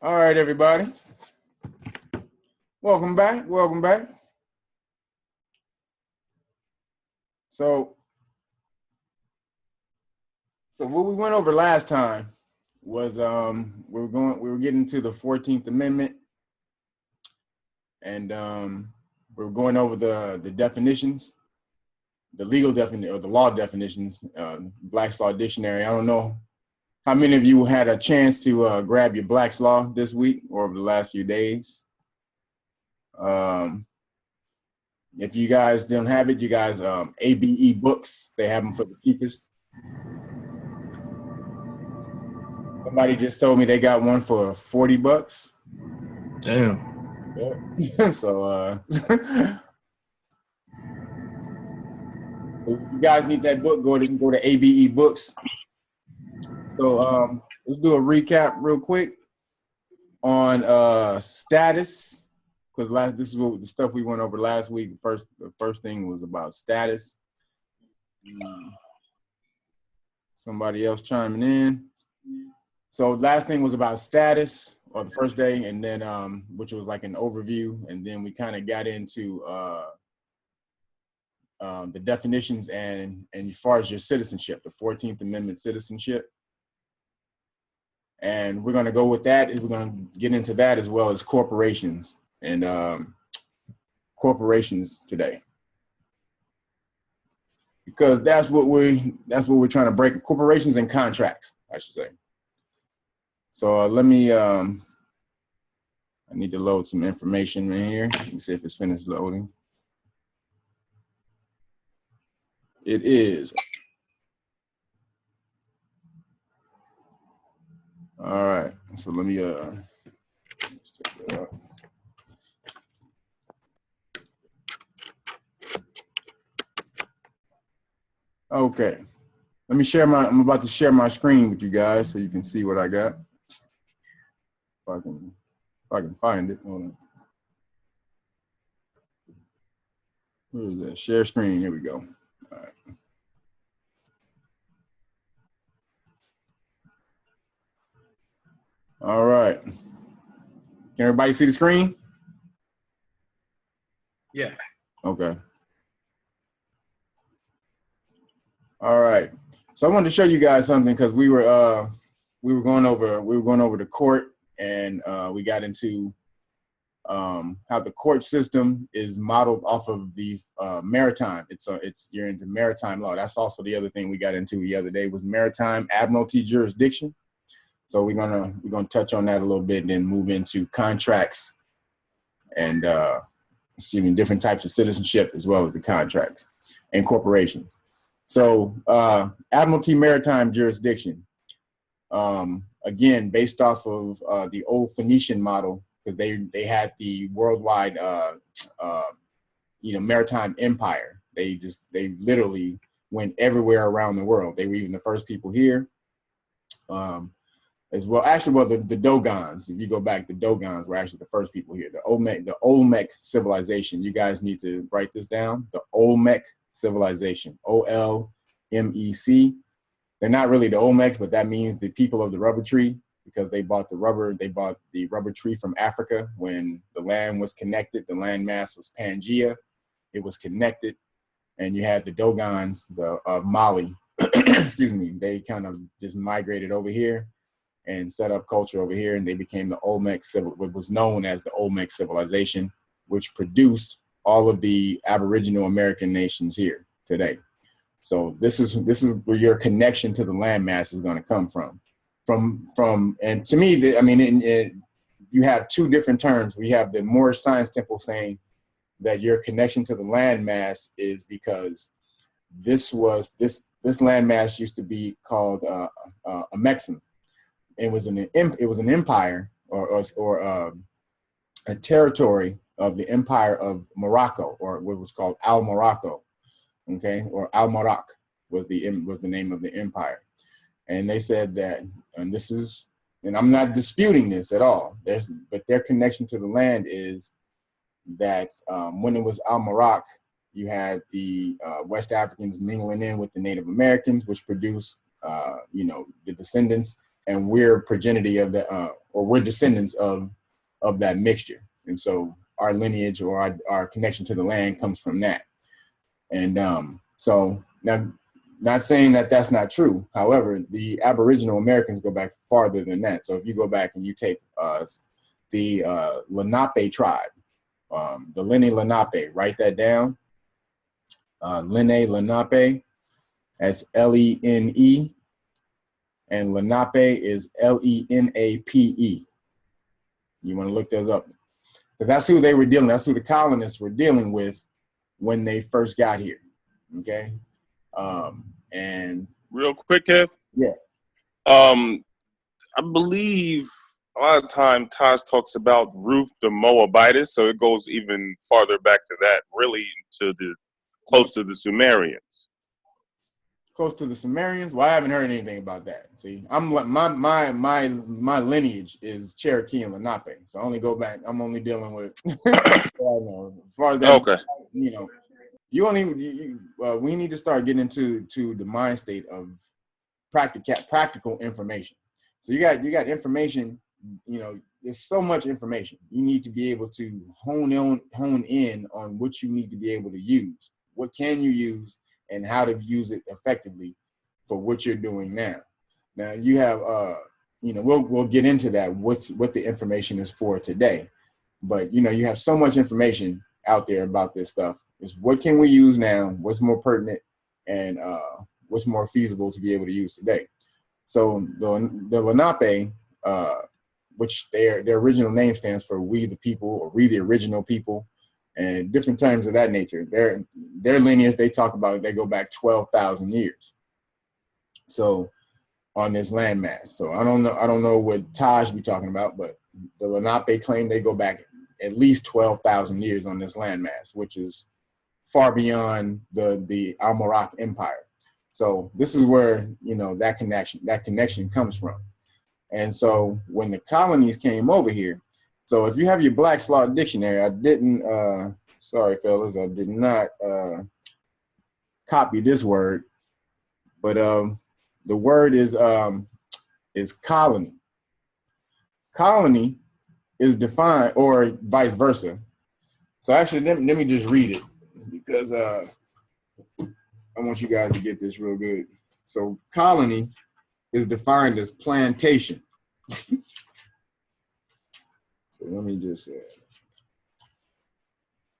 All right, everybody. Welcome back. Welcome back. So what we went over last time was we were getting to the 14th Amendment, and we were going over the definitions, the legal definition or the law definitions, Black's Law Dictionary. I don't know how many of you had a chance to grab your Black's Law this week or over the last few days. If you guys don't have it, you guys, ABE books, they have them for the cheapest. Somebody just told me they got one for $40. Damn. Yeah. So if you guys need that book, go to ABE books. So let's do a recap real quick on status, because this is what the stuff we went over last week. The first thing was about status. Somebody else chiming in. So last thing was about status, or the first day, and then which was like an overview, and then we kind of got into the definitions and as far as your citizenship, the 14th Amendment citizenship. And we're going to go with that. We're going to get into that as well as corporations and corporations today, because that's what we're trying to break. Corporations and contracts, I should say. So let me, I need to load some information in here. Let me see if it's finished loading. It is. All right, so let me, let's check that out. Okay, let me share I'm about to share my screen with you guys so you can see what I got. If I can find it. Hold on. Where is that? Share screen. Here we go. All right. All right. Can everybody see the screen? Yeah. Okay. All right. So I wanted to show you guys something, because we were going over the court, and we got into how the court system is modeled off of the maritime. You're into maritime law. That's also the other thing we got into the other day was maritime admiralty jurisdiction. So we're gonna touch on that a little bit, and then move into contracts and different types of citizenship, as well as the contracts and corporations. So admiralty maritime jurisdiction, again, based off of the old Phoenician model, because they had the worldwide maritime empire. They literally went everywhere around the world. They were even the first people here. As well, actually, well, the Dogons, if you go back, the Dogons were actually the first people here. The Olmec civilization. You guys need to write this down. The Olmec civilization, OLMEC. They're not really the Olmecs, but that means the people of the rubber tree, because they bought the rubber tree from Africa when the land was connected. The land mass was Pangea. It was connected. And you had the Dogons of Mali, excuse me, they kind of just migrated over here and set up culture over here, and they became the Olmec what was known as the Olmec civilization, which produced all of the Aboriginal American nations here today. So this is where your connection to the landmass is going to come from. And to me, you have two different terms. We have the Moorish Science Temple saying that your connection to the landmass is because this landmass used to be called a Mexan. It was an empire or a territory of the Empire of Morocco, or what was called Al Morocco, okay, or Al Maroc was the name of the empire. And they said that, and I'm not disputing this at all, but their connection to the land is that when it was Al Maroc, you had the West Africans mingling in with the Native Americans, which produced, the descendants, and we're progeny of or we're descendants of that mixture. And so our lineage or our connection to the land comes from that. And so now, not saying that that's not true. However, the Aboriginal Americans go back farther than that. So if you go back and you take the Lenape tribe, the Lenni Lenape, write that down. Lenni Lenape, that's Lene, and Lenape is Lenape. You want to look those up, because that's who they were dealing. That's who the colonists were dealing with when they first got here. Okay, and real quick, Kev. Yeah. I believe a lot of time Taj talks about Ruth the Moabitess, so it goes even farther back to that, really to the close to the Sumerians. Close to the Sumerians? Well, I haven't heard anything about that. See, I'm my lineage is Cherokee and Lenape, so I only go back. I'm only dealing with. As far as that, okay. You know, you only we need to start getting into the mind state of practical information. So you got information. You know, there's so much information. You need to be able to hone in on what you need to be able to use. What can you use, and how to use it effectively for what you're doing now. Now you have, you know, we'll get into that. What the information is for today, but you know, you have so much information out there about this stuff. Is what can we use now? What's more pertinent, and what's more feasible to be able to use today? So the Lenape, which their original name stands for "We the People" or "We the Original People," and different terms of that nature. Their lineage, they talk about, they go back 12,000 years. So on this landmass. So I don't know what Taj be talking about, but the Lenape claim they go back at least 12,000 years on this landmass, which is far beyond the Almorac Empire. So this is where, you know, that connection comes from. And so when the colonies came over here, so if you have your Black's Law Dictionary, I didn't, sorry fellas, I did not copy this word, but the word is colony. Colony is defined, or vice versa. So actually, let me just read it, because I want you guys to get this real good. So colony is defined as plantation. So let me just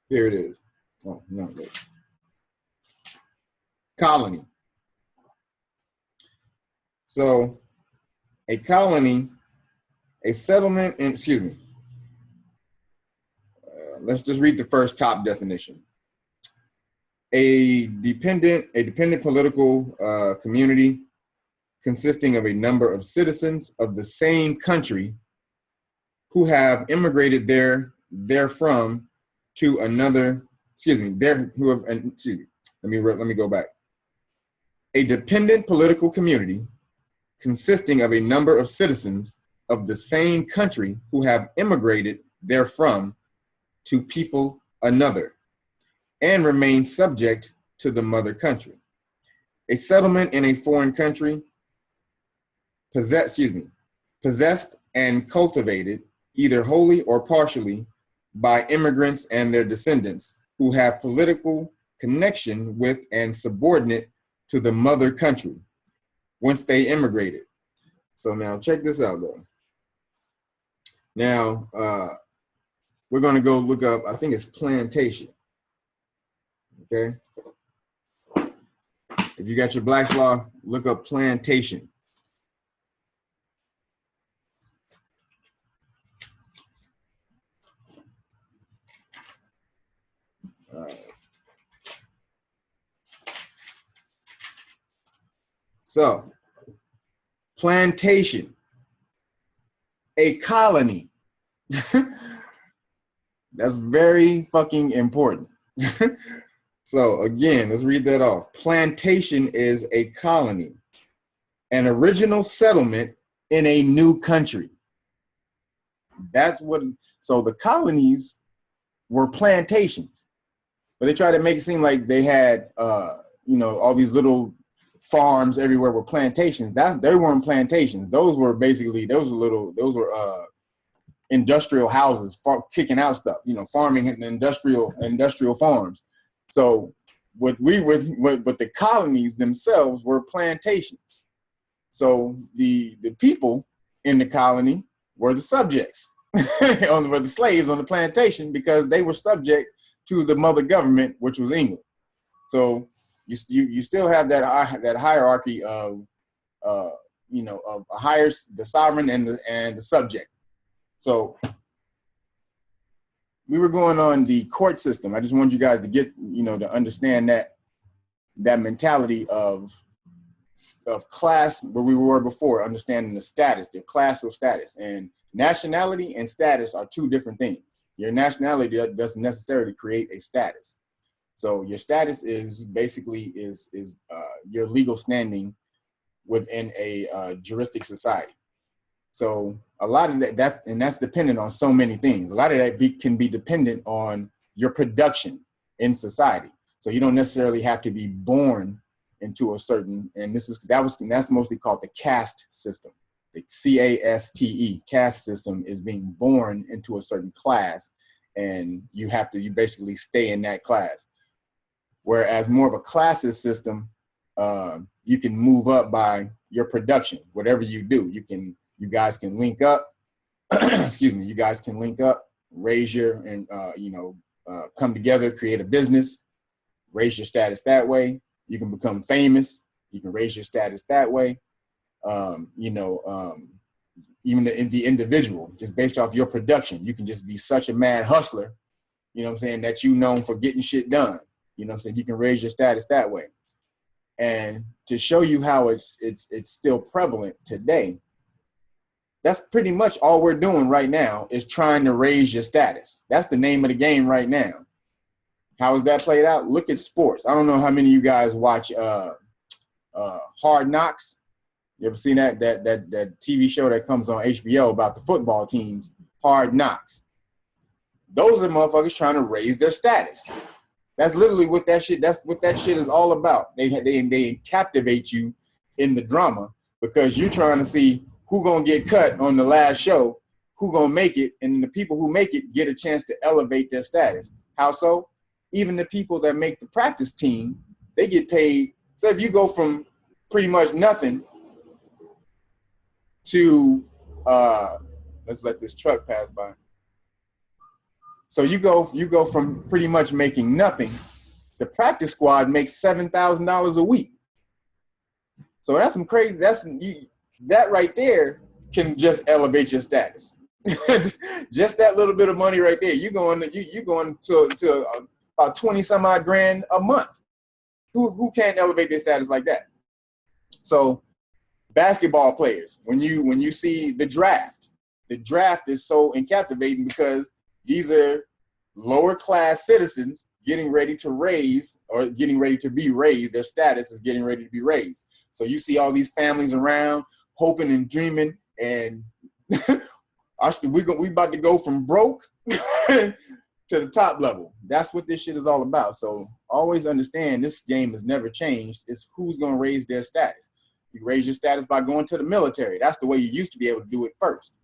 here it is. Oh, no, wait. Colony. So a colony, a settlement, and let's just read the first top definition. A dependent political community consisting of a number of citizens of the same country who have immigrated therefrom to another, let me go back. A dependent political community consisting of a number of citizens of the same country who have immigrated therefrom to people another and remain subject to the mother country. A settlement in a foreign country possessed and cultivated either wholly or partially by immigrants and their descendants who have political connection with and subordinate to the mother country once they immigrated. So now check this out though. Now, we're going to go look up, I think it's plantation. Okay. If you got your Black's Law, look up plantation. So, plantation, a colony. That's very fucking important. So again, let's read that off. Plantation is a colony, an original settlement in a new country. That's what, so the colonies were plantations, but they tried to make it seem like they had, you know, all these little farms everywhere with plantations. They weren't plantations. Those were basically industrial houses kicking out stuff. Farming and industrial farms. So what the colonies themselves were plantations. So the people in the colony were the subjects, were the slaves on the plantation, because they were subject to the mother government, which was England. So you still have that hierarchy of of the sovereign and the subject. So we were going on the court system. I just want you guys to get to understand that mentality of class, where we were before, understanding the status, the class of status. And nationality and status are two different things. Your nationality doesn't necessarily create a status. So your status is basically your legal standing within a juristic society. So a lot of that's dependent on so many things. A lot of that can be dependent on your production in society. So you don't necessarily have to be born into a certain, and that's mostly called the caste system. The CASTE, caste system, is being born into a certain class, and you basically stay in that class. Whereas more of a classist system, you can move up by your production. Whatever you do, you guys can link up. Excuse me. You guys can link up, raise your, and come together, create a business, raise your status that way. You can become famous. You can raise your status that way. Even the individual, just based off your production, you can just be such a mad hustler, that you're known for getting shit done. You can raise your status that way. And to show you how it's still prevalent today, that's pretty much all we're doing right now, is trying to raise your status. That's the name of the game right now. How is that played out? Look at sports. I don't know how many of you guys watch Hard Knocks. You ever seen that TV show that comes on HBO about the football teams, Hard Knocks? Those are motherfuckers trying to raise their status. That's literally what that shit is all about. They captivate you in the drama, because you're trying to see who gonna get cut on the last show, who gonna make it, and the people who make it get a chance to elevate their status. How so? Even the people that make the practice team, they get paid. So if you go from pretty much nothing to let's let this truck pass by. So you go from pretty much making nothing. The practice squad makes $7,000 a week. So that's some crazy. That right there can just elevate your status. Just that little bit of money right there. You're going to about 20 some odd grand a month. Who can't elevate their status like that? So basketball players, when you see the draft is so captivating, because these are lower class citizens getting ready to be raised. Their status is getting ready to be raised. So you see all these families around hoping and dreaming, and we about to go from broke to the top level. That's what this shit is all about. So always understand, this game has never changed. It's who's going to raise their status. You raise your status by going to the military. That's the way you used to be able to do it first.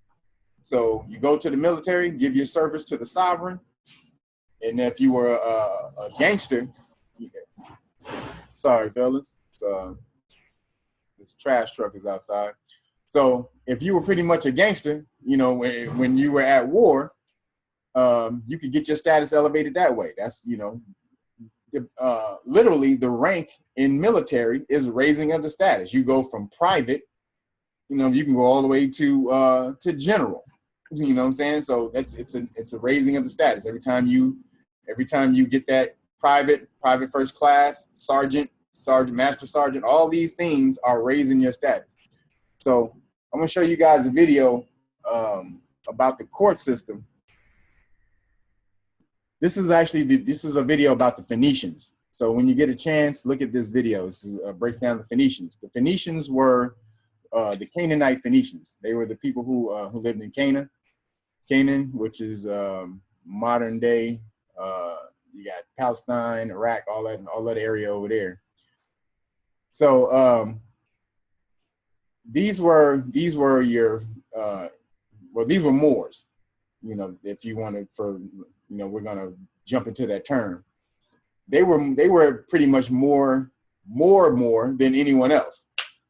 So you go to the military, give your service to the sovereign. And if you were a gangster, sorry, fellas, this trash truck is outside. So if you were pretty much a gangster, when you were at war, you could get your status elevated that way. That's, literally the rank in military is raising of the status. You go from private, you can go all the way to general. You know what I'm saying? So it's a raising of the status. Every time you get that private first class, sergeant, master sergeant, all these things are raising your status. So I'm gonna show you guys a video about the court system. This is a video about the Phoenicians. So when you get a chance, look at this video. It breaks down the Phoenicians. The Phoenicians were the Canaanite Phoenicians. They were the people who lived in Canaan, which is modern day. You got Palestine, Iraq, all that area over there. So these were your well, these were Moors. You know, if you wanted for, you know, we're gonna jump into that term. They were pretty much more than anyone else.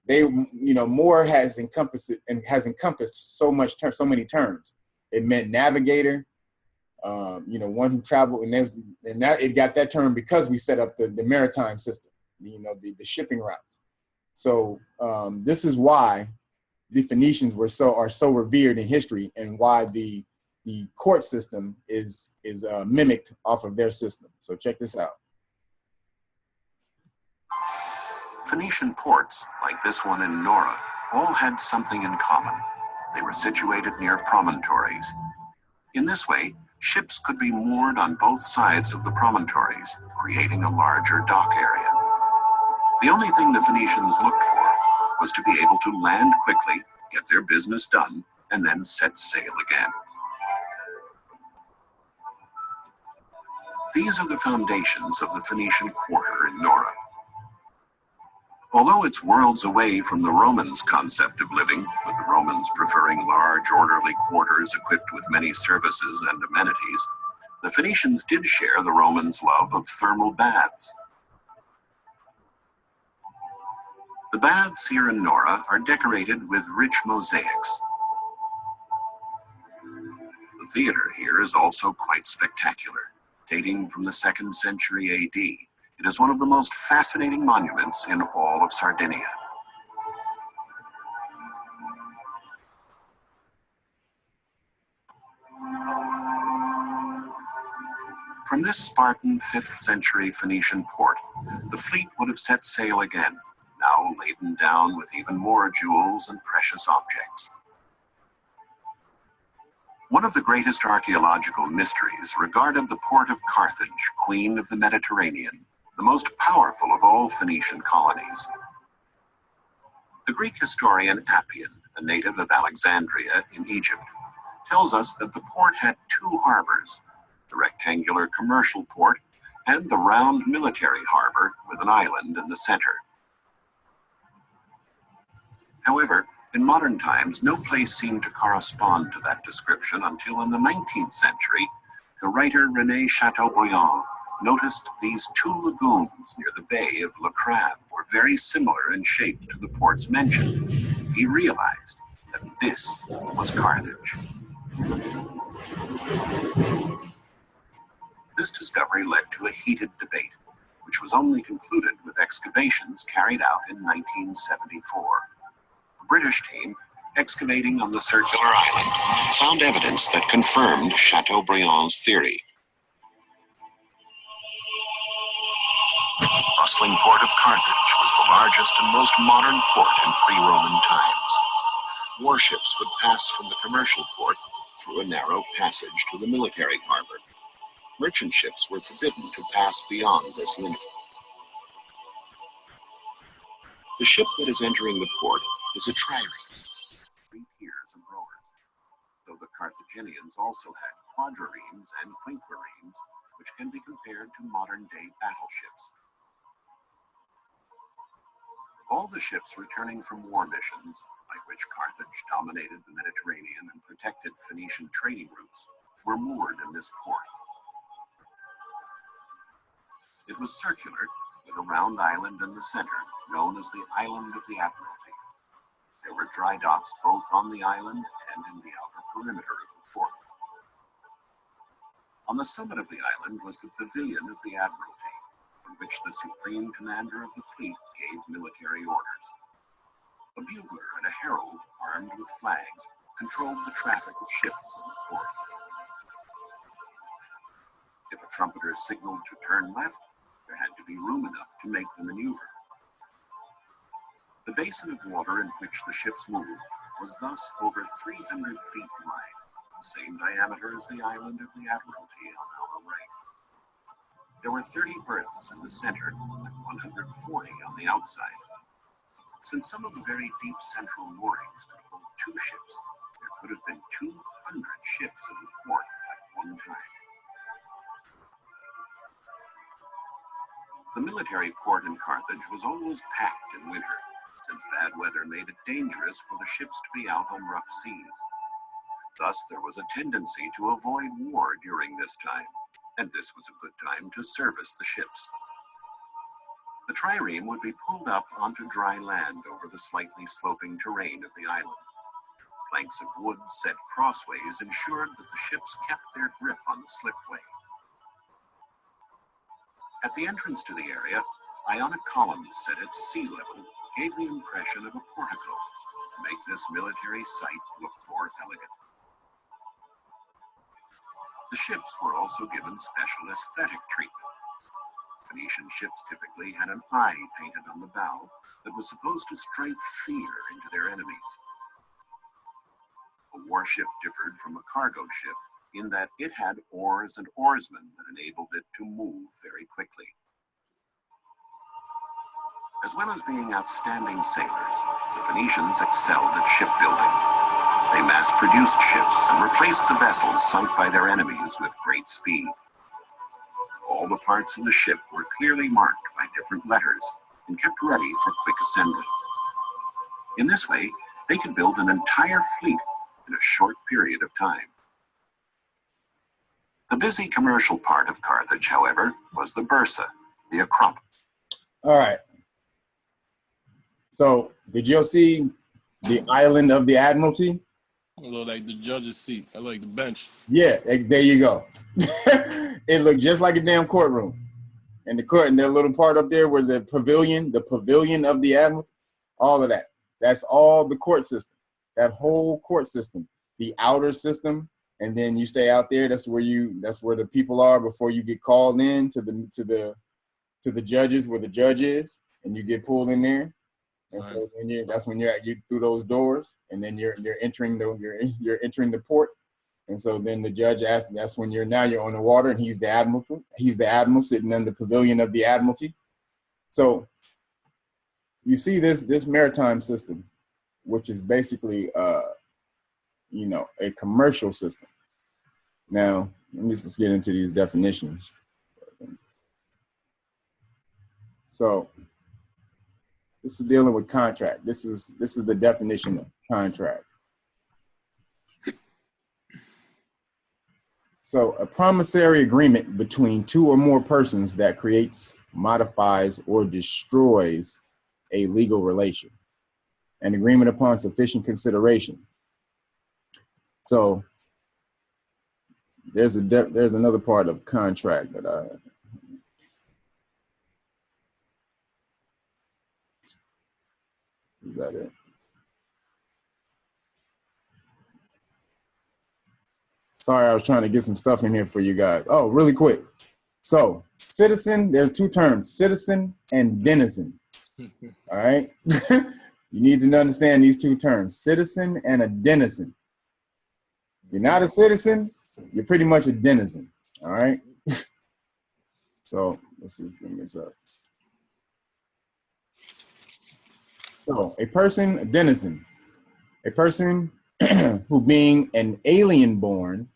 They, you know, Moor has encompassed so many terms. It meant navigator, you know, one who traveled, and that it got that term because we set up the maritime system, you know, the shipping routes. So this is why the Phoenicians are so revered in history, and why the court system is mimicked off of their system. So check this out. Phoenician ports, like this one in Nora, all had something in common. They were situated near promontories. In this way, ships could be moored on both sides of the promontories, creating a larger dock area. The only thing the Phoenicians looked for was to be able to land quickly, get their business done, and then set sail again. These are the foundations of the Phoenician quarter in Nora. Although it's worlds away from the Romans' concept of living, with the Romans preferring large, orderly quarters equipped with many services and amenities, the Phoenicians did share the Romans' love of thermal baths. The baths here in Nora are decorated with rich mosaics. The theater here is also quite spectacular. Dating from the 2nd century AD, it is one of the most fascinating monuments in all of Sardinia. From this Spartan 5th century Phoenician port, the fleet would have set sail again, now laden down with even more jewels and precious objects. One of the greatest archaeological mysteries regarded the port of Carthage, queen of the Mediterranean, the most powerful of all Phoenician colonies. The Greek historian Appian, a native of Alexandria in Egypt, tells us that the port had 2 harbors, the rectangular commercial port and the round military harbor with an island in the center. However, in modern times, no place seemed to correspond to that description until in the 19th century, the writer René Chateaubriand noticed these 2 lagoons near the bay of Le Crabe were very similar in shape to the ports mentioned. He realized that this was Carthage. This discovery led to a heated debate, which was only concluded with excavations carried out in 1974. A British team, excavating on the circular island, found evidence that confirmed Chateaubriand's theory. The bustling port of Carthage was the largest and most modern port in pre-Roman times. Warships would pass from the commercial port through a narrow passage to the military harbor. Merchant ships were forbidden to pass beyond this limit. The ship that is entering the port is a trireme, with 3 tiers of rowers, though the Carthaginians also had quadriremes and quinquiremes, which can be compared to modern-day battleships. All the ships returning from war missions, by which Carthage dominated the Mediterranean and protected Phoenician trading routes, were moored in this port. It was circular, with a round island in the center, known as the Island of the Admiralty. There were dry docks both on the island and in the outer perimeter of the port. On the summit of the island was the Pavilion of the Admiralty, from which the supreme commander of the fleet gave military orders. A bugler and a herald, armed with flags, controlled the traffic of ships in the port. If a trumpeter signaled to turn left, there had to be room enough to make the maneuver. The basin of water in which the ships moved was thus over 300 feet wide, the same diameter as the island of the Admiralty on our right. There were 30 berths in the center and 140 on the outside. Since some of the very deep central moorings could hold 2 ships, there could have been 200 ships in the port at one time. The military port in Carthage was always packed in winter, since bad weather made it dangerous for the ships to be out on rough seas. Thus, there was a tendency to avoid war during this time, and this was a good time to service the ships. The trireme would be pulled up onto dry land over the slightly sloping terrain of the island. Planks of wood set crossways ensured that the ships kept their grip on the slipway. At the entrance to the area, Ionic columns set at sea level gave the impression of a portico to make this military site look more elegant. The ships were also given special aesthetic treatment. Phoenician ships typically had an eye painted on the bow that was supposed to strike fear into their enemies. A warship differed from a cargo ship in that it had oars and oarsmen that enabled it to move very quickly. As well as being outstanding sailors, the Phoenicians excelled at shipbuilding. They mass-produced ships and replaced the vessels sunk by their enemies with great speed. All the parts of the ship were clearly marked by different letters and kept ready for quick assembly. In this way, they could build an entire fleet in a short period of time. The busy commercial part of Carthage, however, was the Bursa, the Acropolis. All right. So, did you see the island of the Admiralty? I look like the judge's seat. I like the bench. Yeah, there you go. It looked just like a damn courtroom. And the court, and that little part up there where the pavilion of the Admiralty, all of that. That's all the court system. That whole court system. The outer system, and then you stay out there. That's where the people are before you get called in to the judges, where the judge is, and you get pulled in there. And right. So that's when you're through those doors, and then you're entering the port. And so then the judge asks, that's when you're on the water, and he's the admiral. He's the admiral sitting in the pavilion of the Admiralty. So you see this maritime system, which is basically a commercial system. Now, let me just get into these definitions. So this is dealing with contract. This is the definition of contract. So a promissory agreement between two or more persons that creates, modifies, or destroys a legal relation. An agreement upon sufficient consideration. So there's another part of contract that is that it? Sorry, I was trying to get some stuff in here for you guys. Oh, really quick. So citizen, there's two terms, citizen and denizen. All right. You need to understand these two terms, citizen and a denizen. You're not a citizen, you're pretty much a denizen. All right. So let's see, bring this up. So a person, a denizen, a person who being an alien born,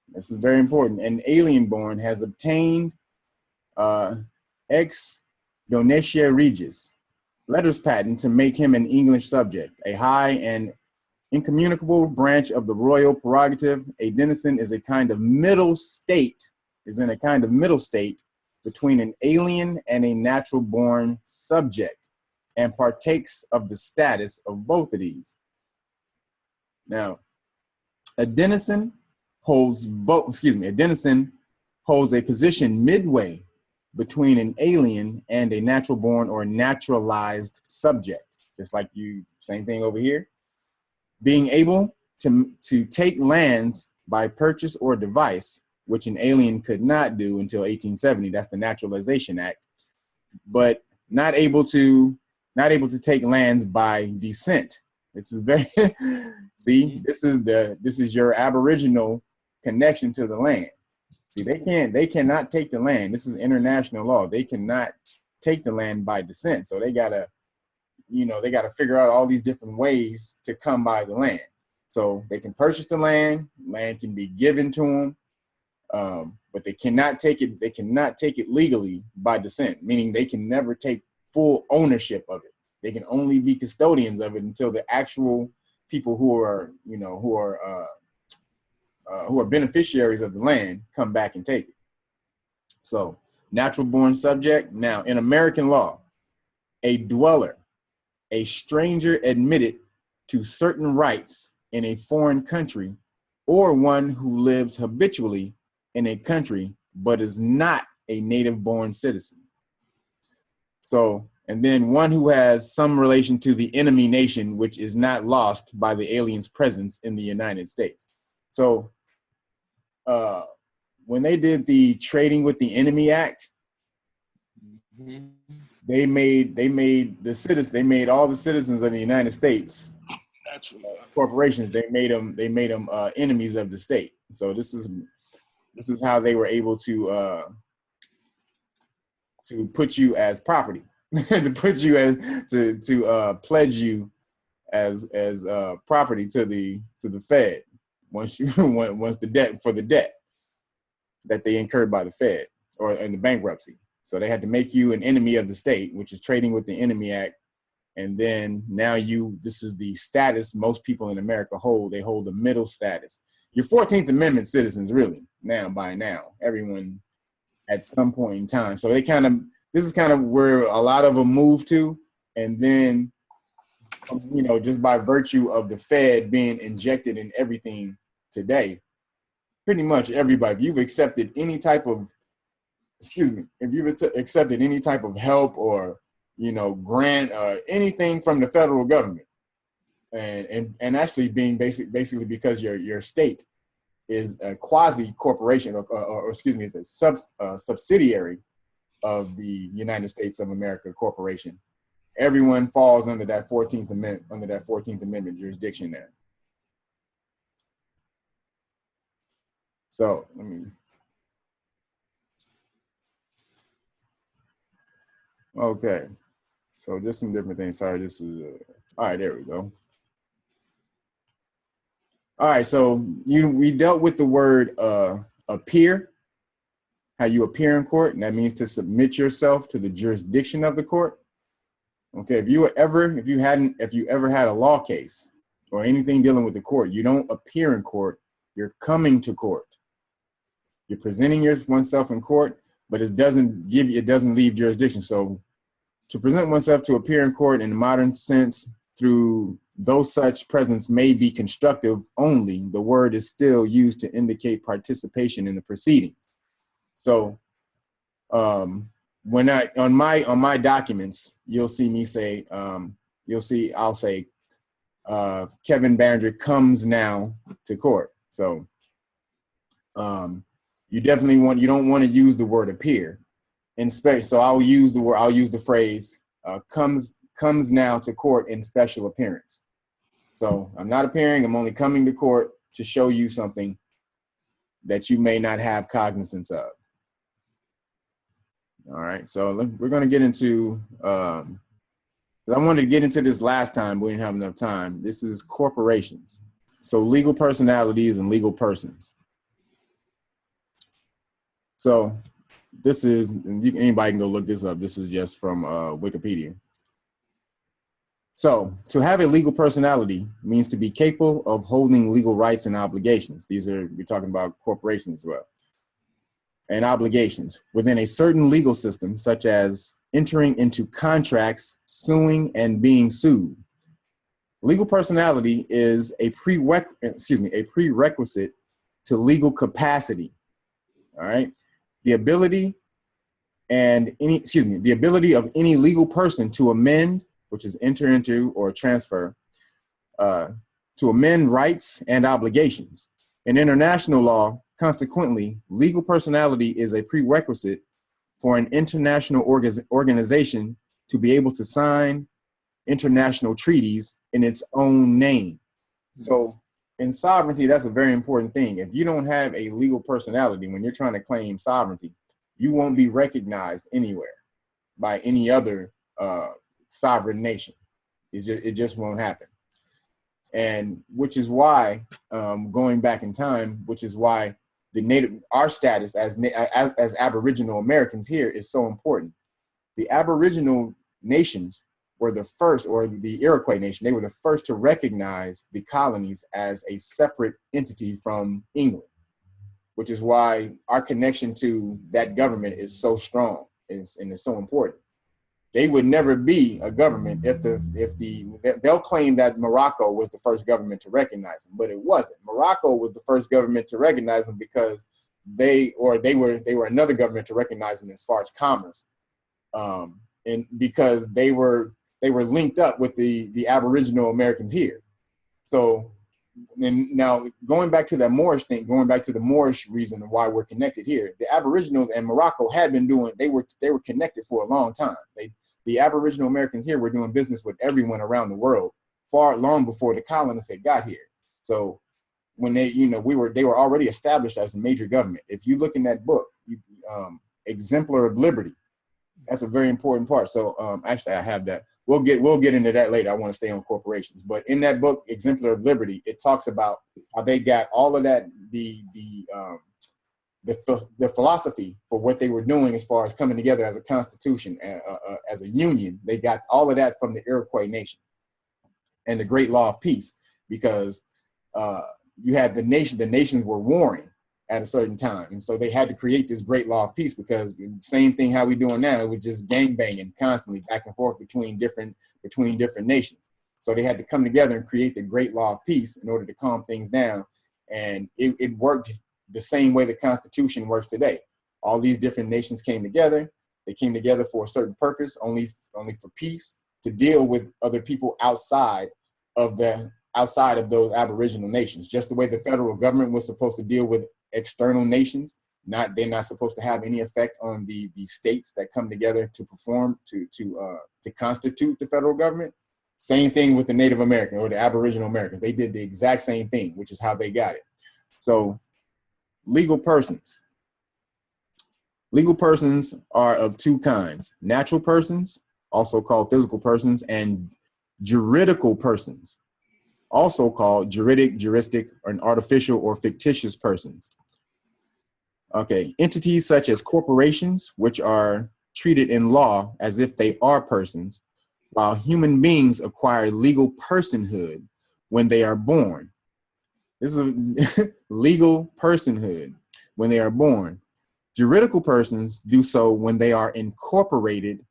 this is very important, an alien born has obtained ex donatia regis, letters patent to make him an English subject, a high and incommunicable branch of the royal prerogative. A denizen is in a kind of middle state between an alien and a natural born subject, and partakes of the status of both of these. Now, a denizen holds a position midway between an alien and a natural born or naturalized subject, just like same thing over here. Being able to take lands by purchase or device, which an alien could not do until 1870, that's the Naturalization Act, but not able to take lands by descent. This is very, see, this is your aboriginal connection to the land. See, they cannot take the land. This is international law. They cannot take the land by descent. So they gotta figure out all these different ways to come by the land. So they can purchase the land. Land can be given to them. But they cannot take it. They cannot take it legally by descent, meaning they can never take full ownership of it. They can only be custodians of it until the actual people who are, who are beneficiaries of the land come back and take it. So, natural born subject. Now, in American law, a dweller, a stranger admitted to certain rights in a foreign country, or one who lives habitually in a country but is not a native born citizen. So, and then one who has some relation to the enemy nation, which is not lost by the alien's presence in the United States. So, when they did the Trading with the Enemy Act, they made all the citizens of the United States corporations. They made them enemies of the state. So this is how they were able to put you as property, to put you as to pledge you as property to the Fed once the debt that they incurred by the Fed or in the bankruptcy. So they had to make you an enemy of the state, which is Trading with the Enemy Act. And then now this is the status most people in America hold. They hold the middle status. You're 14th Amendment citizens, really, by now, everyone at some point in time. So this is kind of where a lot of them move to. And then, just by virtue of the Fed being injected in everything today, pretty much everybody, if you've accepted any type of help or, grant or anything from the federal government, and actually being basically because your state is a quasi corporation or it's a subsidiary of the United States of America Corporation, everyone falls under that 14th Amendment jurisdiction there. So okay. So just some different things. Sorry, this is all right. There we go. All right. So we dealt with the word appear, how you appear in court, and that means to submit yourself to the jurisdiction of the court. Okay. If you ever had a law case or anything dealing with the court, you don't appear in court. You're coming to court. You're presenting oneself in court, but it doesn't leave jurisdiction. So to present oneself to appear in court in the modern sense, through though such presence may be constructive only, the word is still used to indicate participation in the proceedings. So when on my documents, you'll see me say, I'll say Kevin Barringer comes now to court. So you don't want to use the word appear. So I'll use the phrase comes now to court in special appearance. So I'm not appearing, I'm only coming to court to show you something that you may not have cognizance of. All right, so we're going to get into, I wanted to get into this last time, but we didn't have enough time. This is corporations. So legal personalities and legal persons. So this is, anybody can go look this up. This is just from Wikipedia. So to have a legal personality means to be capable of holding legal rights and obligations. We're talking about corporations as well. And obligations within a certain legal system, such as entering into contracts, suing, and being sued. Legal personality is a prerequisite to legal capacity. All right. The ability of any legal person to amend, which is enter into or transfer, to amend rights and obligations. In international law, consequently, legal personality is a prerequisite for an international organization to be able to sign international treaties in its own name. So in sovereignty, that's a very important thing. If you don't have a legal personality, when you're trying to claim sovereignty, you won't be recognized anywhere by any other sovereign nation. It just won't happen. And which is why, going back in time, which is why our status as Aboriginal Americans here is so important. The Aboriginal nations were the first, or the Iroquois nation, they were the first to recognize the colonies as a separate entity from England, which is why our connection to that government is so strong and it's so important. They would never be a government they'll claim that Morocco was the first government to recognize them, but it wasn't. Morocco was the first government to recognize them because they were another government to recognize them as far as commerce, and because they were linked up with the Aboriginal Americans here. So, and now going back to that Moorish thing, going back to the Moorish reason why we're connected here, the Aboriginals and Morocco had been they were connected for a long time. The Aboriginal Americans here were doing business with everyone around the world long before the colonists had got here. So when they were already established as a major government. If you look in that book, Exemplar of Liberty, that's a very important part. So actually I have that. We'll get into that later. I want to stay on corporations, but in that book, Exemplar of Liberty, it talks about how they got all of that, the philosophy for what they were doing as far as coming together as a constitution, as a union. They got all of that from the Iroquois nation and the Great Law of Peace, because you had the nations were warring at a certain time. And so they had to create this Great Law of Peace, because the same thing how we doing now, it was just gang banging constantly back and forth between different nations. So they had to come together and create the Great Law of Peace in order to calm things down. And it worked the same way the Constitution works today. All these different nations came together. They came together for a certain purpose, only for peace, to deal with other people outside of those Aboriginal nations. Just the way the federal government was supposed to deal with external nations, they're not supposed to have any effect on the states that come together to perform to constitute the federal government. Same thing with the Native American or the Aboriginal Americans. They did the exact same thing, which is how they got it. So legal persons. Legal persons are of two kinds: natural persons, also called physical persons, and juridical persons, also called juridic, juristic, or an artificial or fictitious persons. Okay, entities such as corporations, which are treated in law as if they are persons, while human beings acquire legal personhood when they are born. This is a legal personhood when they are born. Juridical persons do so when they are incorporated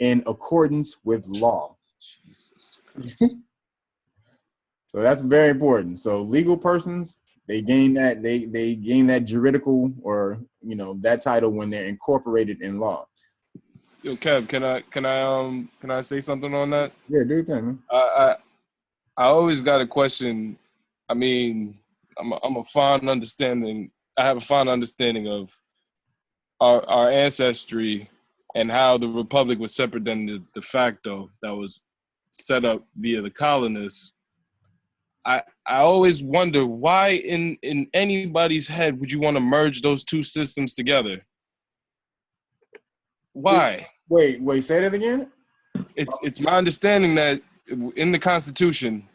in accordance with law. So that's very important. So legal persons, they gain that juridical, or that title when they're incorporated in law. Yo, Kev, can I say something on that? Yeah, do it, man. I always got a question. I mean, I have a fond understanding of our ancestry and how the republic was separate than the de facto that was set up via the colonists. I always wonder why in anybody's head would you want to merge those two systems together? Why? Wait, say that again? It's my understanding that in the Constitution,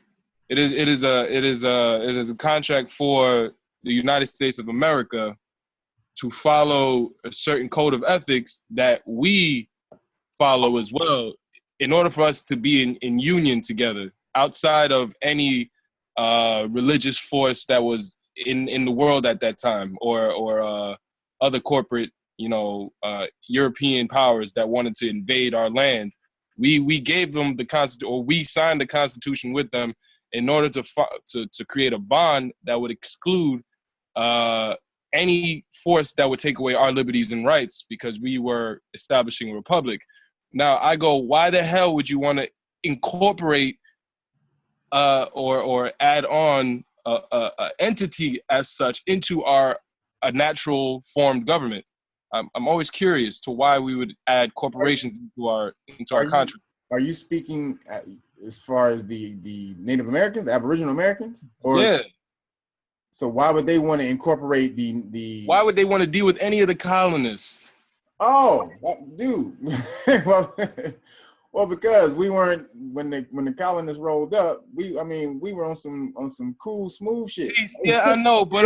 it is a contract for the United States of America to follow a certain code of ethics that we follow as well, in order for us to be in union together, outside of any religious force that was in the world at that time, or other corporate, European powers that wanted to invade our land. We gave them the Constitution, or we signed the Constitution with them in order to create a bond that would exclude any force that would take away our liberties and rights, because we were establishing a republic. Now I go, why the hell would you want to incorporate or add on a entity as such into a natural formed government? I'm always curious to why we would add corporations into our contract. Are you speaking as far as the Native Americans, the Aboriginal Americans? Or, yeah. So why would they want to incorporate the? Why would they want to deal with any of the colonists? Oh, dude. Well, because we weren't when the colonists rolled up. We were on some cool, smooth shit. Yeah, I know, but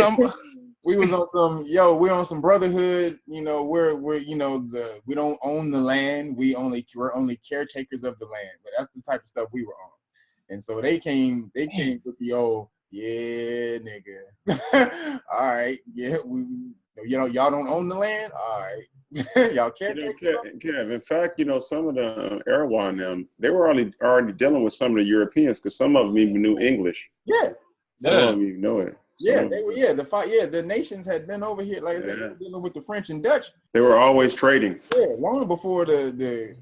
we was on some, we're on some brotherhood. You know, we're we don't own the land. We're only caretakers of the land. But that's the type of stuff we were on. And so they came with the old, yeah, nigga. All right, yeah, y'all don't own the land. All right. Y'all can't In fact, some of the Erewhon and them, they were already dealing with some of the Europeans because some of them even knew English. Yeah. Some of them even know it. The nations had been over here, like I said, they were dealing with the French and Dutch. They were always trading. Yeah, long before the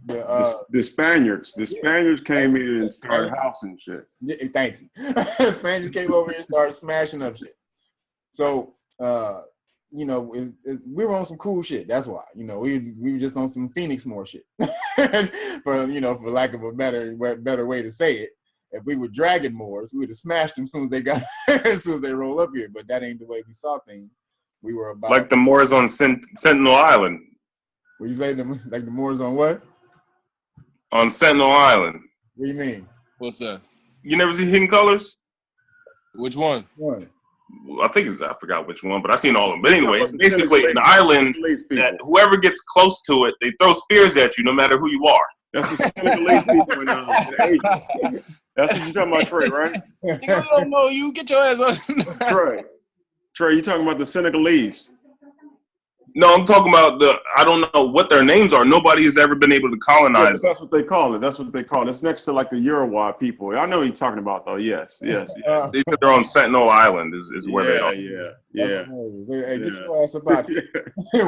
Spaniards. The Spaniards came in and started housing shit. Yeah, thank you. The Spaniards came over here and started smashing up shit. So we were on some cool shit. That's why, we were just on some Phoenix more shit, for lack of a better way to say it. If we were Dragon Moors, we would have smashed them as soon as they roll up here. But that ain't the way we saw things. We were about like the Moors on Sentinel Island. What you say? Like the Moors on what? On Sentinel Island. What do you mean? What's that? You never see Hidden Colors? Which one? I forgot which one, but I seen all of them. But anyway, it's basically an island that whoever gets close to it, they throw spears at you no matter who you are. That's the Senegalese people in the 80s. That's what you're talking about, Trey, right? No, you get your ass on. Trey, you talking about the Senegalese? No, I'm talking about I don't know what their names are. Nobody has ever been able to colonize. That's what they call it. It's next to like the Uruguay people. I know what you're talking about, though. Yes. They said they're on Sentinel Island is where they are. Yeah. Hey, get your ass about it. I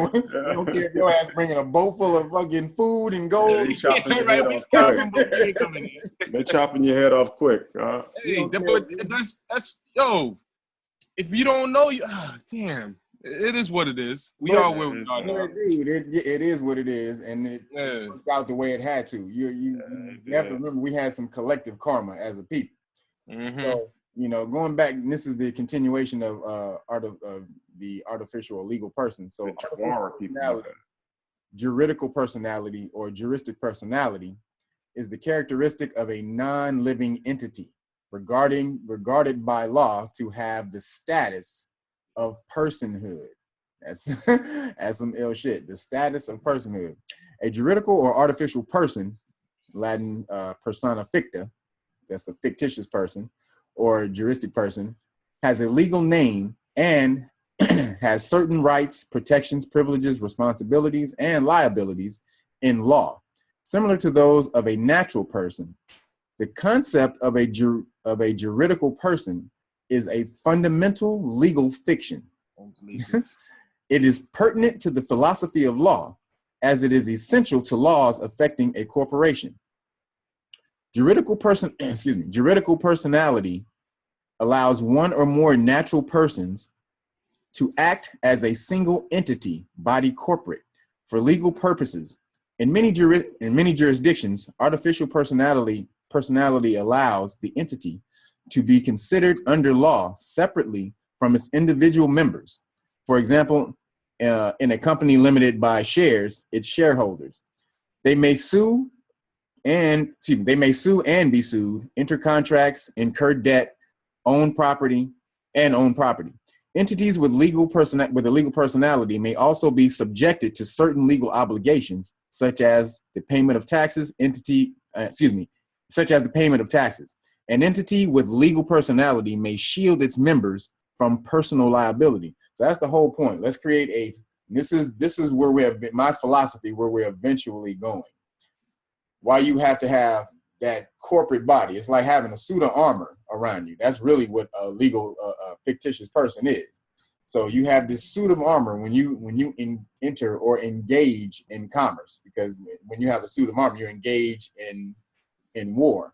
don't care if your ass bringing a boat full of fucking food and gold. They chopping your head off quick. They chopping your head off quick. Hey, that's if you don't know, damn. It is what it is. We are where we are now. Dude, it is what it is, and it worked out the way it had to. You have to remember we had some collective karma as a people. Mm-hmm. So going back, and this is the continuation of the artificial or legal person. So juridical personality or juristic personality is the characteristic of a non-living entity regarded by law to have the status of personhood. That's some ill shit. The status of personhood. A juridical or artificial person, Latin persona ficta, that's the fictitious person, or juristic person, has a legal name and has certain rights, protections, privileges, responsibilities, and liabilities in law, similar to those of a natural person. The concept of a juridical person is a fundamental legal fiction. It is pertinent to the philosophy of law, as it is essential to laws affecting a corporation. Juridical personality allows one or more natural persons to act as a single entity, body corporate, for legal purposes. In many jurisdictions, artificial personality allows the entity to be considered under law separately from its individual members. For example, in a company limited by shares, its shareholders. They may sue and be sued, enter contracts, incur debt, own property. Entities with a legal personality may also be subjected to certain legal obligations, such as the payment of taxes. An entity with legal personality may shield its members from personal liability. So that's the whole point. Let's create this is where we have been, my philosophy, where we're eventually going. Why you have to have that corporate body. It's like having a suit of armor around you. That's really what a legal, fictitious person is. So you have this suit of armor when you enter or engage in commerce, because when you have a suit of armor, you engage in war.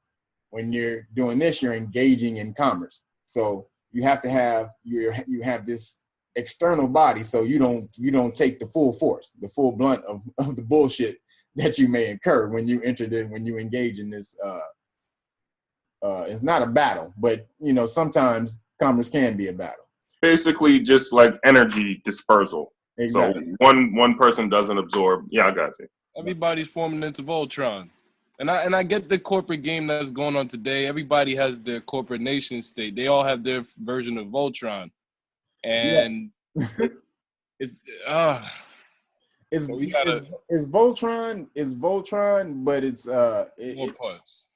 When you're doing this, you're engaging in commerce. So you have to have you have this external body, so you don't take the full force, the full blunt of the bullshit that you may incur when you engage in this. It's not a battle, but sometimes commerce can be a battle. Basically, just like energy dispersal. Exactly. So one person doesn't absorb. Yeah, I got you. Everybody's forming into Voltron. And I get the corporate game that's going on today. Everybody has their corporate nation state. They all have their version of Voltron. And It's It's so we gotta it's Voltron, but it's more parts.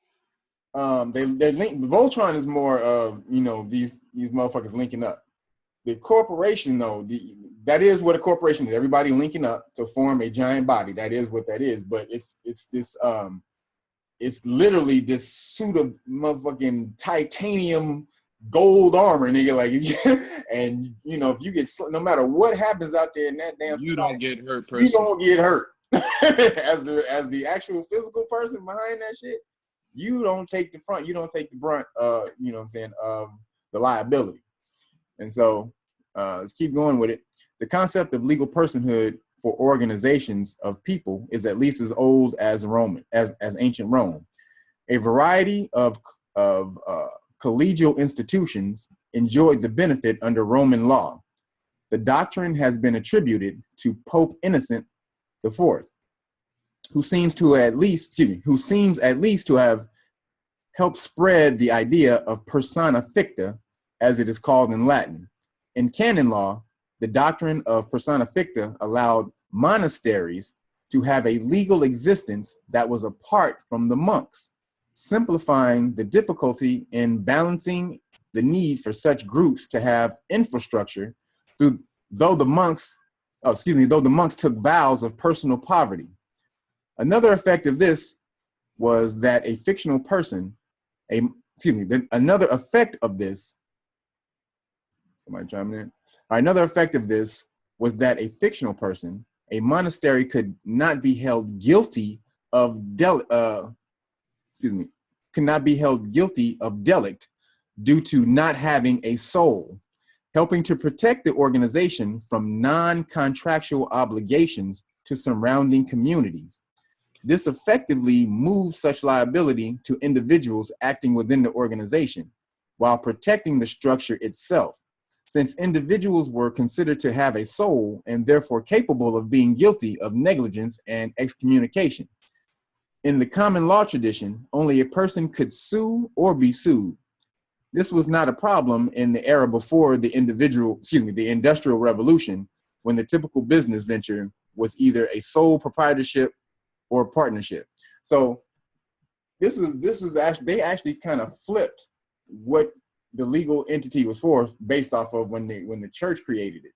they link. Voltron is more of, you know, these motherfuckers linking up. The corporation, though, that is what a corporation is. Everybody linking up to form a giant body. That is what that is. But it's this it's literally this suit of motherfucking titanium gold armor, nigga. Like, and you know, if you get, no matter what happens out there in that damn You society, don't get hurt you personally. don't get hurt. as the actual physical person behind that shit, you don't take the front, you don't take the brunt, you know what I'm saying, of the liability. And so let's keep going with it. The concept of legal personhood for organizations of people is at least as old as ancient Rome. A variety of collegial institutions enjoyed the benefit under Roman law. The doctrine has been attributed to Pope Innocent IV, who seems at least to have helped spread the idea of persona ficta, as it is called in Latin. In canon law, the doctrine of persona ficta allowed monasteries to have a legal existence that was apart from the monks, simplifying the difficulty in balancing the need for such groups to have infrastructure, though the monks took vows of personal poverty. Another effect of this was that a fictional person, another effect of this, somebody chime in. Another effect of this was that a fictional person, a monastery, could not be held guilty of delict due to not having a soul, helping to protect the organization from non-contractual obligations to surrounding communities. This effectively moves such liability to individuals acting within the organization while protecting the structure itself, since individuals were considered to have a soul and therefore capable of being guilty of negligence and excommunication. In the common law tradition, only a person could sue or be sued. This was not a problem in the era before the Industrial Revolution, when the typical business venture was either a sole proprietorship or partnership. So this was actually, they actually kind of flipped what the legal entity was for based off of when the church created it.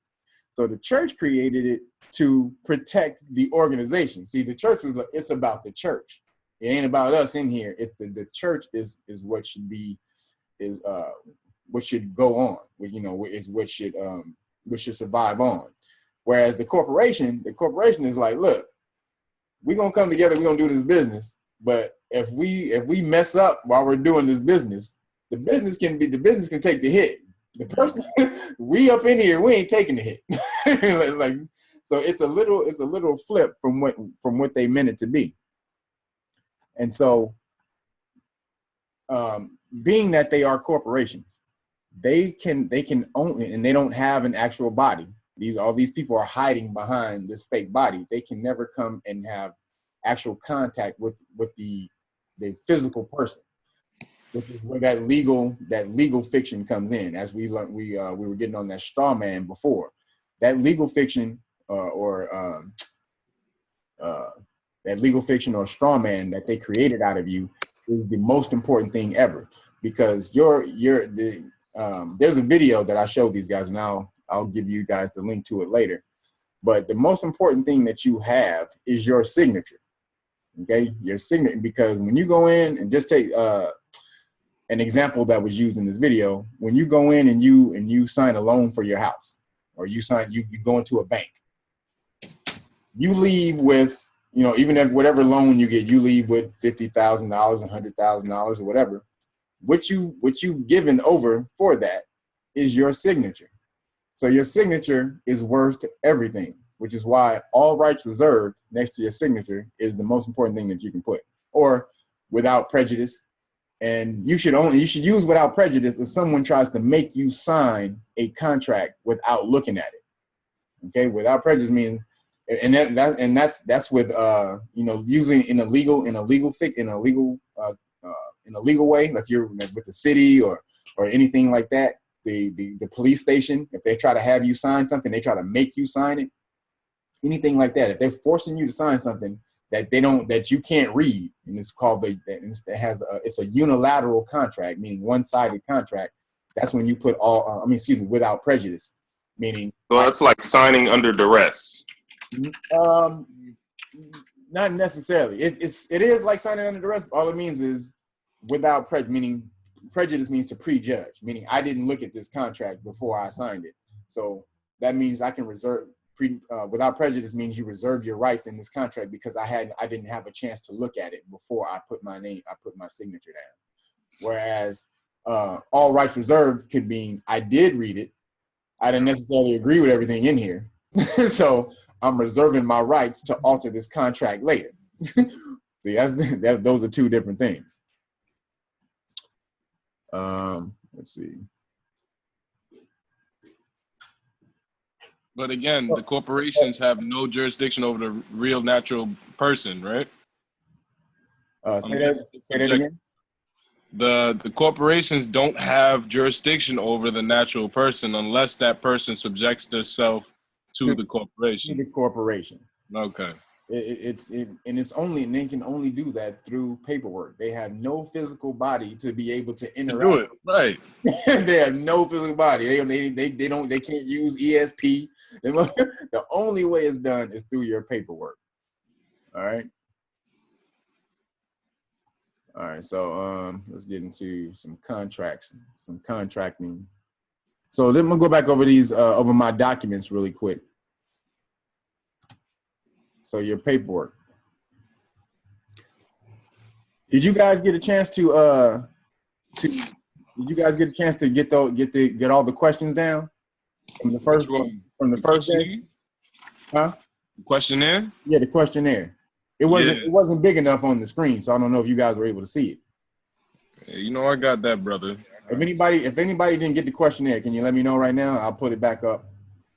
So the church created it to protect the organization. See, the church was like, it's about the church. It ain't about us in here. The church is what should be, what should go on, is what should survive on. Whereas the corporation is like, look, we're gonna come together, we're gonna do this business. But if we mess up while we're doing this business, the business can take the hit. The person we up in here, we ain't taking the hit. like, so it's a little flip from what they meant it to be. And so being that they are corporations, they can own it, and they don't have an actual body. All these people are hiding behind this fake body. They can never come and have actual contact with the physical person, which is where that legal fiction comes in. As we learned, we were getting on that straw man before. That legal fiction or straw man that they created out of you is the most important thing ever, because there's a video that I showed these guys, and I'll give you guys the link to it later. But the most important thing that you have is your signature. Okay, your signature, because when you go in, and just take an example that was used in this video, when you go in and you sign a loan for your house, or you go into a bank, you leave with, even if whatever loan you get, you leave with $50,000, $100,000, or whatever. What you've given over for that is your signature. So your signature is worth everything, which is why all rights reserved next to your signature is the most important thing that you can put, or without prejudice. And you should use without prejudice if someone tries to make you sign a contract without looking at it. Okay, without prejudice means, and that's with using in a legal way, like you're with the city or anything like that. the police station, if they try to have you sign something, they try to make you sign it, anything like that. If they're forcing you to sign something that you can't read, and it's called it's a unilateral contract, meaning one-sided contract. That's when you put without prejudice, meaning. So that's like signing under duress. Not necessarily. It is like signing under duress. All it means is without prejudice, meaning prejudice means to prejudge, meaning I didn't look at this contract before I signed it. So that means I can reserve without prejudice means you reserve your rights in this contract because I didn't have a chance to look at it before I put my signature down. Whereas all rights reserved could mean I did read it. I didn't necessarily agree with everything in here. So I'm reserving my rights to alter this contract later. See, those are two different things. Let's see. But again, the corporations have no jurisdiction over the real natural person, right? Say that again. The corporations don't have jurisdiction over the natural person unless that person subjects themselves to the corporation. To the corporation. Okay. And they can only do that through paperwork. They have no physical body to be able to interact. Do it right. They have no physical body. They can't use ESP. The only way it's done is through your paperwork. All right. All right. So let's get into some contracts, some contracting. So then we'll go back over over my documents really quick. So your paperwork. Did you guys get a chance to get all the questions down from the first day? Huh? The questionnaire? Yeah, the questionnaire. It wasn't big enough on the screen, so I don't know if you guys were able to see it. Yeah, I got that, brother. If anybody didn't get the questionnaire, can you let me know right now? I'll put it back up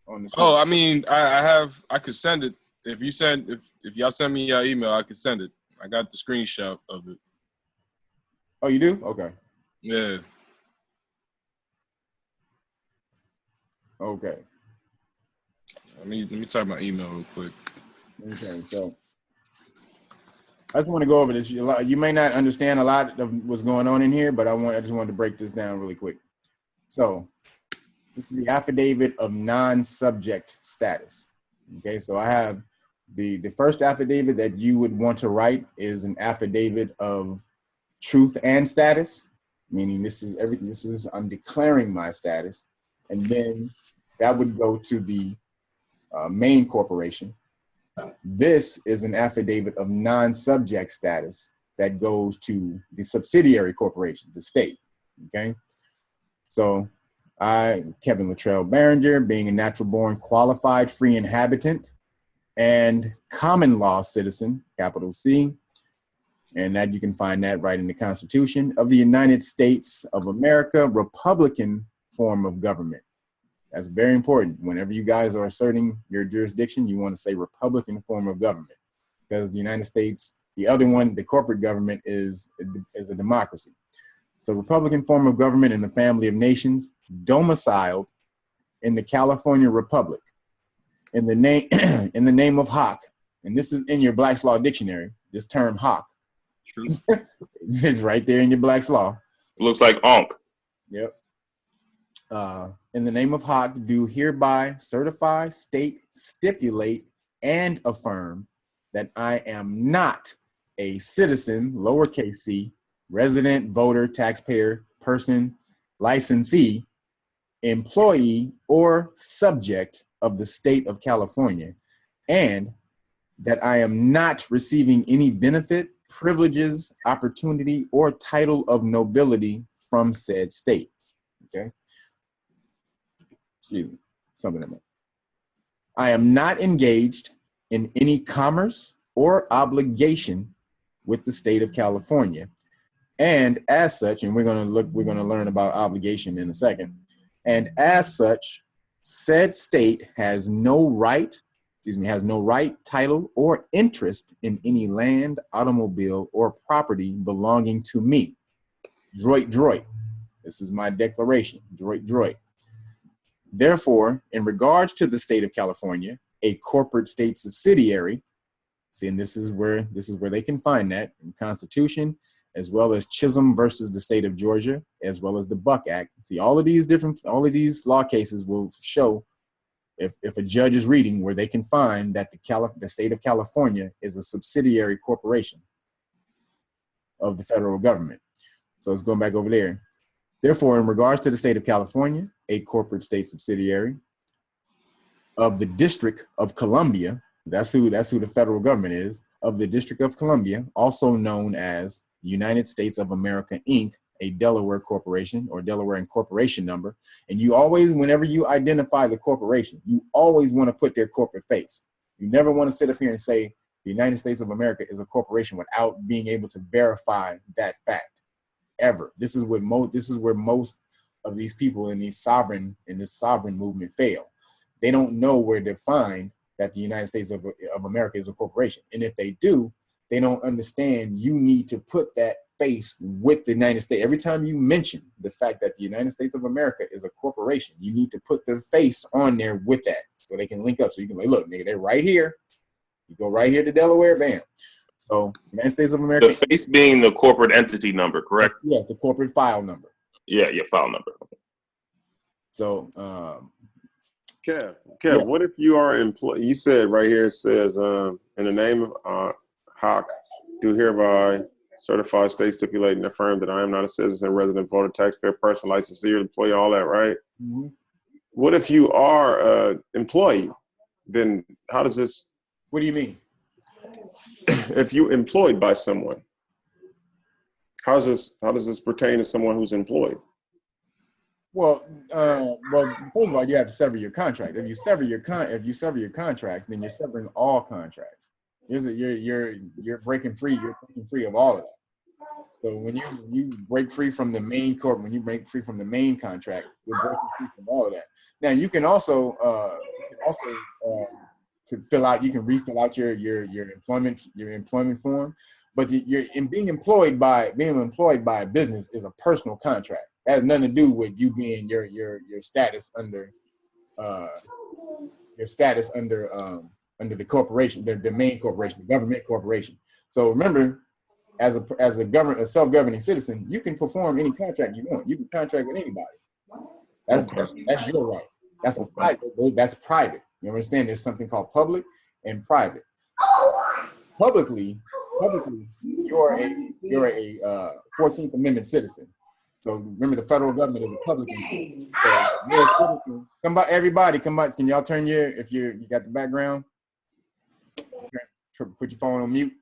on the screen. Oh, I mean, I could send it. If y'all send me your email, I can send it. I got the screenshot of it. Oh, you do? Okay. Yeah. Okay. Let me type my email real quick. Okay, so I just want to go over this. You may not understand a lot of what's going on in here, but I just wanted to break this down really quick. So this is the affidavit of non-subject status. Okay, so I have the first affidavit that you would want to write is an affidavit of truth and status, meaning this is everything. I'm declaring my status, and then that would go to the main corporation. This is an affidavit of non-subject status that goes to the subsidiary corporation, the state. Okay, so I, Kevin Luttrell Barringer, being a natural-born qualified free inhabitant and common law citizen, capital C, and that you can find that right in the Constitution of the United States of America, Republican form of government. That's very important. Whenever you guys are asserting your jurisdiction, you want to say Republican form of government, because the United States, the other one, the corporate government, is a democracy. So Republican form of government in the family of nations, domiciled in the California Republic, in the name of Hawk, and this is in your Black's Law Dictionary. This term Hawk, True. it's right there in your Black's Law. Looks like Onk. Yep. In the name of Hawk, do hereby certify, state, stipulate, and affirm that I am not a citizen, lowercase c, resident, voter, taxpayer, person, licensee, employee, or subject of the state of California, and that I am not receiving any benefit, privileges, opportunity, or title of nobility from said state. Okay. Excuse me, something like that. I am not engaged in any commerce or obligation with the state of California. And as such, and we're going to learn about obligation in a second. And as such, said state has no right, title, or interest in any land, automobile, or property belonging to me. Droit, droit. This is my declaration, droit. Therefore, in regards to the state of California, a corporate state subsidiary, see, and this is where they can find that in the Constitution, as well as Chisholm versus the state of Georgia, as well as the Buck Act. See, all of these law cases will show if a judge is reading where they can find that the state of California is a subsidiary corporation of the federal government. So let's go back over there. Therefore, in regards to the state of California, a corporate state subsidiary of the District of Columbia, that's who the federal government is, of the District of Columbia, also known as United States of America, Inc., a Delaware corporation or Delaware incorporation number. And you always, whenever you identify the corporation, you always want to put their corporate face. You never want to sit up here and say the United States of America is a corporation without being able to verify that fact. Ever. This is where most of these people in this sovereign movement fail. They don't know where to find that the United States of America is a corporation. And if they do, they don't understand you need to put that face with the United States. Every time you mention the fact that the United States of America is a corporation, you need to put the face on there with that so they can link up. So you can be like, look, nigga, they're right here. You go right here to Delaware, bam. So United States of America. The face being the corporate entity number, correct? Yeah, the corporate file number. Yeah, your file number. So, Kev, yeah. What if you are employed? You said right here, it says, in the name of Hawk, do hereby certify state stipulating affirm that I am not a citizen, resident, voter, taxpayer, person, licensee, employee, all that, right? Mm-hmm. What if you are employee? Then how does this? What do you mean? If you employed by someone, how does this pertain to someone who's employed? Well, first of all, you have to sever your contract. If you sever your contracts, then you're severing all contracts. You're breaking free. You're breaking free of all of that. So when you break free from the main when you break free from the main contract, you're breaking free from all of that. Now you can also to fill out, you can refill out your employment form, but being employed by a business is a personal contract. That has nothing to do with you being your status under under the corporation, the main corporation, the government corporation. So remember, as a self-governing citizen, you can perform any contract you want. You can contract with anybody. That's your right. That's private. You understand? There's something called public and private. Publicly, you're a 14th Amendment citizen. So remember, the federal government is a public entity. So you're a citizen. Everybody, come by. Can y'all turn if you got the background? Put your phone on mute.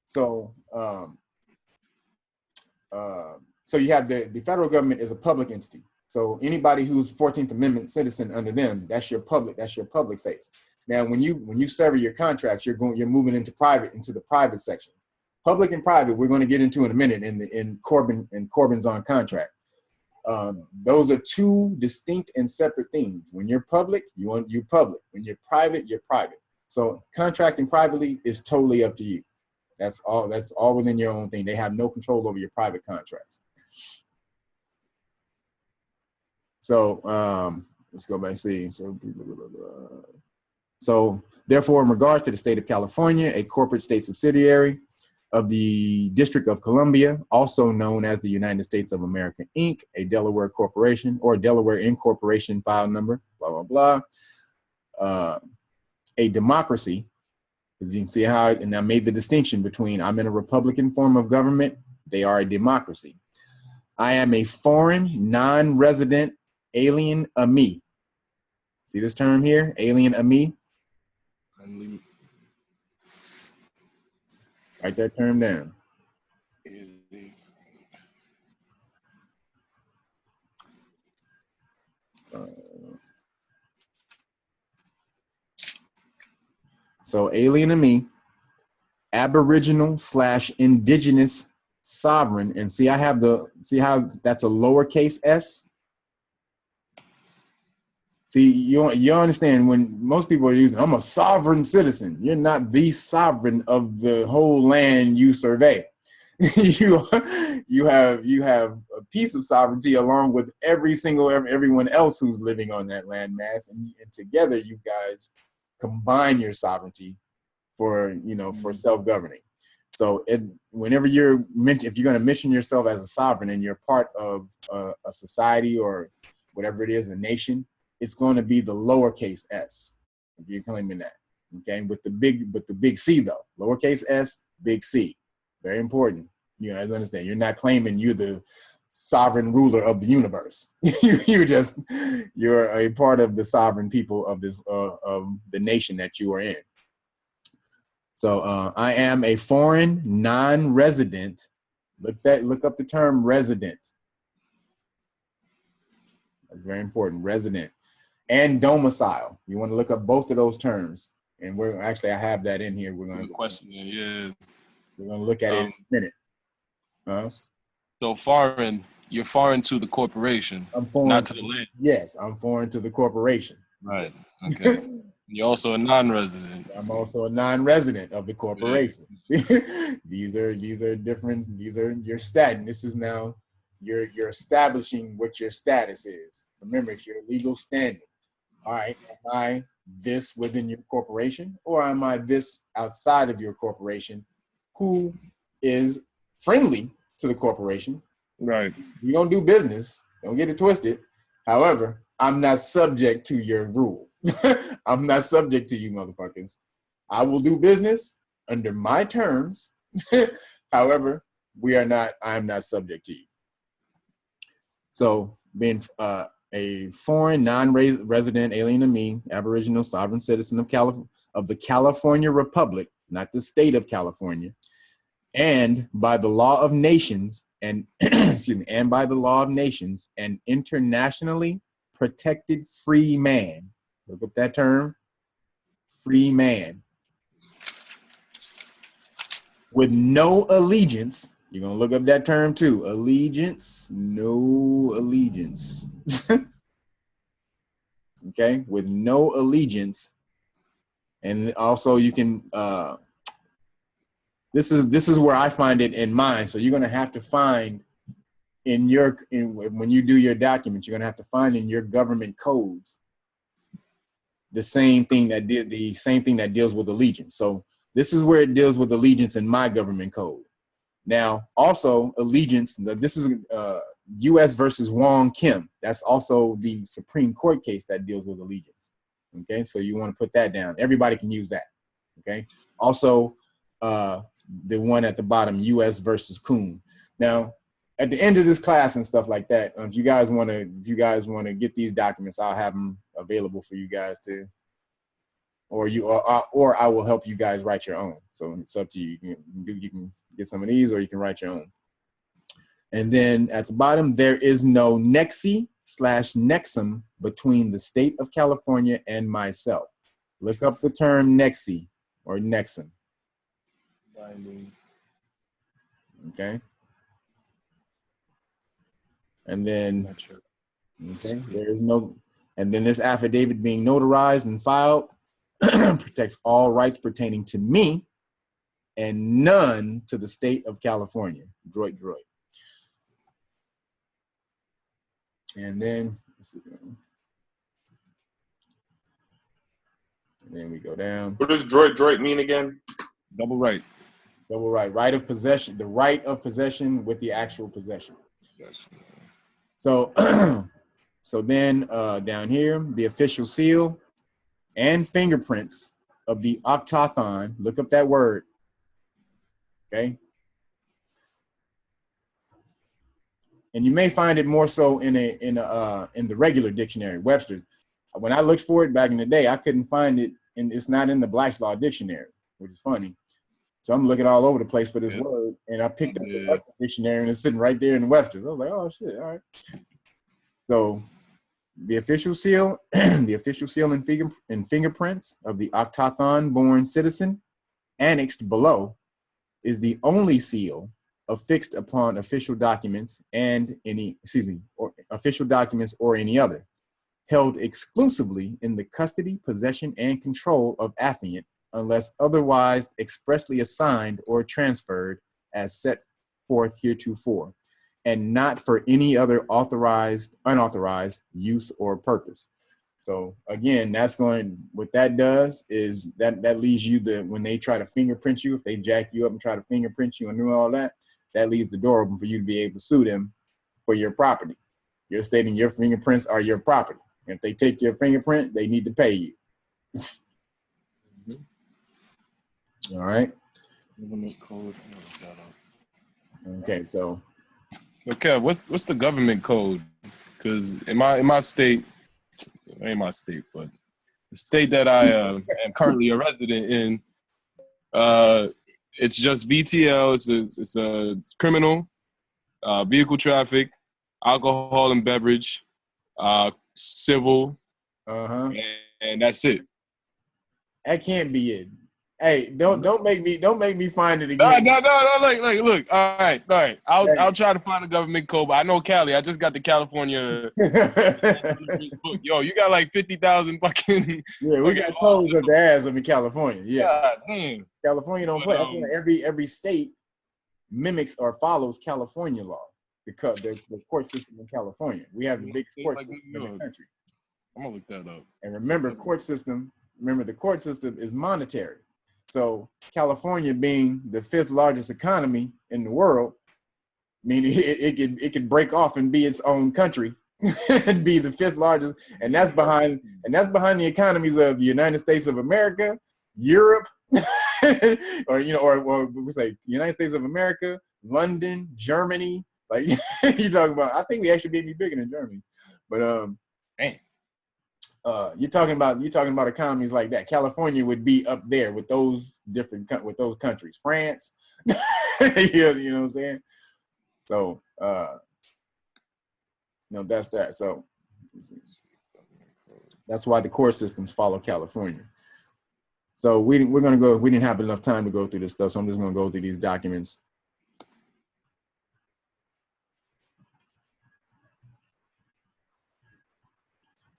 So, so you have the federal government is a public entity. So anybody who's 14th Amendment citizen under them, that's your public face. Now, when you sever your contracts, you're moving into the private section. Public and private, we're going to get into in a minute in Corbin's on contract. Those are two distinct and separate things. When you're public, you're public. When you're private, you're private. So contracting privately is totally up to you. That's all within your own thing. They have no control over your private contracts. So let's go back and see. So therefore, in regards to the state of California, a corporate state subsidiary of the District of Columbia, also known as the United States of America, Inc., a Delaware corporation or Delaware incorporation file number, blah, blah, blah. A democracy, as you can see how, and I made the distinction between I'm in a Republican form of government, they are a democracy. I am a foreign, non-resident, alien ami. See this term here, alien ami? Write that term down. So alien ami, Aboriginal/indigenous sovereign, and see how that's a lowercase s? See, you understand when most people are using, I'm a sovereign citizen. You're not the sovereign of the whole land you survey. you have a piece of sovereignty along with everyone else who's living on that landmass, and together you guys combine your sovereignty for for self-governing. So whenever if you're going to mission yourself as a sovereign and you're part of a society or whatever it is, a nation, it's going to be the lowercase s. If you're claiming that, okay, with the big C though, lowercase s, big C, very important. You guys understand? You're not claiming you're the sovereign ruler of the universe. you're a part of the sovereign people of this of the nation that you are in. So I am a foreign non-resident. Look up the term resident. That's very important. Resident and domicile. You want to look up both of those terms. And I have that in here. We're going to question. Yeah. We're going to look at it in a minute. So foreign, you're foreign to the corporation, I'm foreign not to the land. Yes, I'm foreign to the corporation. Right. Okay. You're also a non-resident. I'm also a non-resident of the corporation. Yeah. These are different. These are your status. This is now you're establishing what your status is. Remember, it's your legal standing. All right, am I this within your corporation, or am I this outside of your corporation, who is friendly to the corporation? Right. We're gonna do business. Don't get it twisted. However, I'm not subject to your rule. I'm not subject to you motherfuckers. I will do business under my terms. However, I'm not subject to you. So being a foreign, non-resident alien to me, Aboriginal sovereign citizen of the California Republic, not the state of California, and by the law of nations and and by the law of nations, an internationally protected free man. Look up that term, free man. With no allegiance. You're going to look up that term too. Allegiance, no allegiance. Okay, with no allegiance. And also you can, this is where I find it in mine. So you're going to have to find when you do your documents, you're going to have to find in your government codes the same thing that deals with allegiance. So this is where it deals with allegiance in my government code. Now, also allegiance, this is U.S. versus Wong Kim. That's also the Supreme Court case that deals with allegiance. Okay, so you want to put that down. Everybody can use that. Okay. Also, the one at the bottom, U.S. versus Kuhn. Now, at the end of this class and stuff like that, if you guys want to get these documents, I'll have them available for you guys to, or I will help you guys write your own. So it's up to you. You can get some of these, or you can write your own. And then at the bottom, there is no nexi/nexum between the state of California and myself. Look up the term nexi or nexum. Okay. And then, okay, there is no, and then this affidavit being notarized and filed protects all rights pertaining to me and none to the state of California. Droid. And then, we go down. What does droid mean again? Double right. Double right. Right of possession. The right of possession with the actual possession. So, so then down here, the official seal and fingerprints of the octathon. Look up that word. Okay. And you may find it more so in the regular dictionary, Webster's. When I looked for it back in the day, I couldn't find it, and it's not in the Black's Law Dictionary, which is funny. So I'm looking all over the place for this word, and I picked up the Webster dictionary, and it's sitting right there in the Webster's. I was like, oh shit, all right. So the official seal, the official seal and fingerprints of the octathon-born citizen, annexed below, is the only seal affixed upon official documents official documents or any other, held exclusively in the custody, possession, and control of affiant, unless otherwise expressly assigned or transferred as set forth heretofore, and not for any other unauthorized use or purpose. So again, what that does is that leaves you when they try to fingerprint you, if they jack you up and try to fingerprint you and do all that, that leaves the door open for you to be able to sue them for your property. You're stating your fingerprints are your property. If they take your fingerprint, they need to pay you. All right. Okay, so. Okay, what's the government code? Because in my state, ain't my state, but the state that I am currently a resident in, it's just VTL. It's a criminal, vehicle traffic, alcohol and beverage, civil, and that's it. That can't be it. Hey, don't make me find it again. No. Look. All right. I'll try to find a government code. But I know Cali. I just got the California. Yo, you got like 50,000 fucking. Yeah, we got codes up the ass in California. Yeah, God damn. California don't play. That's why every state mimics or follows California law. The court system in California. We have the biggest court system in the country. I'm gonna look that up. And remember, the court system is monetary. So California being the 5th largest economy in the world, meaning it could break off and be its own country and be the 5th largest, and that's behind the economies of the United States of America, Europe, or we say United States of America, London, Germany. Like you talking about, I think we actually may be bigger than Germany, but you're talking about economies like that. California would be up there with those countries. France, you know what I'm saying? So that's that. So that's why the court systems follow California. So we didn't have enough time to go through this stuff, so I'm just gonna go through these documents.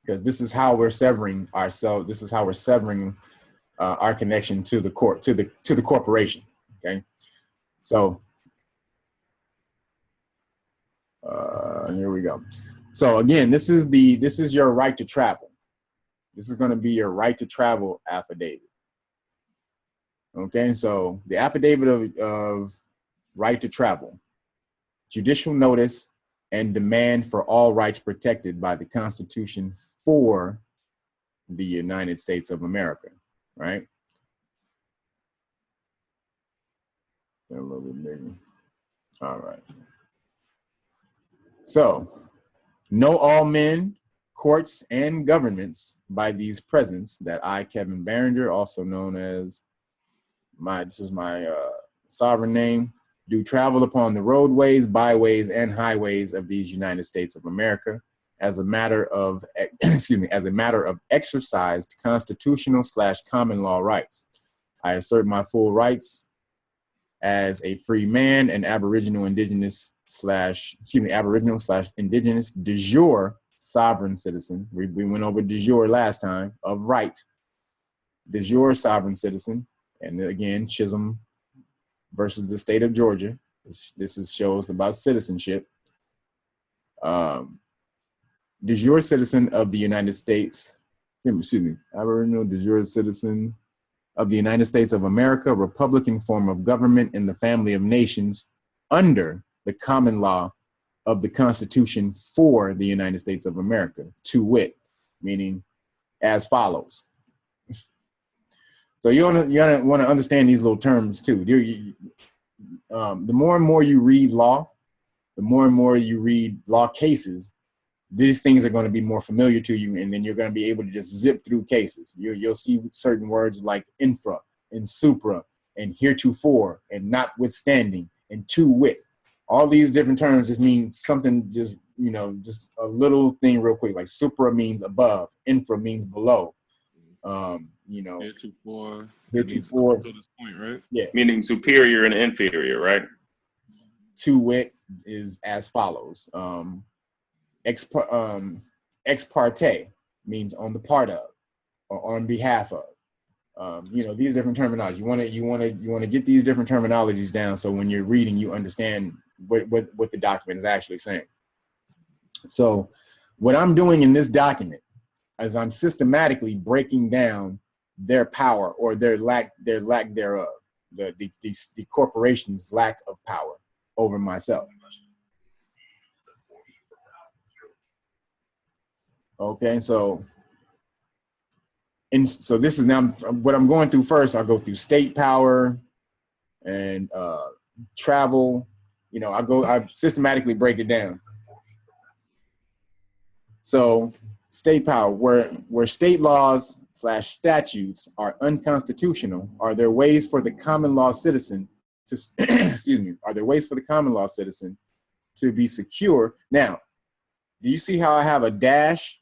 Because this is how we're severing ourselves. This is how we're severing our connection to the court, to the corporation. Okay, so here we go. So again, this is your right to travel. This is going to be your right to travel affidavit. Okay, so the affidavit of right to travel, judicial notice and demand for all rights protected by the Constitution for the United States of America, right? A little bit bigger. All right. So, know all men, courts, and governments by these presents that I, Kevin Barringer, also known as this is my sovereign name, do travel upon the roadways, byways, and highways of these United States of America as a matter of exercised constitutional / common law rights. I assert my full rights as a free man and Aboriginal / indigenous de jure sovereign citizen. We went over de jure last time, of right. De jure sovereign citizen. And again, Chisholm versus the state of Georgia. This shows about citizenship. De jure citizen of the United States, Aboriginal de jure citizen of the United States of America, Republican form of government in the family of nations under the common law of the Constitution for the United States of America, to wit, meaning as follows. So you want to understand these little terms too. The more and more you read law, the more and more you read law cases, these things are going to be more familiar to you, and then you're going to be able to just zip through cases. You'll see certain words like infra and supra and heretofore and notwithstanding and to wit. All these different terms just mean something, just a little thing real quick. Like supra means above, infra means below. Heretofore to this point, right? Yeah. Meaning superior and inferior, right? To wit is as follows. Ex parte means on the part of or on behalf of. You know, these different terminologies. You want to get these different terminologies down, so when you're reading, you understand what the document is actually saying. So, what I'm doing in this document is I'm systematically breaking down their power or their lack thereof, the corporation's lack of power over myself. Okay, so. And so this is now what I'm going through first. I'll go through state power and travel. You know, I systematically break it down. So state power, where state laws / statutes are unconstitutional, are there ways for the common law citizen to excuse me, are there ways for the common law citizen to be secure? Now, do you see how I have a dash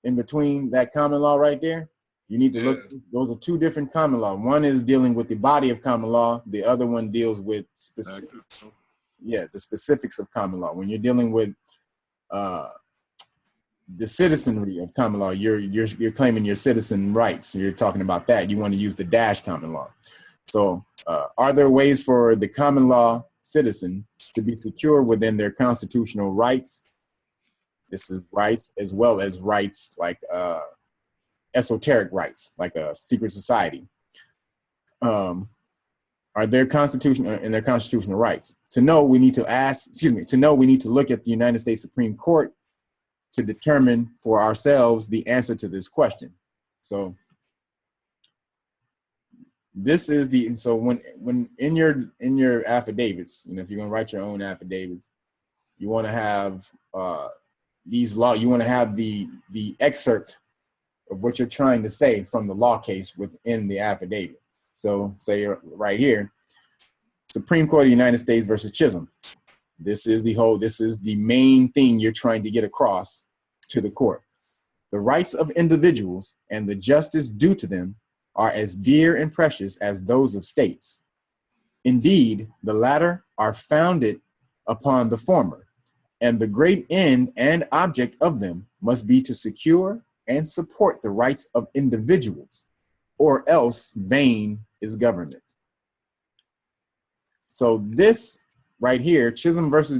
in between that common law right there? You need to look, those are two different common law. One is dealing with the body of common law. The other one deals with the specifics of common law. When you're dealing with the citizenry of common law, you're claiming your citizen rights. So you're talking about that. You want to use the dash common law. So are there ways for the common law citizen to be secure within their constitutional rights? This is rights as well as rights like esoteric rights, like a secret society. Are their constitutional and their constitutional rights? To know, we need to we need to look at the United States Supreme Court to determine for ourselves the answer to this question. So this is so when in your affidavits, you know, if you're gonna write your own affidavits, you want to have you want to have the excerpt of what you're trying to say from the law case within the affidavit. So say right here, Supreme Court of the United States versus Chisholm. This is the main thing you're trying to get across to the court. The rights of individuals and the justice due to them are as dear and precious as those of states. Indeed, the latter are founded upon the former, and the great end and object of them must be to secure and support the rights of individuals, or else vain is government. So this right here, Chisholm versus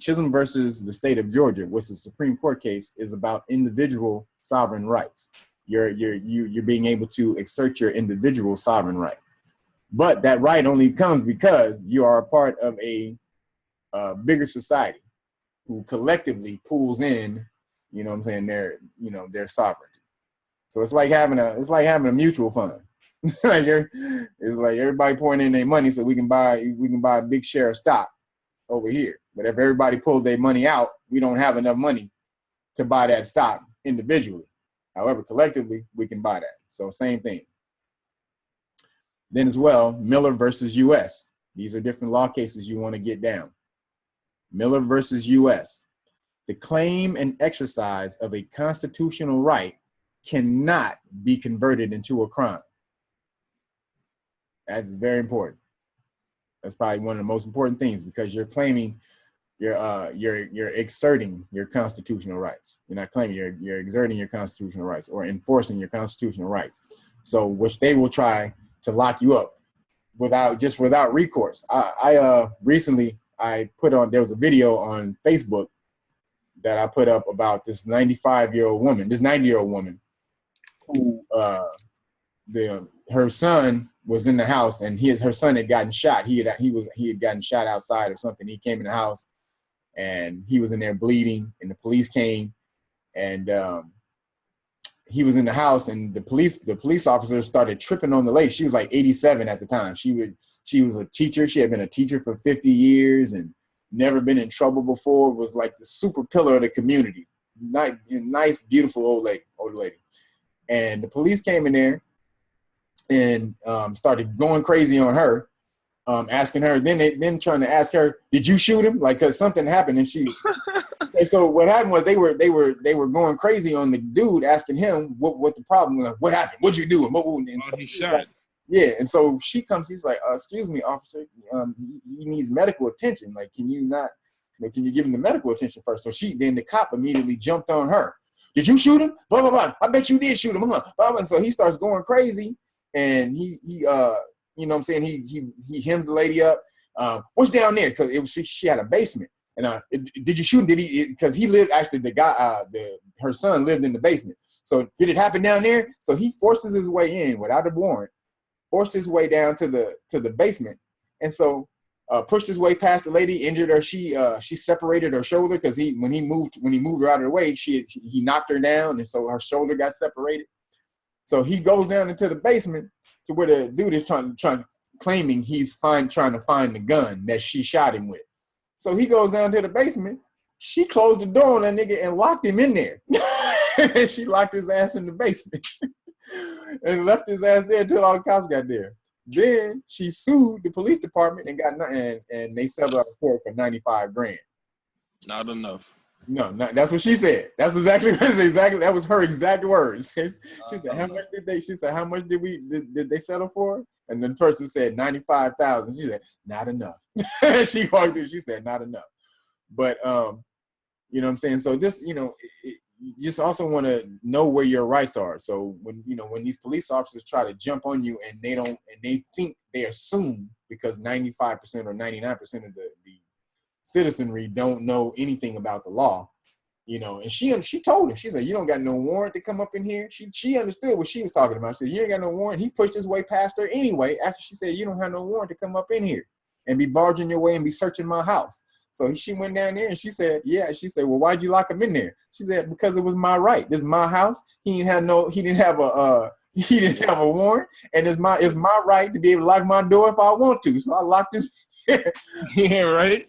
Chisholm versus the state of Georgia, which is a Supreme Court case, is about individual sovereign rights. You're being able to exert your individual sovereign right, but that right only comes because you are a part of a bigger society who collectively pulls in, you know what I'm saying, their sovereignty. So it's like having a mutual fund. It's like everybody pouring in their money so we can buy a big share of stock over here. But if everybody pulled their money out, we don't have enough money to buy that stock individually. However, collectively, we can buy that. So same thing. Then as well, Miller versus US. These are different law cases you want to get down. Miller versus US. The claim and exercise of a constitutional right cannot be converted into a crime. That's very important. That's probably one of the most important things, because you're claiming, you're exerting your constitutional rights. You're not claiming, you're exerting your constitutional rights or enforcing your constitutional rights. So which they will try to lock you up without recourse. Recently I put on, there was a video on Facebook that I put up about this 90-year-old woman who her son was in the house, and her son had gotten shot. He had gotten shot outside or something. He came in the house and he was in there bleeding, and the police came, and he was in the house, and the police officers started tripping on the lady. She was like 87 at the time. She was a teacher. She had been a teacher for 50 years and never been in trouble before. Was like the super pillar of the community. Nice, beautiful old lady. And the police came in there and started going crazy on her, asking her. Then trying to ask her, "Did you shoot him?" Like, cause something happened, and she. And so what happened was they were going crazy on the dude, asking him what the problem was. What happened? What'd you do? And so he shot. Yeah, and so she comes. He's like, "Excuse me, officer. He needs medical attention. Like, can you give him the medical attention first?" So then the cop immediately jumped on her. Did you shoot him? Blah, blah, blah. I bet you did shoot him, huh? Blah, blah. And so he starts going crazy, and he you know what I'm saying? He hems the lady up. What's down there? Because she had a basement. And did you shoot him? Did he? Because he lived, actually, the guy, her son lived in the basement. So did it happen down there? So he forces his way in without a warrant, forced his way down to the basement, and so pushed his way past the lady, injured her. She separated her shoulder because when he moved her out of the way, he knocked her down, and so her shoulder got separated. So he goes down into the basement to where the dude is claiming he's trying to find the gun that she shot him with. So he goes down to the basement. She closed the door on that nigga and locked him in there. And she locked his ass in the basement and left his ass there until all the cops got there. Then she sued the police department and they settled out of court for $95,000. Not enough. No, that's what she said. That's exactly that was her exact words. She said, "How much did they?" She said, "How much did they settle for?" And the person said $95,000. She said, "Not enough." She walked through. She said, "Not enough." But you know what I'm saying. So this, you just also want to know where your rights are. So when these police officers try to jump on you and they think they assume because 95% or 99% of the citizenry don't know anything about the law, and she told him, she said, "You don't got no warrant to come up in here." She understood what she was talking about. She said, "You ain't got no warrant." He pushed his way past her anyway after she said, "You don't have no warrant to come up in here and be barging your way and be searching my house." So she went down there and she said, "Yeah." She said, "Well, why'd you lock him in there?" She said, "Because it was my right. This is my house. He didn't have a warrant, and it's my right to be able to lock my door if I want to. So I locked his." Yeah, right.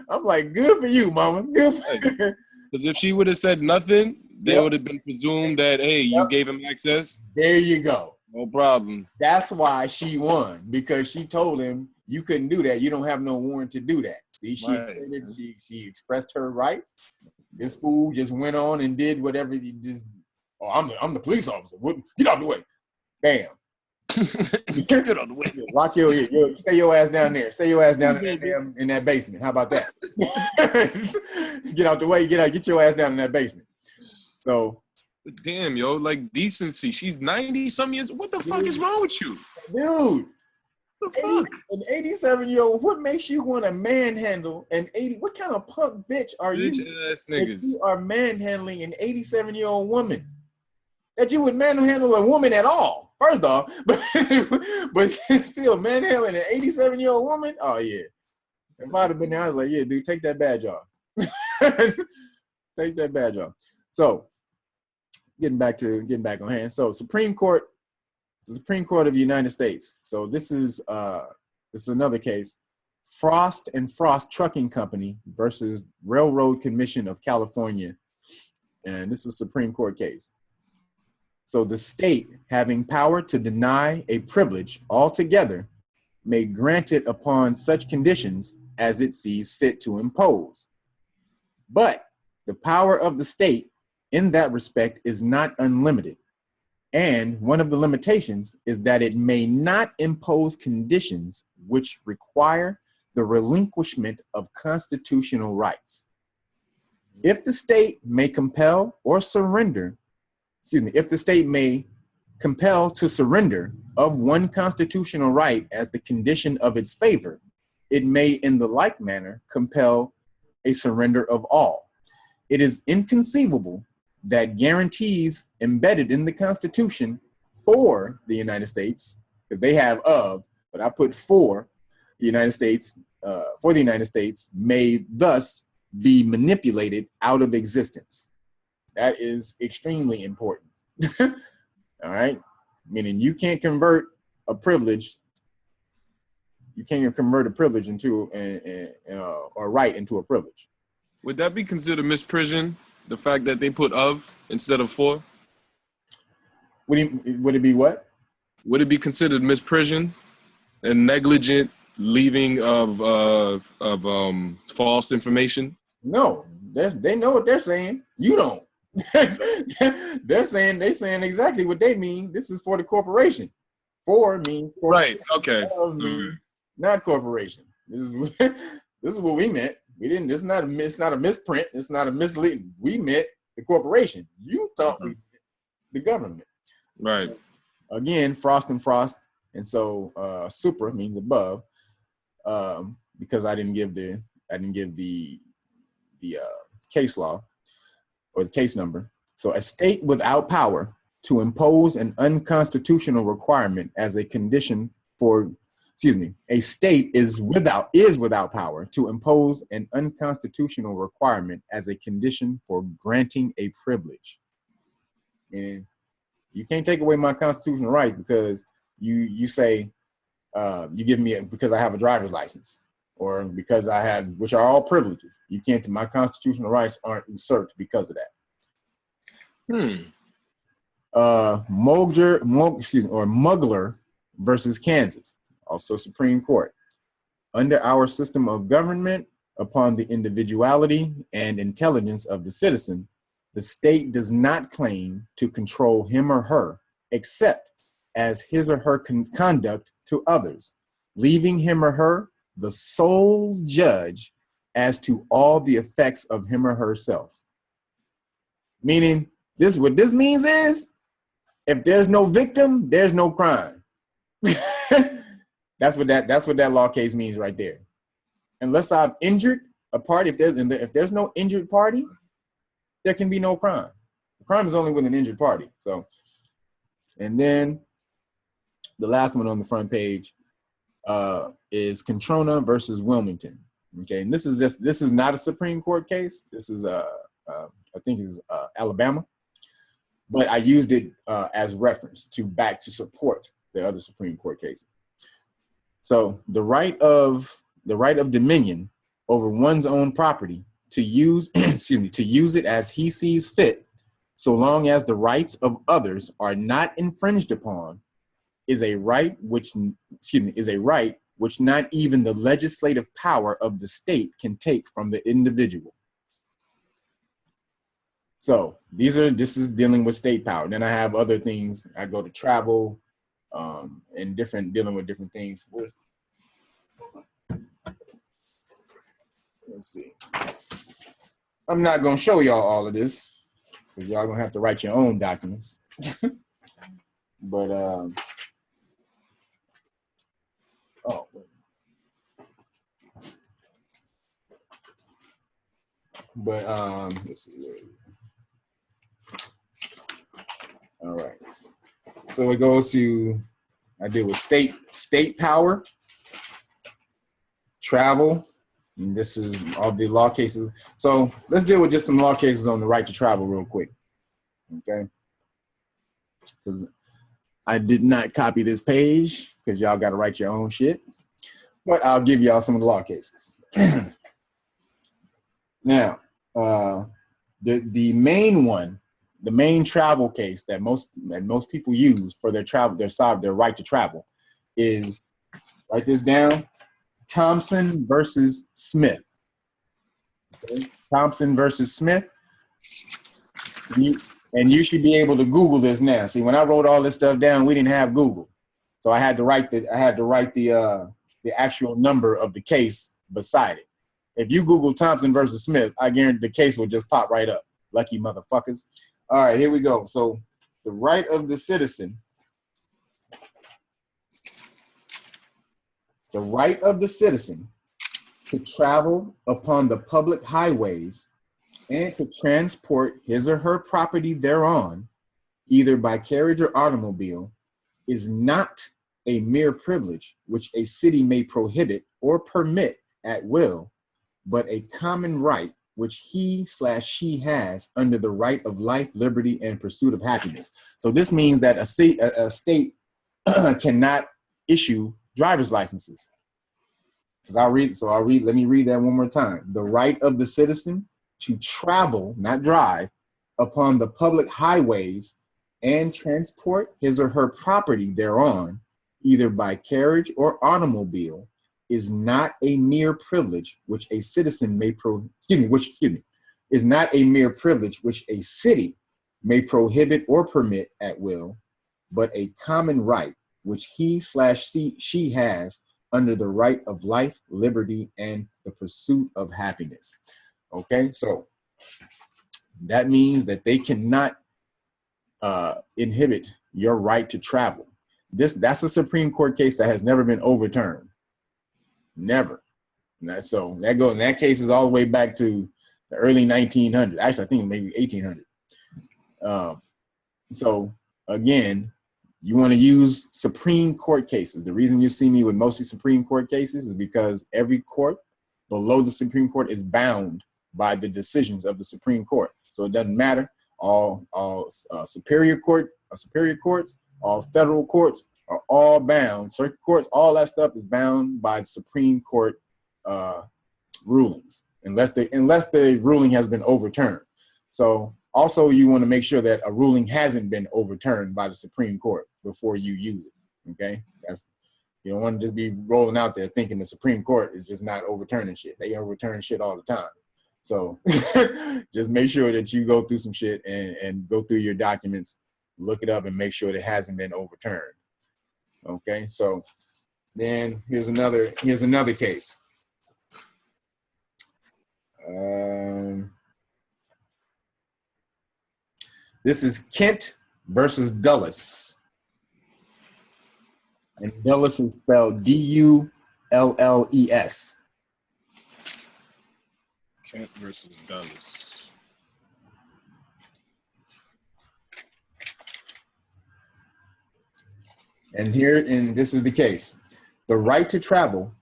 I'm like, good for you, mama. Good for you. Because if she would have said nothing, they would have been presumed that, hey, you gave him access. There you go. No problem. That's why she won, because she told him, "You couldn't do that. You don't have no warrant to do that." See, she expressed her rights. This fool just went on and did whatever he just. "Oh, I'm the police officer. Get out the way." Bam. Get out the way. Lock stay your ass down there. Stay your ass down in that basement. How about that? Get out the way. Get your ass down in that basement. So. Damn, yo, like decency. She's 90-some years. What the fuck is wrong with you? Dude. What the fuck? An 87-year-old, what makes you want to manhandle an 80? What kind of punk bitch are you? Bitch-ass niggas. You are manhandling an 87-year-old woman. That you would manhandle a woman at all, first off. But still, manhandling an 87-year-old woman? Oh, yeah. If I'd have been there, I was like, "Yeah, dude, take that badge off." Take that badge off. So, getting back on hand. So, Supreme Court. The Supreme Court of the United States. So this is another case. Frost and Frost Trucking Company versus Railroad Commission of California. And this is a Supreme Court case. So the state, having power to deny a privilege altogether, may grant it upon such conditions as it sees fit to impose. But the power of the state in that respect is not unlimited. And one of the limitations is that it may not impose conditions which require the relinquishment of constitutional rights. If the state may compel to surrender of one constitutional right as the condition of its favor, it may in the like manner compel a surrender of all. It is inconceivable that guarantees embedded in the Constitution for the United States, because they have but I put for the United States, may thus be manipulated out of existence. That is extremely important. All right? Meaning you can't convert a privilege. You can't convert a privilege into or right into a privilege. Would that be considered misprision? The fact that they put "of" instead of "for"? Would it be what? Would it be considered misprision and negligent leaving of false information? No, they know what they're saying. You don't. They're saying exactly what they mean. This is for the corporation. For means right. Okay. Means not corporation. This is what we meant. We didn't. It's not a misprint. It's not a misleading. We meant the corporation. You thought we, the government. Right. Again, frost and frost. And so supra means above, because I didn't give the case law or the case number. So a state without power to impose an unconstitutional requirement as a condition for, a state is without power to impose an unconstitutional requirement as a condition for granting a privilege. And you can't take away my constitutional rights because you say you give me because I have a driver's license or because I have, which are all privileges. You can't. My constitutional rights aren't usurped because of that. Mugler versus Kansas, also Supreme Court. Under our system of government, upon the individuality and intelligence of the citizen, the state does not claim to control him or her, except as his or her conduct to others, leaving him or her the sole judge as to all the effects of him or herself. Meaning, what this means is, if there's no victim, there's no crime. That's what that law case means right there. Unless I've injured a party, if there's no injured party, there can be no crime. The crime is only with an injured party. So, and then the last one on the front page is Controna versus Wilmington. Okay, and this is not a Supreme Court case. This is I think it's Alabama, but I used it as reference to support the other Supreme Court cases. So the right of dominion over one's own property to use it as he sees fit, so long as the rights of others are not infringed upon, is a right which not even the legislative power of the state can take from the individual. So this is dealing with state power. Then I have other things. I go to travel, and dealing with different things. Let's see. I'm not gonna show y'all all of this because y'all gonna have to write your own documents. But let's see. All right. So it goes to, I deal with state power, travel, and this is all the law cases. So let's deal with just some law cases on the right to travel real quick. Okay. Because I did not copy this page because y'all got to write your own shit. But I'll give y'all some of the law cases. Now, the main travel case that most people use for their travel, their right to travel, is, write this down, Thompson versus Smith. Okay? Thompson versus Smith. You should be able to Google this now. See, when I wrote all this stuff down, we didn't have Google, so I had to write the actual number of the case beside it. If you Google Thompson versus Smith, I guarantee the case will just pop right up. Lucky motherfuckers. All right, here we go. So the right of the citizen. The right of the citizen to travel upon the public highways and to transport his or her property thereon, either by carriage or automobile, is not a mere privilege which a city may prohibit or permit at will, but a common right which he/she has under the right of life, liberty, and pursuit of happiness. So this means that a state cannot issue driver's licenses. Let me read that one more time. The right of the citizen to travel, not drive, upon the public highways and transport his or her property thereon, either by carriage or automobile, is not a mere privilege which a citizen may is not a mere privilege which a city may prohibit or permit at will, but a common right which he/she has under the right of life, liberty, and the pursuit of happiness. Okay, so That means that they cannot inhibit your right to travel. That's a Supreme Court case that has never been overturned. Never. So that case is all the way back to the early 1900s. Actually, I think maybe 1800. So again, you want to use Supreme Court cases. The reason you see me with mostly Supreme Court cases is because every court below the Supreme Court is bound by the decisions of the Supreme Court. So it doesn't matter. All superior courts, all federal courts are all bound. Circuit courts, all that stuff is bound by the Supreme Court rulings, unless the ruling has been overturned. So also you want to make sure that a ruling hasn't been overturned by the Supreme Court before you use it. Okay, you don't want to just be rolling out there thinking the Supreme Court is just not overturning shit. They overturn shit all the time. So just make sure that you go through some shit and go through your documents, look it up, and make sure that it hasn't been overturned. Okay, so then here's another case. This is Kent versus Dulles. And Dulles is spelled Dulles. Kent versus Dulles. And this is the case. The right to travel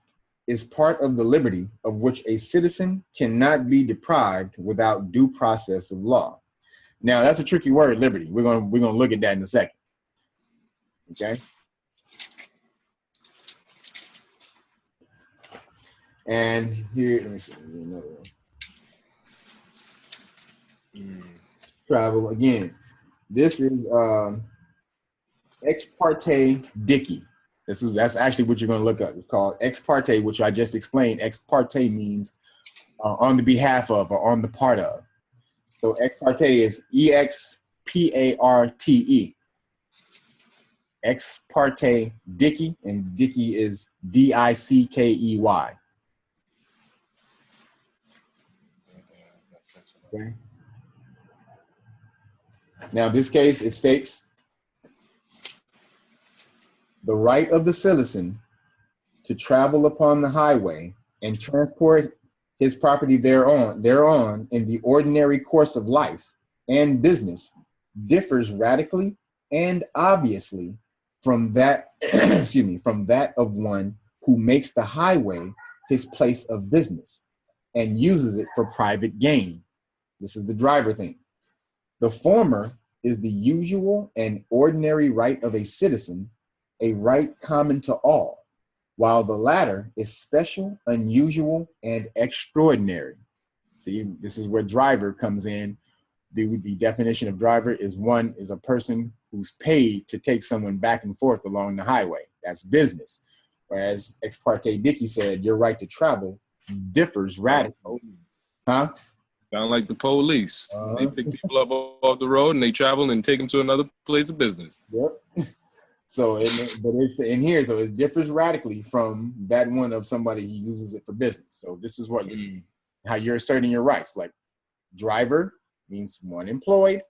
is part of the liberty of which a citizen cannot be deprived without due process of law. Now that's a tricky word, liberty. We're gonna look at that in a second. Okay. And here, let me see another one. Travel again. This is ex parte Dickey. That's actually what you're going to look up. It's called ex parte, which I just explained. Ex parte means on the behalf of or on the part of. So ex parte is EXPARTE. Ex parte Dickey, and Dickey is DICKEY. Okay. Now, this case, it states the right of the citizen to travel upon the highway and transport his property thereon in the ordinary course of life and business differs radically and obviously from that, from that of one who makes the highway his place of business and uses it for private gain. This is the driver thing. The former is the usual and ordinary right of a citizen, a right common to all, while the latter is special, unusual, and extraordinary. See, this is where driver comes in. The definition of driver is a person who's paid to take someone back and forth along the highway. That's business. Whereas ex parte Dickey said, your right to travel differs radically. Huh? Sound like the police. They pick people up off the road and they travel and take them to another place of business. Yep. So, it differs radically from that one of somebody who uses it for business. So this is how you're asserting your rights. Like driver means one employed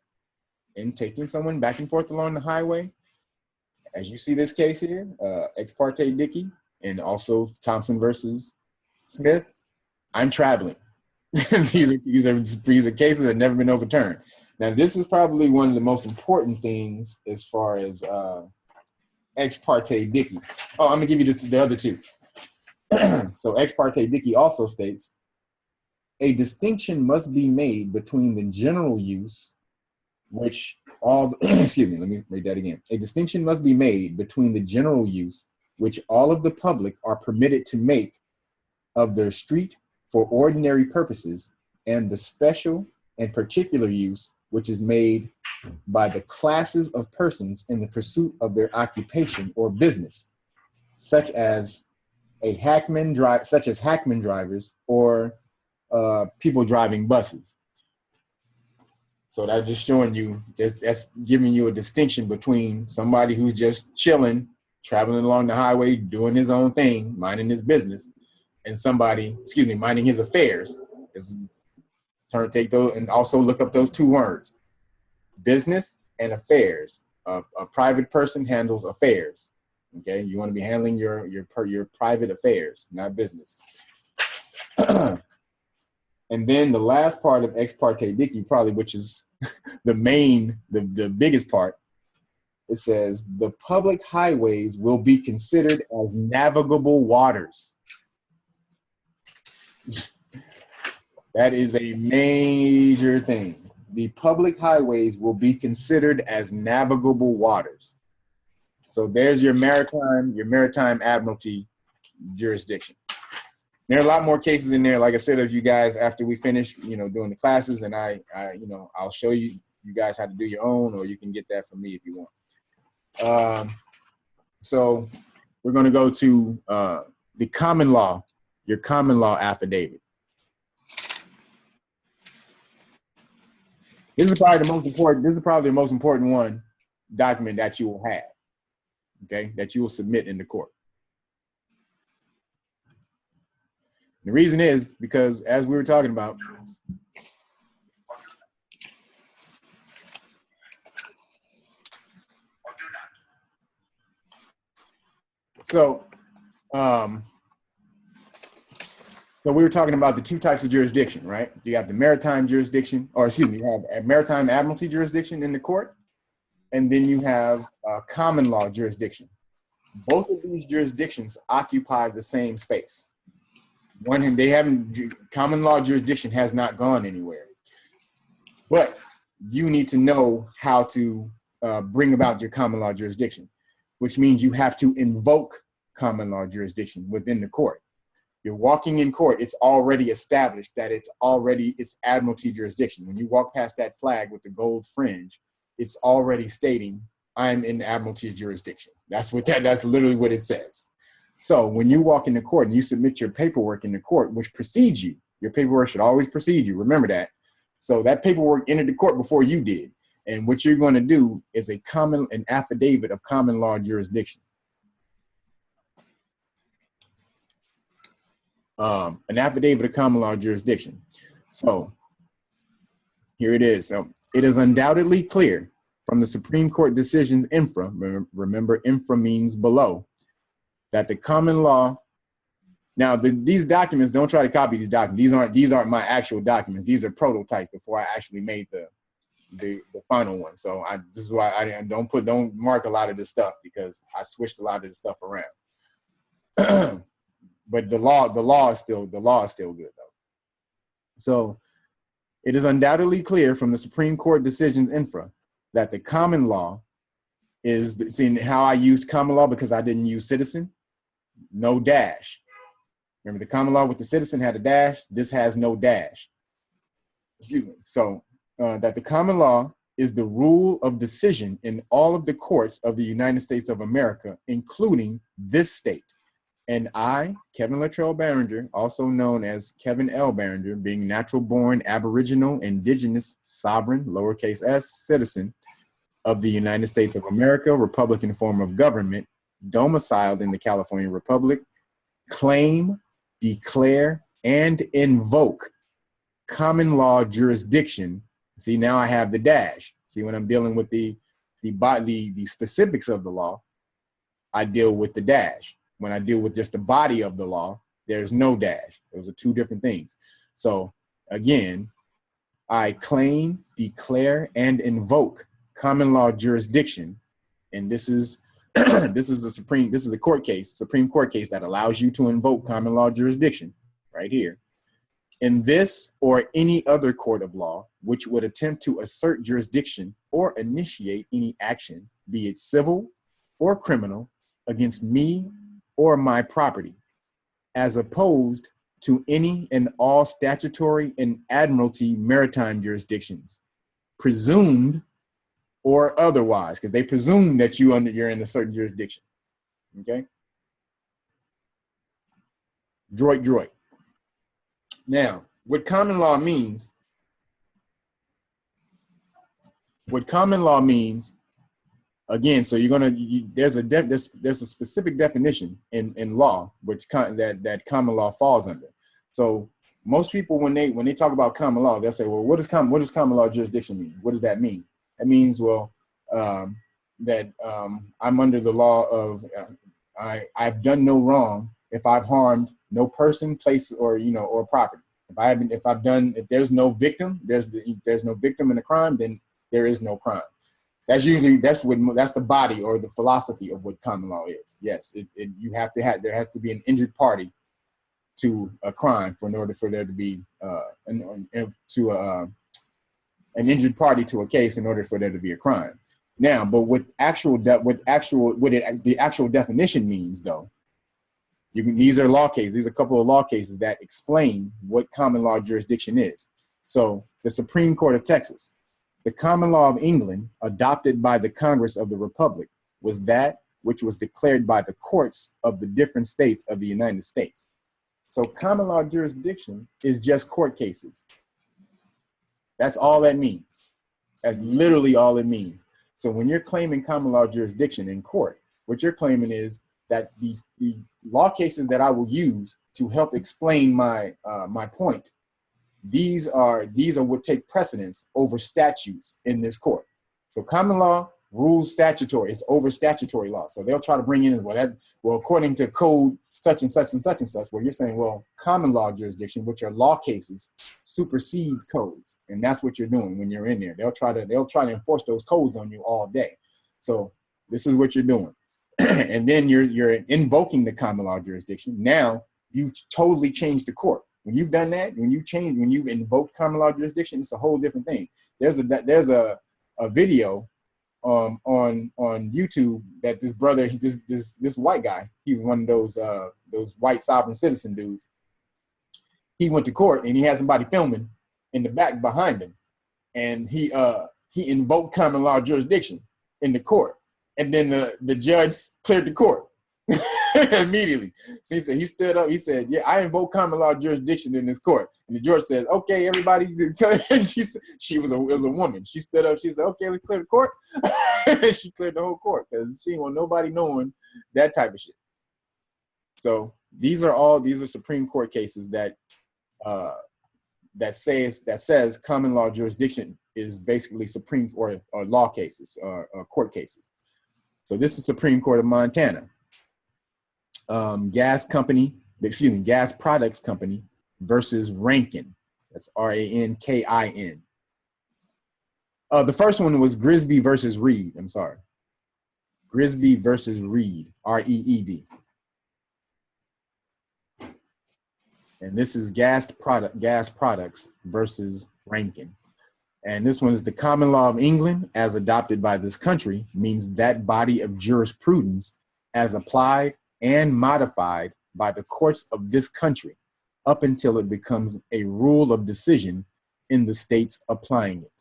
and taking someone back and forth along the highway. As you see this case here, ex parte Dickey, and also Thompson versus Smith, I'm traveling. these are cases that have never been overturned. Now, this is probably one of the most important things as far as ex parte Dickey. Oh, I'm gonna give you the other two. So ex parte Dickey also states, a distinction must be made between the general use, which all, excuse me, let me read that again. A distinction must be made between the general use, which all of the public are permitted to make of their street for ordinary purposes, and the special and particular use which is made by the classes of persons in the pursuit of their occupation or business, such as hackman drivers or people driving buses. So that's just showing you, that's giving you a distinction between somebody who's just chilling, traveling along the highway, doing his own thing, minding his business, and somebody, minding his affairs. Take those and also look up those two words, business and affairs. A private person handles affairs. Okay, you want to be handling your private affairs, not business. And then the last part of ex parte dictu, probably, which is the biggest part, it says the public highways will be considered as navigable waters. That is a major thing. The public highways will be considered as navigable waters. So there's your maritime admiralty jurisdiction. There are a lot more cases in there. Like I said, if you guys, after we finish, doing the classes, and I'll show you guys how to do your own, or you can get that from me if you want. So we're going to go to the common law, your common law affidavit. This is probably the most important one document that you will have, okay, that you will submit in the court. The reason is because, as we were talking about, so we were talking about the two types of jurisdiction, right? You have the maritime jurisdiction, you have a maritime admiralty jurisdiction in the court, and then you have common law jurisdiction. Both of these jurisdictions occupy the same space. Common law jurisdiction has not gone anywhere, but you need to know how to bring about your common law jurisdiction, which means you have to invoke common law jurisdiction within the court. You're walking in court, it's already established that it's admiralty jurisdiction. When you walk past that flag with the gold fringe, it's already stating, I'm in admiralty jurisdiction. That's literally what it says. So when you walk into court and you submit your paperwork in the court, which precedes you, your paperwork should always precede you. Remember that. So that paperwork entered the court before you did. And what you're going to do is an affidavit of common law jurisdiction. An affidavit of common law jurisdiction. So here it is. So it is undoubtedly clear from the Supreme Court decisions infra, remember infra means below, that the common law, now these documents, don't try to copy these documents. These aren't my actual documents. These are prototypes before I actually made the final one. So this is why I don't mark a lot of this stuff, because I switched a lot of this stuff around. But the law is still good though. So it is undoubtedly clear from the Supreme Court decisions infra that the common law is, seeing how I used common law because I didn't use citizen, no dash. Remember, the common law with the citizen had a dash. This has no dash. Excuse me. So that the common law is the rule of decision in all of the courts of the United States of America, including this state. And I, Kevin Latrell Barringer, also known as Kevin L. Barringer, being natural-born Aboriginal, Indigenous, sovereign, lowercase s, citizen of the United States of America, Republican form of government, domiciled in the California Republic, claim, declare, and invoke common law jurisdiction. See, now I have the dash. See, when I'm dealing with the specifics of the law, I deal with the dash. When I deal with just the body of the law, there's no dash. Those are two different things. So again, I claim, declare, and invoke common law jurisdiction. And this is the court case, Supreme Court case that allows you to invoke common law jurisdiction right here. In this or any other court of law, which would attempt to assert jurisdiction or initiate any action, be it civil or criminal, against me or my property, as opposed to any and all statutory and admiralty maritime jurisdictions, presumed or otherwise, because they presume that you're in a certain jurisdiction. Okay? Droit. Now, what common law means, again, so there's a specific definition in law which that common law falls under. So most people, when they talk about common law, they'll say, well, what does common law jurisdiction mean? What does that mean? That means, well, that I'm under the law of I've done no wrong if I've harmed no person, place, or or property. If there's no victim, there's no victim in the crime, then there is no crime. That's the body or the philosophy of what common law is. Yes, there has to be an injured party to a crime in order for there to be an injured party to a case in order for there to be a crime. Now, but what the actual definition means, though, these are law cases. These are a couple of law cases that explain what common law jurisdiction is. So the Supreme Court of Texas, the common law of England, adopted by the Congress of the Republic, was that which was declared by the courts of the different states of the United States. So common law jurisdiction is just court cases. That's all that means. That's literally all it means. So when you're claiming common law jurisdiction in court, what you're claiming is that the law cases that I will use to help explain my point, these are what take precedence over statutes in this court. So common law rules statutory. It's over statutory law. So they'll try to bring in, according to code such and such and such and such, where you're saying, well, common law jurisdiction, which are law cases, supersedes codes. And that's what you're doing when you're in there. They'll try to enforce those codes on you all day. So this is what you're doing. And then you're invoking the common law jurisdiction. Now you've totally changed the court. When you've done that, when you invoke common law jurisdiction, it's a whole different thing. There's a video on YouTube that this brother, this white guy, he was one of those white sovereign citizen dudes. He went to court and he had somebody filming in the back behind him, and he invoked common law jurisdiction in the court, and then the judge cleared the court immediately. So he stood up. He said, "Yeah, I invoke common law jurisdiction in this court." And the judge said, "Okay, everybody." And it was a woman. She stood up. She said, "Okay, let's clear the court." She cleared the whole court because she didn't want nobody knowing that type of shit. So these are Supreme Court cases that says common law jurisdiction is basically Supreme or law cases or court cases. So this is Supreme Court of Montana. Gas Products Company versus Rankin. That's Rankin. The first one was Grisby versus Reed. I'm sorry. Grisby versus Reed, Reed. And this is Gas Products versus Rankin. And this one is the common law of England as adopted by this country, means that body of jurisprudence as applied and modified by the courts of this country up until it becomes a rule of decision in the states applying it.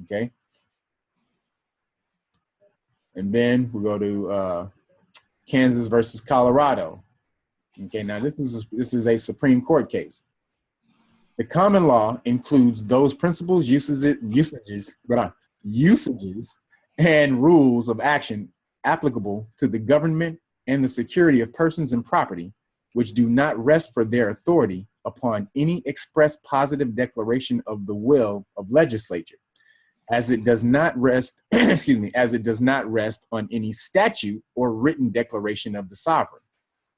Okay. And then we go to Kansas versus Colorado. Okay, now this is a Supreme Court case. The common law includes those principles, usages, and rules of action applicable to the government and the security of persons and property, which do not rest for their authority upon any express positive declaration of the will of legislature, as it does not rest, as it does not rest on any statute or written declaration of the sovereign.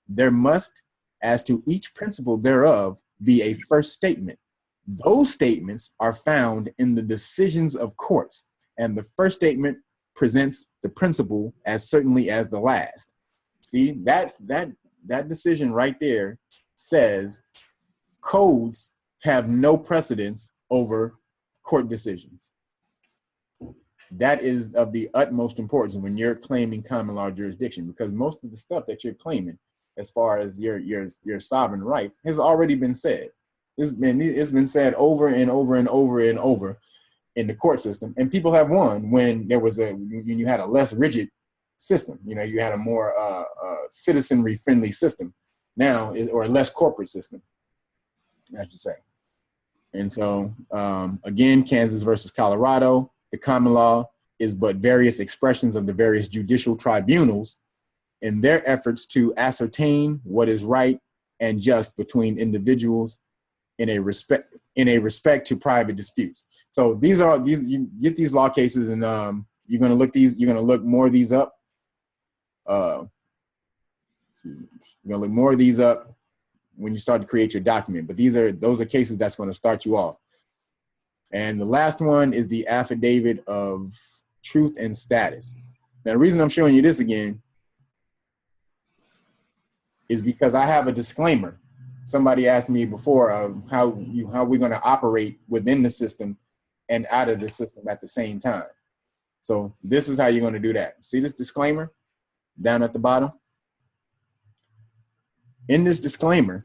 There must, as to each principle thereof, be a first statement. Those statements are found in the decisions of courts, and the first statement presents the principle as certainly as the last. See, that decision right there says codes have no precedence over court decisions. That is of the utmost importance when you're claiming common law jurisdiction, because most of the stuff that you're claiming as far as your sovereign rights has already been said. It's been said over and over and over and over in the court system, and people have won when you had a less rigid system. You had a more citizenry friendly system now, or a less corporate system, I should say. And so again, Kansas versus Colorado, the common law is but various expressions of the various judicial tribunals in their efforts to ascertain what is right and just between individuals in a respect to private disputes. So you get these law cases, and you're gonna look more of these up. You're gonna look more of these up when you start to create your document. But those are cases that's going to start you off. And the last one is the affidavit of truth and status. Now, the reason I'm showing you this again is because I have a disclaimer. Somebody asked me before how we're going to operate within the system and out of the system at the same time. So this is how you're going to do that. See this disclaimer down at the bottom? In this disclaimer,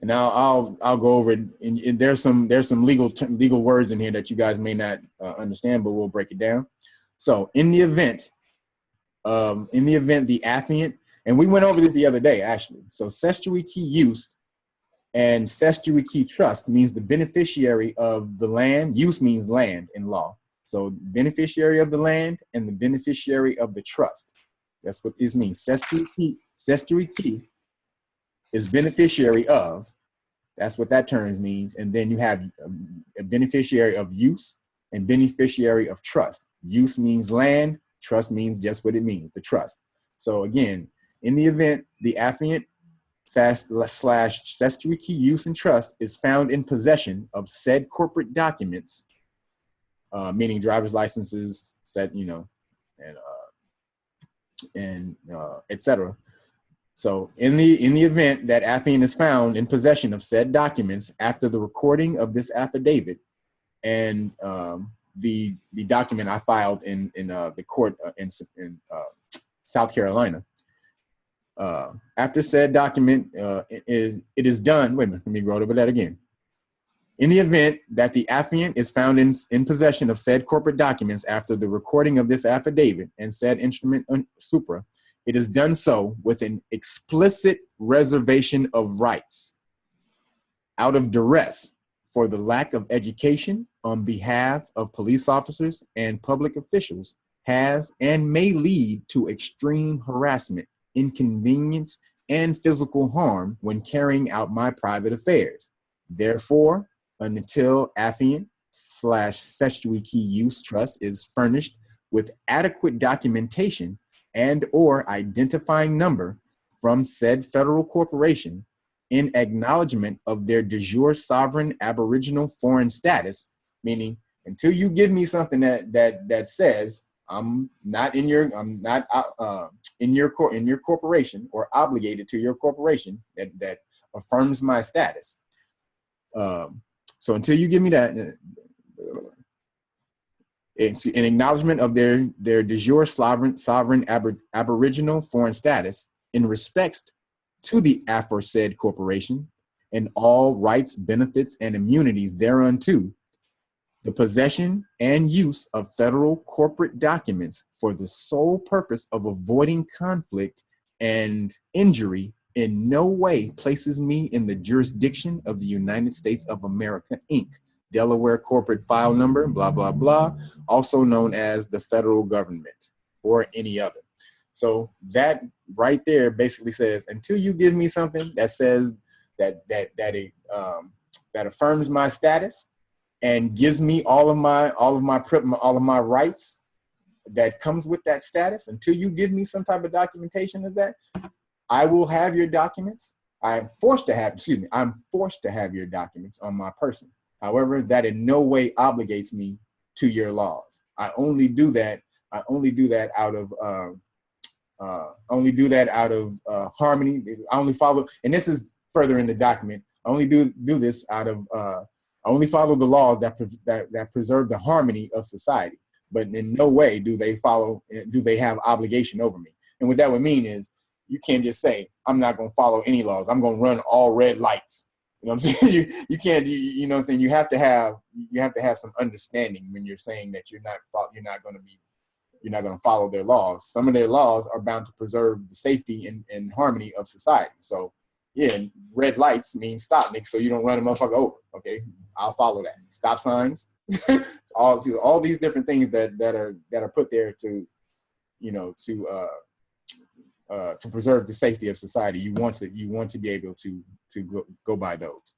and I'll go over it. And there's some legal words in here that you guys may not understand, but we'll break it down. So in the event the affiant, and we went over this the other day actually. So cestui que use and cestui que trust means the beneficiary of the land. Use means land in law. So beneficiary of the land and the beneficiary of the trust. That's what this means. Cestui que is beneficiary of. That's what that term means. And then you have a beneficiary of use and beneficiary of trust. Use means land. Trust means just what it means, the trust. So again, in the event the affiant / cestui que use and trust is found in possession of said corporate documents, meaning driver's licenses, and etc. So in the event that affiant is found in possession of said documents after the recording of this affidavit and the document I filed in the court in South Carolina, after said document it is done. Wait a minute, let me go over that again. In the event that the affiant is found in possession of said corporate documents after the recording of this affidavit and said instrument supra, it is done so with an explicit reservation of rights out of duress for the lack of education on behalf of police officers and public officials has and may lead to extreme harassment, inconvenience, and physical harm when carrying out my private affairs. Therefore, until affiant / cestui que use trust is furnished with adequate documentation and or identifying number from said federal corporation in acknowledgement of their de jure sovereign aboriginal foreign status, meaning until you give me something that says I'm not in your corporation or obligated to your corporation that affirms my status. So until you give me that, it's an acknowledgement of their de jure sovereign aboriginal foreign status in respects to the aforesaid corporation and all rights, benefits, and immunities thereunto, the possession and use of federal corporate documents for the sole purpose of avoiding conflict and injury in no way places me in the jurisdiction of the United States of America, Inc., Delaware corporate file number, blah, blah, blah, also known as the federal government or any other. So that right there basically says, until you give me something that says that affirms my status and gives me all of my rights that comes with that status, until you give me some type of documentation of that, I will have your documents. I'm forced to have your documents on my person. However, that in no way obligates me to your laws. I only do that out of harmony. I only follow, and this is further in the document. I only do this out of I only follow the laws that preserve the harmony of society. But in no way do they have obligation over me. And what that would mean is you can't just say I'm not going to follow any laws. I'm going to run all red lights. You know what I'm saying? You can't. You know what I'm saying? You have to have some understanding when you're saying that you're not going to follow their laws. Some of their laws are bound to preserve the safety and harmony of society. So yeah, red lights mean stop, Nick, so you don't run a motherfucker over. Okay, I'll follow that. Stop signs. It's all these different things that are put there to to preserve the safety of society. You want to be able to go by those.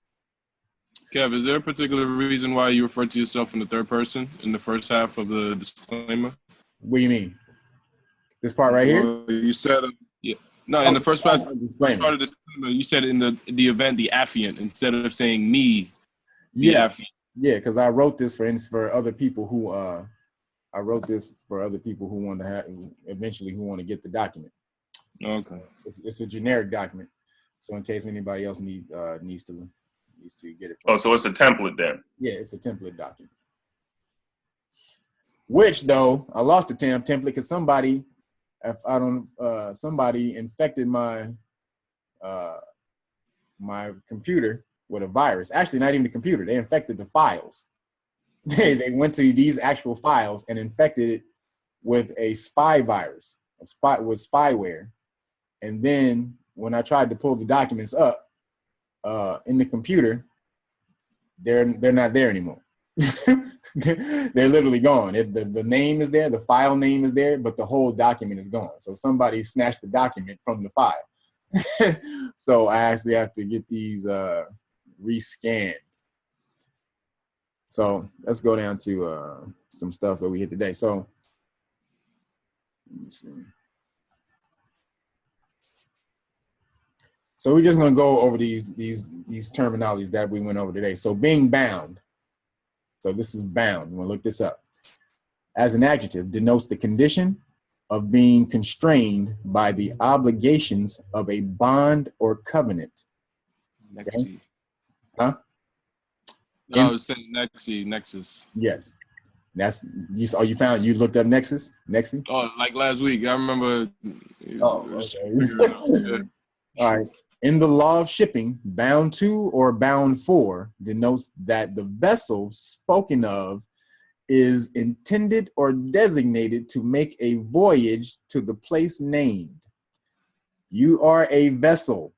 Kev, is there a particular reason why you refer to yourself in the third person in the first half of the disclaimer? What do you mean? This part right here? Well, you said, in the first part of the disclaimer, you said in the event, the affiant, instead of saying me, the affiant. Yeah, because I wrote this for other people who want to eventually want to get the document. Okay. It's a generic document, so in case anybody else needs to get it. Oh, so it's a template then? Yeah, it's a template document. Which though I lost the template because somebody infected my my computer with a virus. Actually, not even the computer. They infected the files. They went to these actual files and infected it with a spy virus, with spyware. And then when I tried to pull the documents up in the computer, they're not there anymore. They're literally gone. The name is there, the file name is there, but the whole document is gone. So somebody snatched the document from the file. So I actually have to get these rescanned. So let's go down to some stuff that we hit today. So let me see. So we're just going to go over these terminologies that we went over today. So being bound. So this is bound. I'm going to look this up. As an adjective, denotes the condition of being constrained by the obligations of a bond or covenant. Okay? Huh? No, I was saying Nexus. Yes. That's you looked up Nexus? Nexus? Oh, like last week. I remember. Oh, okay. All right. In the law of shipping, bound to or bound for denotes that the vessel spoken of is intended or designated to make a voyage to the place named. You are a vessel.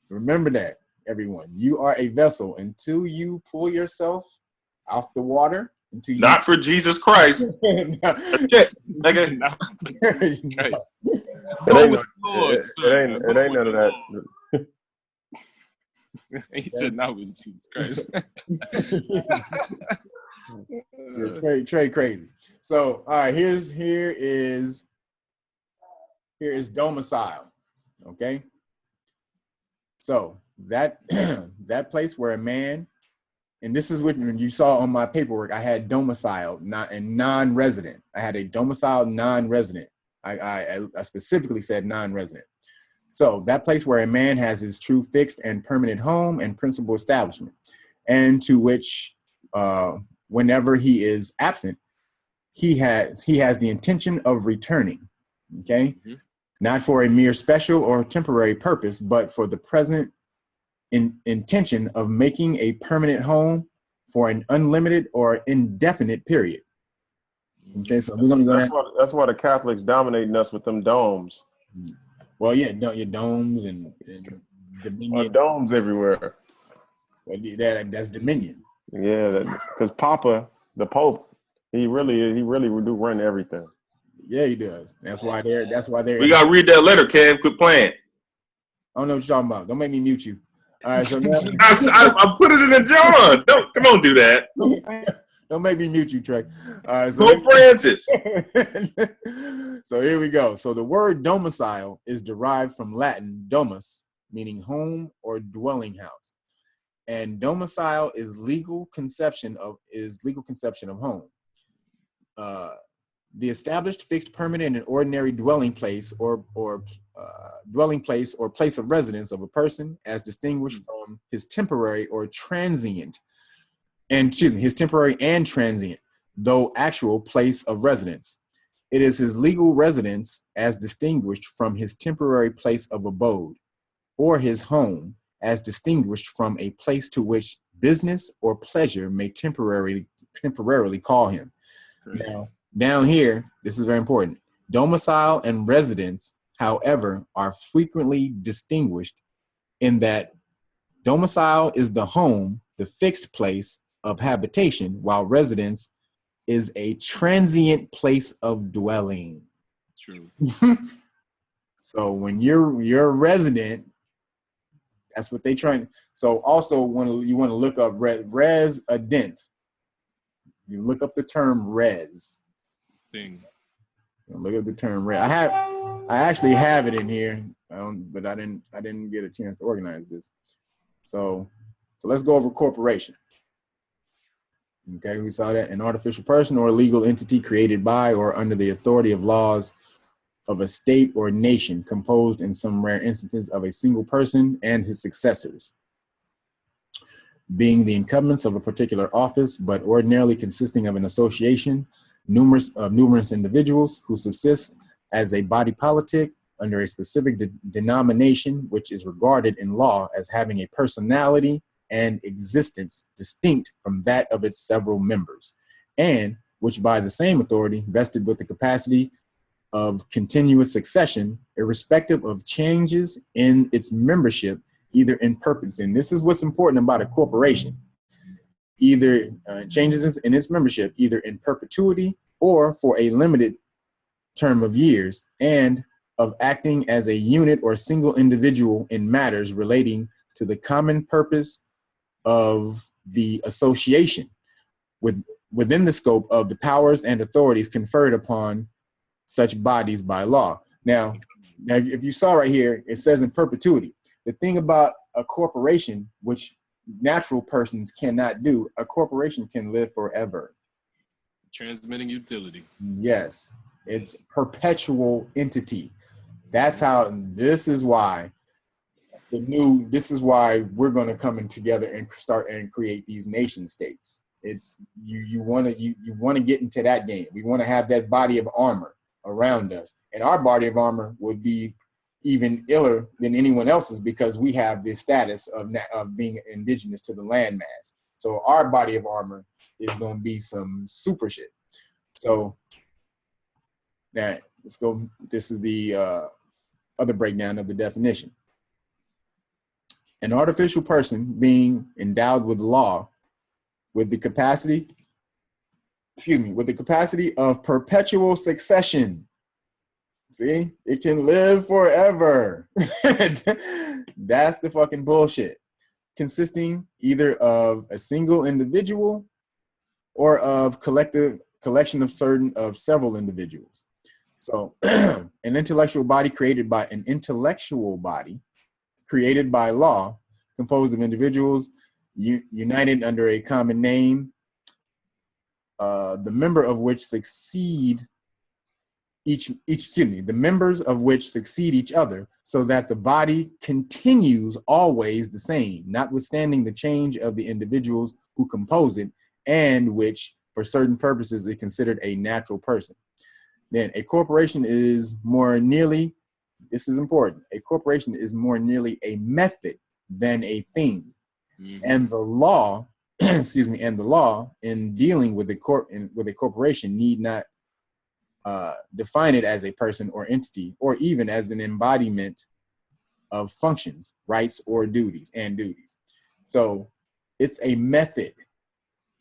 Remember that, everyone. You are a vessel until you pull yourself off the water. Not for Jesus Christ. It ain't none of that. He said, "Not with Jesus Christ." Trey crazy. So, all right, here is domicile. Okay. So that that place where a man, and this is what you saw on my paperwork, I had domicile, non-resident. I had a domicile non-resident. I specifically said non-resident. So that place where a man has his true fixed and permanent home and principal establishment, and to which whenever he is absent, he has the intention of returning. Okay. Mm-hmm. Not for a mere special or temporary purpose, but for the present intention of making a permanent home for an unlimited or indefinite period. Okay, so we're gonna go. That's why the Catholics dominating us with them domes. Well, yeah, your domes and dominion. Domes everywhere. Well, that's dominion. Yeah, because Papa, the Pope, he really do run everything. Yeah, he does. That's why they're. We gotta read that letter, Kev. Quit playing. I don't know what you're talking about. Don't make me mute you. All right, so now, I put it in the jar. Don't do that. Don't make me mute you, Trey. All right, so Pope Francis. So here we go. So the word domicile is derived from Latin domus, meaning home or dwelling house, and domicile is legal conception of home. The established, fixed, permanent, and ordinary dwelling place or place of residence of a person, as distinguished from his temporary or transient, though actual place of residence. It is his legal residence as distinguished from his temporary place of abode, or his home as distinguished from a place to which business or pleasure may temporarily call him. Now, down here, this is very important. Domicile and residence, however, are frequently distinguished in that domicile is the home, the fixed place of habitation, while residence is a transient place of dwelling. True. So when you're a resident, that's what they trying. So also when you want to look up resident, you look up the term res. Thing. Look up the term res. I actually have it in here, but I didn't get a chance to organize this. So let's go over corporation. Okay, we saw that an artificial person or a legal entity created by or under the authority of laws of a state or nation, composed in some rare instances of a single person and his successors, being the incumbents of a particular office, but ordinarily consisting of an association, numerous individuals who subsist as a body politic under a specific denomination, which is regarded in law as having a personality and existence distinct from that of its several members, and which by the same authority vested with the capacity of continuous succession, irrespective of changes in its membership, either in perpetuity. And this is what's important about a corporation. Either changes in its membership, either in perpetuity or for a limited term of years, and of acting as a unit or single individual in matters relating to the common purpose of the association within the scope of the powers and authorities conferred upon such bodies by law. Now, if you saw right here, it says in perpetuity. The thing about a corporation, which natural persons cannot do, a corporation can live forever. Transmitting utility. Yes, it's perpetual entity. That's how, this is why we're going to come in together and start and create these nation states. It's you want to get into that game. We want to have that body of armor around us, and our body of armor would be even iller than anyone else's because we have this status of being indigenous to the landmass. So our body of armor is going to be some super shit. So now let's go. This is the other breakdown of the definition. An artificial person being endowed with law, with the capacity of perpetual succession. See, it can live forever. That's the fucking bullshit. Consisting either of a single individual or of collection of several individuals. So an intellectual body created by law, composed of individuals united under a common name, the members of which succeed each other, so that the body continues always the same, notwithstanding the change of the individuals who compose it, and which, for certain purposes, is considered a natural person. Then a corporation is more nearly, this is important, a corporation is more nearly a method than a thing. Mm-hmm. And the law, and the law in dealing with a corporation need not define it as a person or entity, or even as an embodiment of functions, rights, or duties. So it's a method.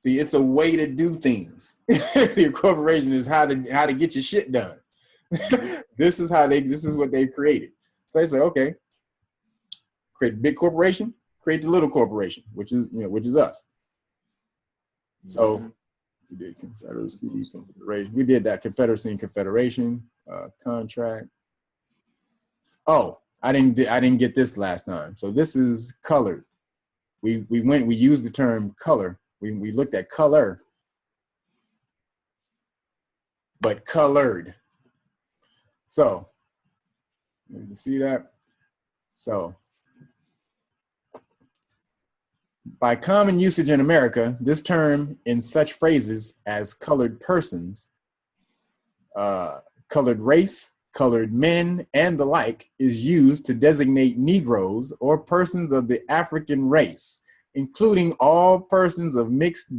See, it's a way to do things. Your corporation is how to get your shit done. This is what they've created. So they say, okay, create a big corporation, create the little corporation, which is us. So we did Confederacy, Confederation. We did that Confederacy and Confederation contract. Oh, I didn't get this last time. So this is colored. We used the term color. We looked at color, but colored. So you can see that. So by common usage in America, this term in such phrases as colored persons, colored race, colored men, and the like is used to designate Negroes or persons of the African race, including all persons of mixed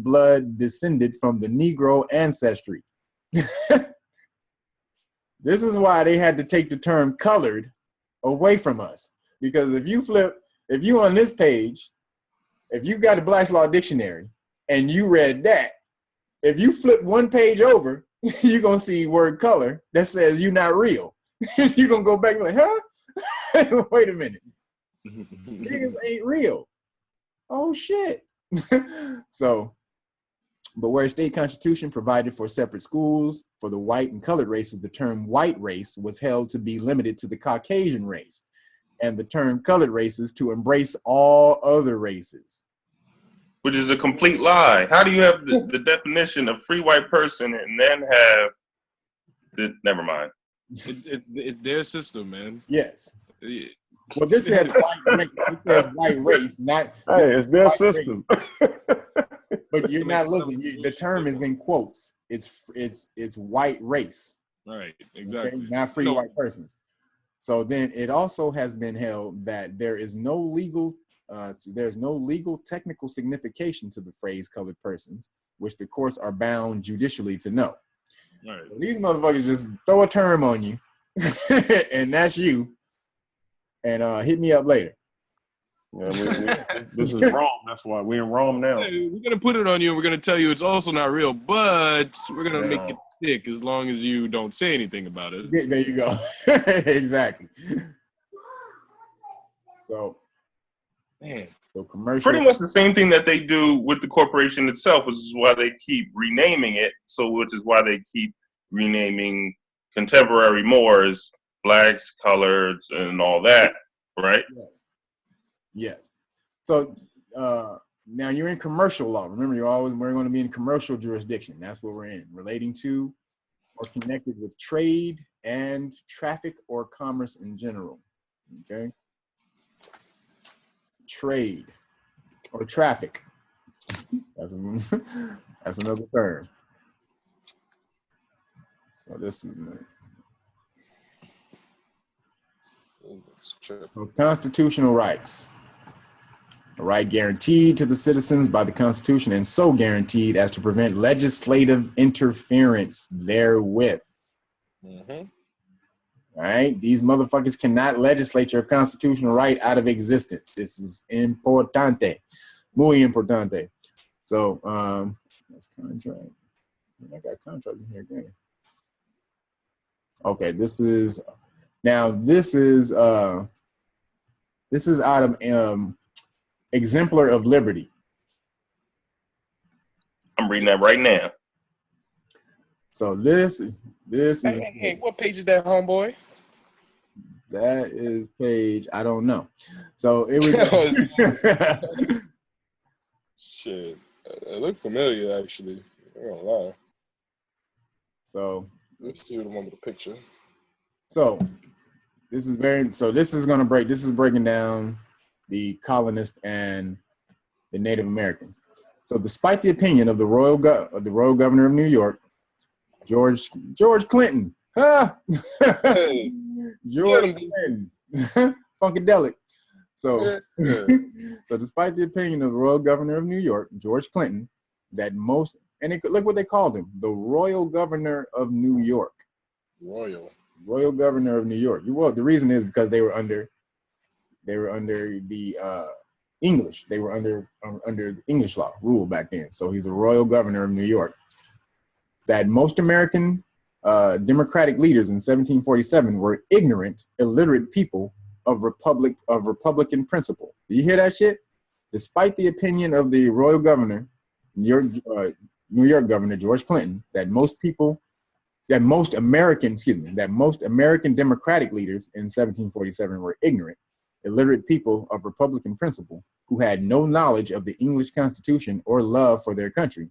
blood descended from the Negro ancestry. This is why they had to take the term colored away from us. Because if you on this page, if you got a Black's Law Dictionary and you read that, if you flip one page over, you're going to see word color that says you're not real. You're gonna go back and be like, huh? Wait a minute. Niggas ain't real. Oh shit. So, but where a state constitution provided for separate schools for the white and colored races, the term white race was held to be limited to the Caucasian race, and the term colored races to embrace all other races. Which is a complete lie. How do you have the definition of free white person and then have the, never mind. It's their system, man. Yes. Well, this says white race. It says white race, not. Hey, it's their system. But you're not listening. The term is in quotes. It's white race. Right. Exactly. Okay? Not free white persons. So then it also has been held that there's no legal technical signification to the phrase colored persons, which the courts are bound judicially to know. Right. So these motherfuckers just throw a term on you, and that's you. And hit me up later. Yeah, this is Rome. That's why we're in Rome now. Hey, we're gonna put it on you, and we're gonna tell you it's also not real, but we're gonna make it stick as long as you don't say anything about it. There you go. Exactly. So, man, so commercial. Pretty much the same thing that they do with the corporation itself, which is why they keep renaming it. So, which is why they keep renaming contemporary Moors, blacks, coloreds, and all that, right? Yes. Yes. So now you're in commercial law. Remember, we're going to be in commercial jurisdiction. That's what we're in, relating to or connected with trade and traffic or commerce in general. Okay. Trade or traffic. That's another term. So this is constitutional rights. A right guaranteed to the citizens by the Constitution and so guaranteed as to prevent legislative interference therewith. Mm-hmm. All right? These motherfuckers cannot legislate your constitutional right out of existence. This is importante. Muy importante. So, that's contract. I got contract in here again. Okay, this is out of Exemplar of Liberty. I'm reading that right now. So this is hey, what page is that, homeboy? That is page, I don't know. So it was shit. It looked familiar actually. I don't lie. So let's see the one with the picture. So this is breaking down the colonists and the Native Americans. So despite the opinion of the royal governor of New York, George Clinton, Hey, George Clinton, Funkadelic. So, so despite the opinion of the royal governor of New York, George Clinton, look what they called him, the royal governor of New York. Royal governor of New York. Well, the reason is because they were under the English. They were under English law rule back then. So he's a royal governor of New York. That most American Democratic leaders in 1747 were ignorant, illiterate people of Republican principle. Do you hear that shit? Despite the opinion of the royal governor, New York governor George Clinton, that most American Democratic leaders in 1747 were ignorant, illiterate people of Republican principle who had no knowledge of the English Constitution or love for their country.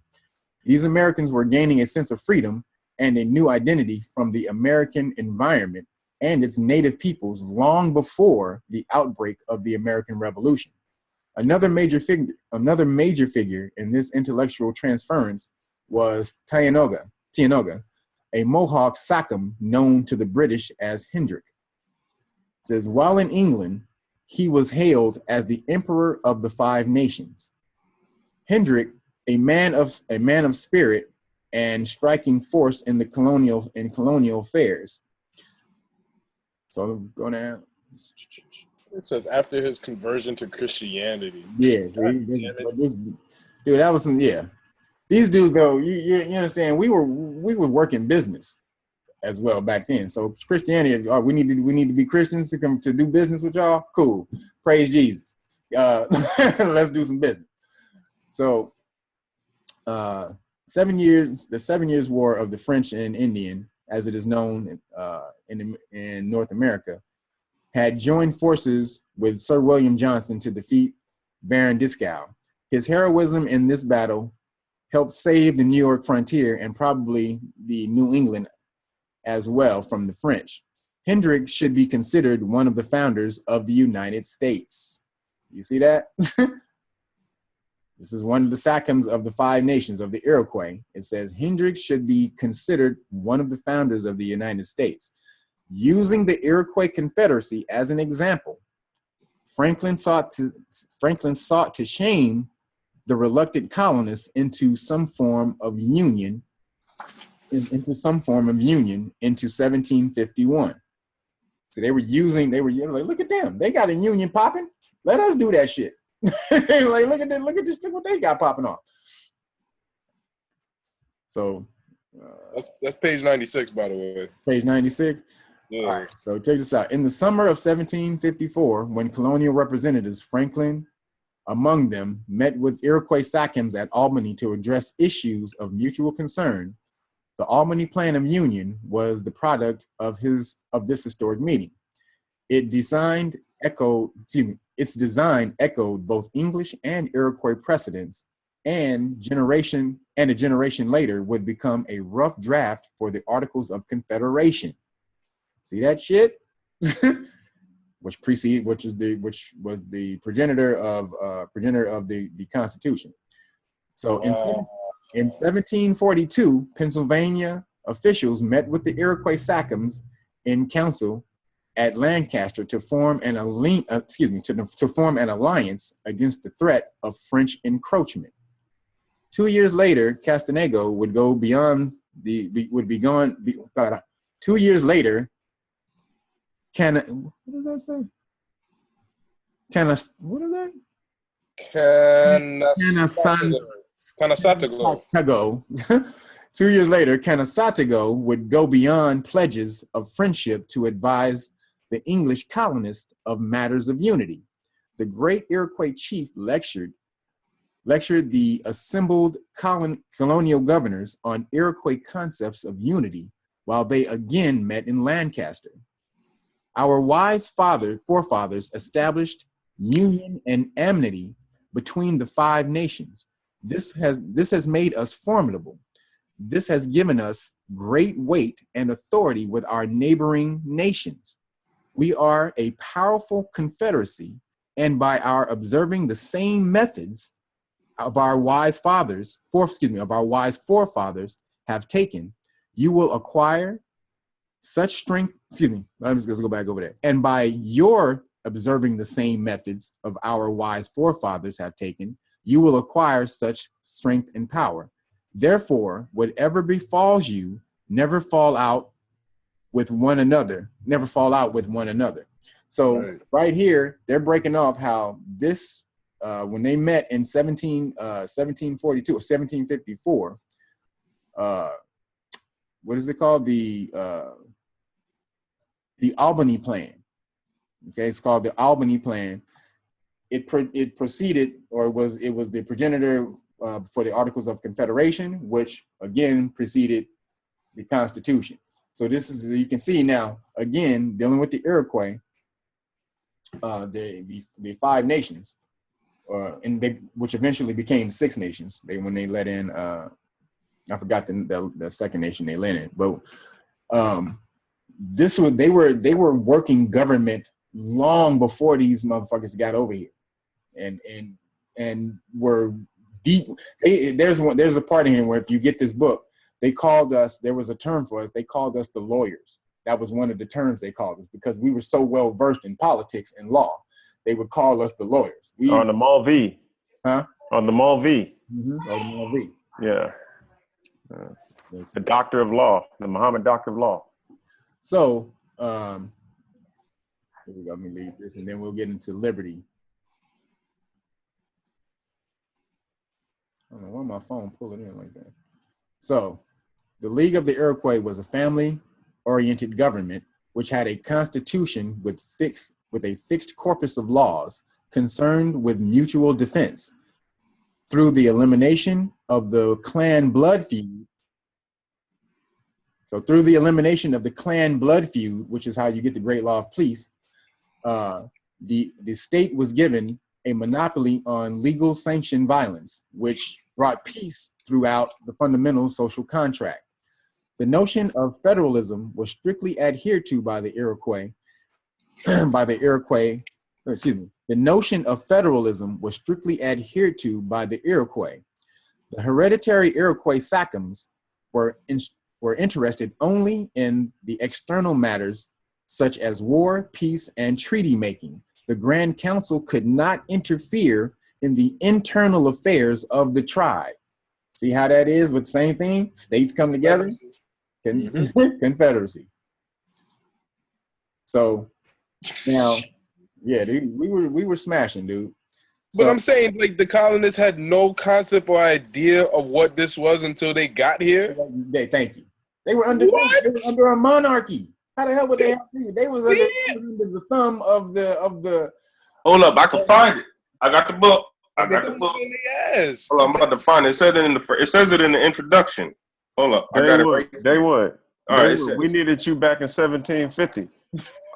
These Americans were gaining a sense of freedom and a new identity from the American environment and its native peoples long before the outbreak of the American Revolution. Another major figure in this intellectual transference was Tionaga, a Mohawk Sachem known to the British as Hendrick. It says, while in England, he was hailed as the Emperor of the Five Nations. Hendrick, a man of spirit and striking force in colonial affairs. So I'm going to. It says after his conversion to Christianity. Yeah, dude, that was some. Yeah, these dudes though. You understand? We were working business. as well back then. So Christianity, we need to be Christians to come to do business with y'all. Cool, praise Jesus. Let's do some business. So, 7 years, the 7 Years' War of the French and Indian, as it is known in North America, had joined forces with Sir William Johnson to defeat Baron Dieskau. His heroism in this battle helped save the New York frontier and probably the New England as well from the French. Hendrick should be considered one of the founders of the United States. You see that? This is one of the sachems of the 5 nations of the Iroquois. It says Hendrick should be considered one of the founders of the United States. Using the Iroquois Confederacy as an example, Franklin sought to shame the reluctant colonists into some form of union into 1751. So they were like, look at them. They got a union popping. Let us do that shit. Like, look at this, what they got popping off. So that's page 96, by the way. Page 96. Yeah. All right, so check this out. In the summer of 1754, when colonial representatives, Franklin among them, met with Iroquois sachems at Albany to address issues of mutual concern, the Albany Plan of Union was the product of this historic meeting. Its design echoed both English and Iroquois precedents, and a generation later would become a rough draft for the Articles of Confederation. See that shit? which was the progenitor of the Constitution. So in 1742, Pennsylvania officials met with the Iroquois sachems in council at Lancaster to form an alliance against the threat of French encroachment. 2 years later, Castanego would go beyond 2 years later, what does that say? What is that? Canasatego. 2 years later, Canasatego would go beyond pledges of friendship to advise the English colonists of matters of unity. The great Iroquois chief lectured the assembled colonial governors on Iroquois concepts of unity while they again met in Lancaster. Our wise forefathers established union and amity between the 5 nations. This has made us formidable. This has given us great weight and authority with our neighboring nations. We are a powerful confederacy, and by our observing the same methods of our wise forefathers have taken, you will acquire such strength. Let's go back over there. And by your observing the same methods of our wise forefathers have taken, you will acquire such strength and power. Therefore, whatever befalls you, never fall out with one another. So right here, they're breaking off how this, when they met in 1742 or 1754, what is it called? The Albany Plan. Okay, it's called the Albany Plan. It proceeded, or it was the progenitor for the Articles of Confederation, which again preceded the Constitution. So this is, you can see now, again, dealing with the Iroquois, the 5 nations, which eventually became 6 nations. When they let in, I forgot the second nation they let in, but they were working government long before these motherfuckers got over here, and were deep. There's a part in here where if you get this book, they called us. There was a term for us. They called us the lawyers. That was one of the terms they called us because we were so well versed in politics and law. They would call us the lawyers. On the Mulvey. Huh? On the Mulvey. Mm-hmm. On the Mulvey. Yeah. The Doctor of Law, the Muhammad Doctor of Law. So, here we go. Let me leave this, and then we'll get into liberty. I don't know why my phone pull it in like that. So, the League of the Iroquois was a family oriented government, which had a constitution with a fixed corpus of laws concerned with mutual defense. Through the elimination of the clan blood feud, through the elimination of the clan blood feud, which is how you get the Great Law of Peace, the state was given a monopoly on legal sanctioned violence, which brought peace throughout the fundamental social contract. The notion of federalism was strictly adhered to by the Iroquois. The notion of federalism was strictly adhered to by the Iroquois. The hereditary Iroquois sachems were interested only in the external matters such as war, peace, and treaty making. The Grand Council could not interfere in the internal affairs of the tribe. See how that is with the same thing? States come together, confederacy. So now, yeah, dude, we were smashing, dude. But I'm saying, like, the colonists had no concept or idea of what this was until they got here. Thank you. They were under a monarchy. How the hell would they have to? They was under the thumb of the. Hold up, I can find it. I got the book. Hold on, I'm about to find it. It says it in the introduction. Hold up, I got it right. They would. All right, we needed you back in 1750.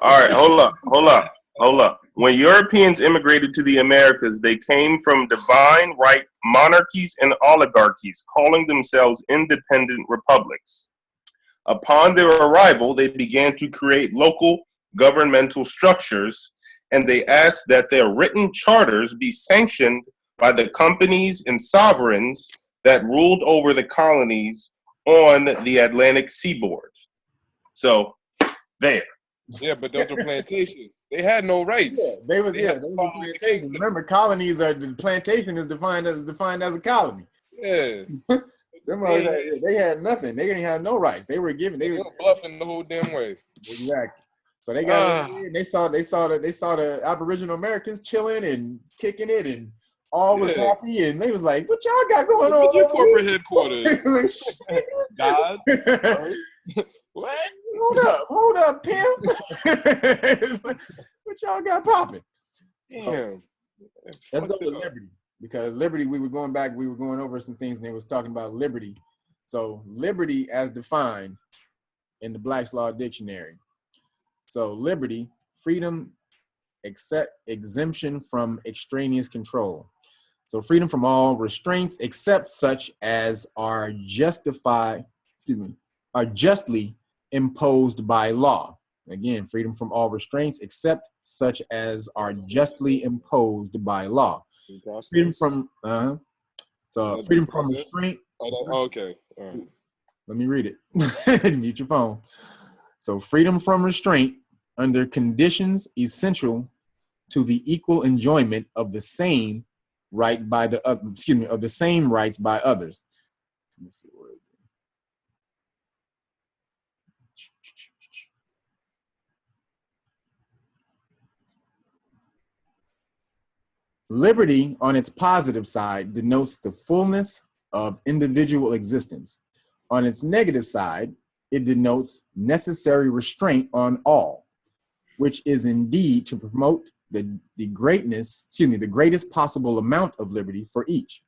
All right, hold up. When Europeans immigrated to the Americas, they came from divine right monarchies and oligarchies, calling themselves independent republics. Upon their arrival, they began to create local governmental structures, and they asked that their written charters be sanctioned by the companies and sovereigns that ruled over the colonies on the Atlantic seaboard. So, there. Yeah, but those were plantations. They had no rights. Yeah, they were plantations. Remember, colonies are the plantation is defined as a colony. Yeah. They had nothing. They didn't have no rights. They were bluffing the whole damn way. Exactly. So they got they saw the Aboriginal Americans chilling and kicking it, and all was happy, and they was like, "What y'all got going on?" Your corporate headquarters. God. What? Hold up, pimp. What y'all got popping? Damn. Let's go to Liberty, because Liberty, we were going over some things, and they was talking about liberty. So liberty as defined in the Black's Law Dictionary. So liberty, freedom, exemption from extraneous control. So freedom from all restraints except such as are justly imposed by law. Again, freedom from all restraints except such as are justly imposed by law. Freedom from freedom from restraint. Okay. All right. Let me read it. Mute your phone. So freedom from restraint under conditions essential to the equal enjoyment of the same right by the of the same rights by others. Let me see where liberty on its positive side denotes the fullness of individual existence. On its negative side, it denotes necessary restraint on all, which is indeed to promote the greatest possible amount of liberty for each.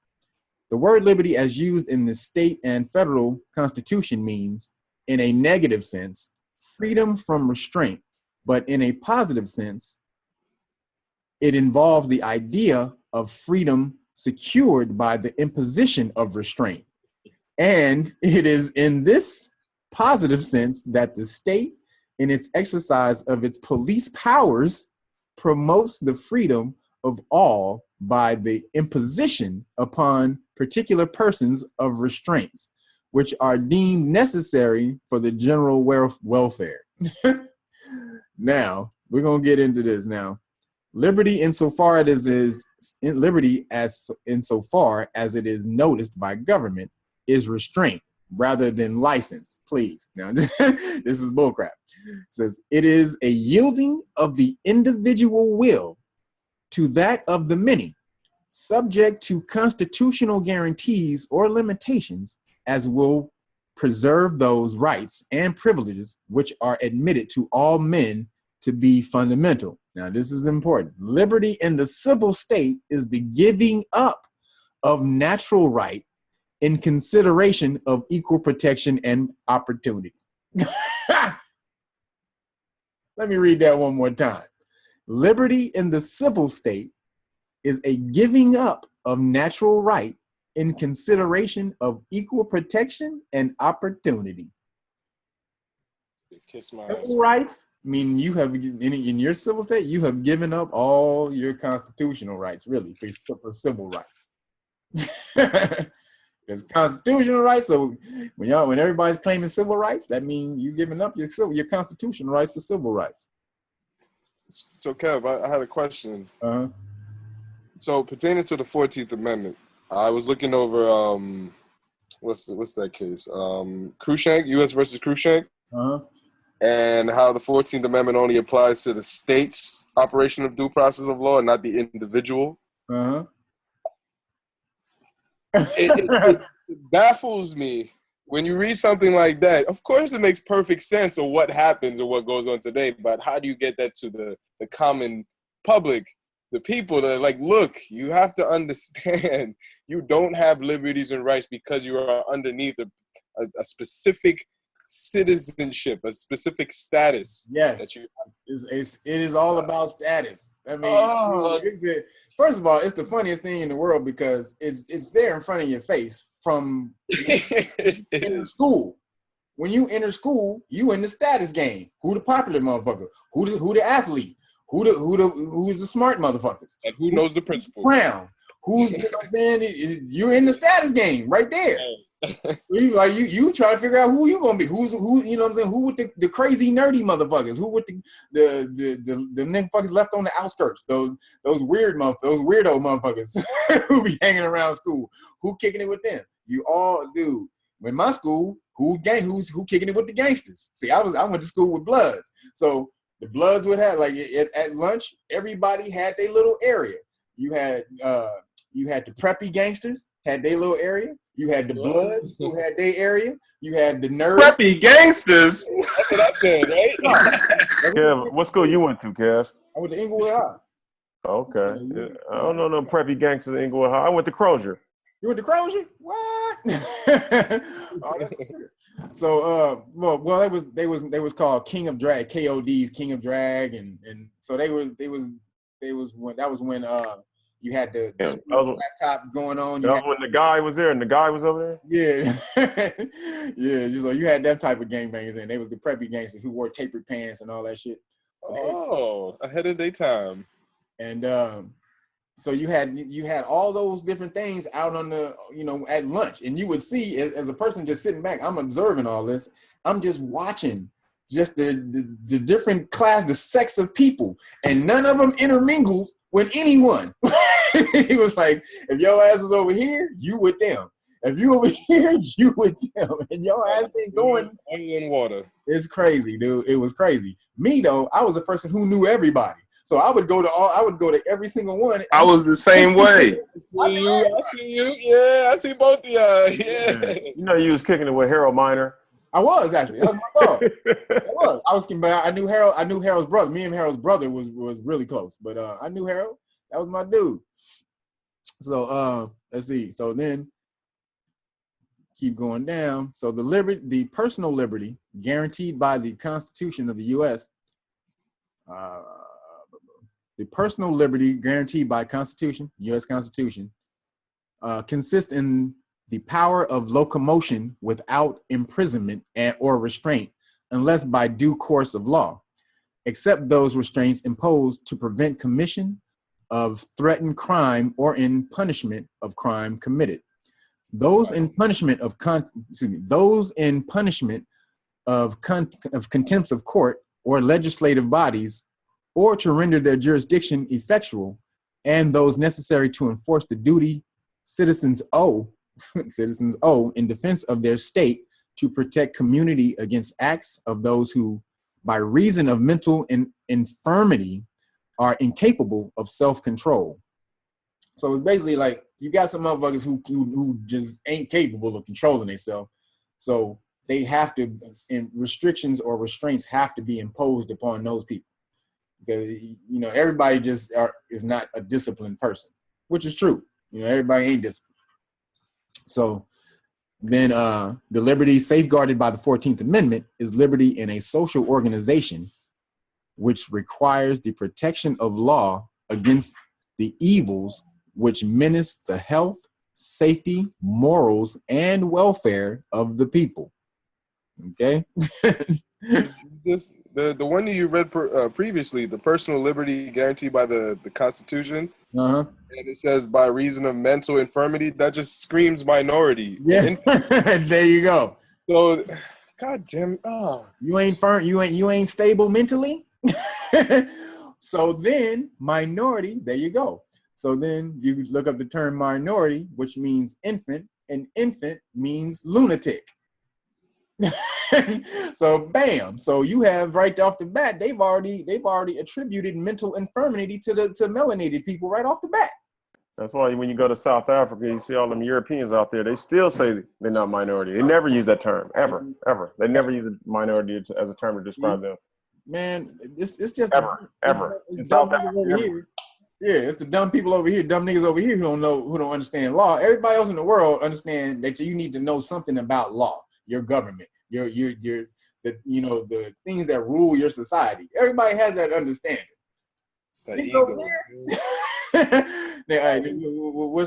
The word liberty as used in the state and federal constitution means, in a negative sense, freedom from restraint, but in a positive sense, it involves the idea of freedom secured by the imposition of restraint. And it is in this positive sense that the state, in its exercise of its police powers, promotes the freedom of all by the imposition upon particular persons of restraints, which are deemed necessary for the general welfare. Now, we're going to get into this now. Liberty insofar as it is noticed by government is restraint rather than license. Please. Now, this is bullcrap. It says, it is a yielding of the individual will to that of the many, subject to constitutional guarantees or limitations as will preserve those rights and privileges which are admitted to all men to be fundamental. Now, this is important. Liberty in the civil state is the giving up of natural right in consideration of equal protection and opportunity. Let me read that one more time. Liberty in the civil state is a giving up of natural right in consideration of equal protection and opportunity. Kiss my ass. Civil rights mean you have, in your civil state, you have given up all your constitutional rights, really, for civil rights. There's constitutional rights, so when everybody's claiming civil rights, that means you're giving up your constitutional rights for civil rights. So, Kev, I had a question. Uh-huh. So, pertaining to the 14th Amendment, I was looking over what's that case? Cruikshank, U.S. versus Cruikshank, and how the 14th Amendment only applies to the state's operation of due process of law and not the individual. It baffles me when you read something like that. Of course, it makes perfect sense of what happens or what goes on today, but how do you get that to the common public, the people that are like, look, you have to understand you don't have liberties and rights because you are underneath a specific citizenship, a specific status. Yes, that you it is all about status. I mean, first of all, it's the funniest thing in the world because it's there in front of your face from in school. When you enter school, you in the status game. Who the popular motherfucker? Who the athlete? Who's the smart motherfuckers? And who knows the principal? Clown. Who's, you know what I'm saying? You're in the status game right there. You try to figure out who you gonna be. Who's you know what I'm saying? Who with the crazy nerdy motherfuckers? Who with the motherfuckers left on the outskirts? Those weirdo motherfuckers who be hanging around school. Who kicking it with them? You all do. In my school, who kicking it with the gangsters? See, I went to school with Bloods. So the Bloods would have at lunch, everybody had their little area. You had the preppy gangsters had their little area. You had the Bloods who had their area. You had the nerds. Preppy gangsters. That's what I said, right? Kev, what school you went to, Kev? I went to Inglewood High. Okay. Yeah. I don't know no preppy gangsters in Inglewood High. I went to Crozier. You went to Crozier? What? Oh, that's shit. So they was called King of Drag, KODs, King of Drag, and so they was when you had the laptop going on. That was when the guy was there and the guy was over there? Yeah. Yeah, so you had that type of gangbangers, and they was the preppy gangsters who wore tapered pants and all that shit. Oh, ahead of their time. And so you had all those different things out on the, at lunch, and you would see as a person just sitting back, I'm observing all this. I'm just watching just the different class, the sex of people, and none of them intermingled with anyone. He was like, if your ass is over here, you with them. If you over here, you with them. And your ass ain't going. Oil and water. It's crazy, dude. It was crazy. Me though, I was a person who knew everybody. So I would go to every single one. I was the same way. I see you. Yeah, I see both of y'all. Yeah. You know, you was kicking it with Harold Miner. I was actually. That was my dog. I was. But I knew Harold. I knew Harold's brother. Me and Harold's brother was really close. But I knew Harold. That was my dude. So let's see. So then keep going down. So the personal liberty guaranteed by the Constitution of the U.S. The personal liberty guaranteed by Constitution, U.S. Constitution, consists in the power of locomotion without imprisonment or restraint, unless by due course of law, except those restraints imposed to prevent commission of threatened crime or in punishment of crime committed. Those in punishment of contempt of court or legislative bodies, or to render their jurisdiction effectual, and those necessary to enforce the duty citizens owe in defense of their state to protect community against acts of those who, by reason of mental infirmity, are incapable of self-control. So it's basically like you got some motherfuckers who just ain't capable of controlling themselves. So they have to, and restrictions or restraints have to be imposed upon those people, because everybody just is not a disciplined person, which is true. Everybody ain't disciplined. So then the liberty safeguarded by the 14th Amendment is liberty in a social organization, which requires the protection of law against the evils which menace the health, safety, morals, and welfare of the people. Okay. The one that you read previously, the personal liberty guaranteed by the Constitution, Uh-huh. and it says by reason of mental infirmity, that just screams minority. Yeah. There you go. So, God damn. Oh. You ain't firm. You ain't stable mentally. So then minority. There you go. So then you look up the term minority, which means infant, and infant means lunatic. So bam. So you have right off the bat, they've already attributed mental infirmity to melanated people right off the bat. That's why when you go to South Africa, you see all them Europeans out there, they still say they're not minority. They never use that term, ever. They never use a minority as a term to describe them. Man, it's just ever. It's dumb people over here. Yeah, it's the dumb people over here, dumb niggas over here who don't understand law. Everybody else in the world understand that you need to know something about law, your government, your the things that rule your society. Everybody has that understanding. It's that ego.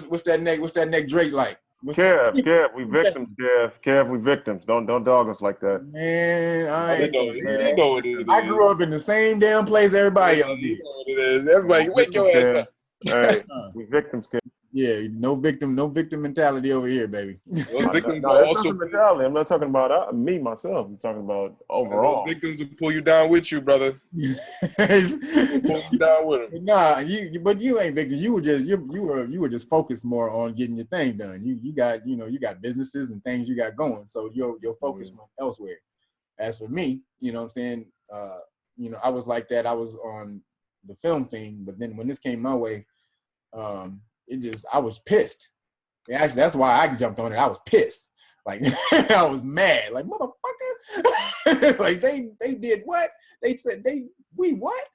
What's that neck Drake like? Kev, we victims, Kev, we victims. Don't dog us like that. Man, I know what it is. I grew up in the same damn place everybody else did. You know what it is. Everybody, wake your ass up. Hey, we victims, Kev. Yeah, no victim mentality over here, baby. Those victims no, will that's also not the mentality. I'm not talking about me myself. I'm talking about overall. Those victims will pull you down with you, brother. Pull you down with them. Nah, but you ain't victim. You were just focused more on getting your thing done. You got businesses and things you got going, so your focus went elsewhere. As for me, you know what I'm saying, I was like that. I was on the film thing, but then when this came my way, I was pissed. Actually, that's why I jumped on it. I was pissed. Like I was mad. Like, motherfucker. Like they did what? They said we what?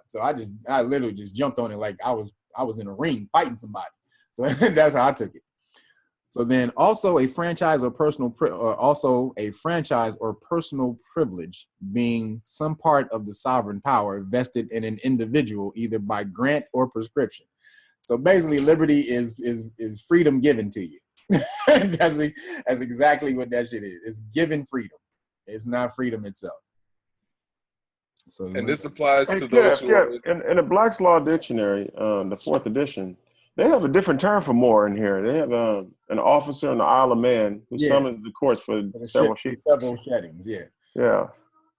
So I literally just jumped on it like I was in a ring fighting somebody. So that's how I took it. So then also a franchise or personal privilege being some part of the sovereign power vested in an individual either by grant or prescription. So basically, liberty is freedom given to you. That's exactly what that shit is. It's given freedom. It's not freedom itself. So, and this applies to those who are in the Black's Law Dictionary, the 4th edition, they have a different term for more in here. They have an officer in the Isle of Man who summons the courts for several sheddings. Yeah. Yeah.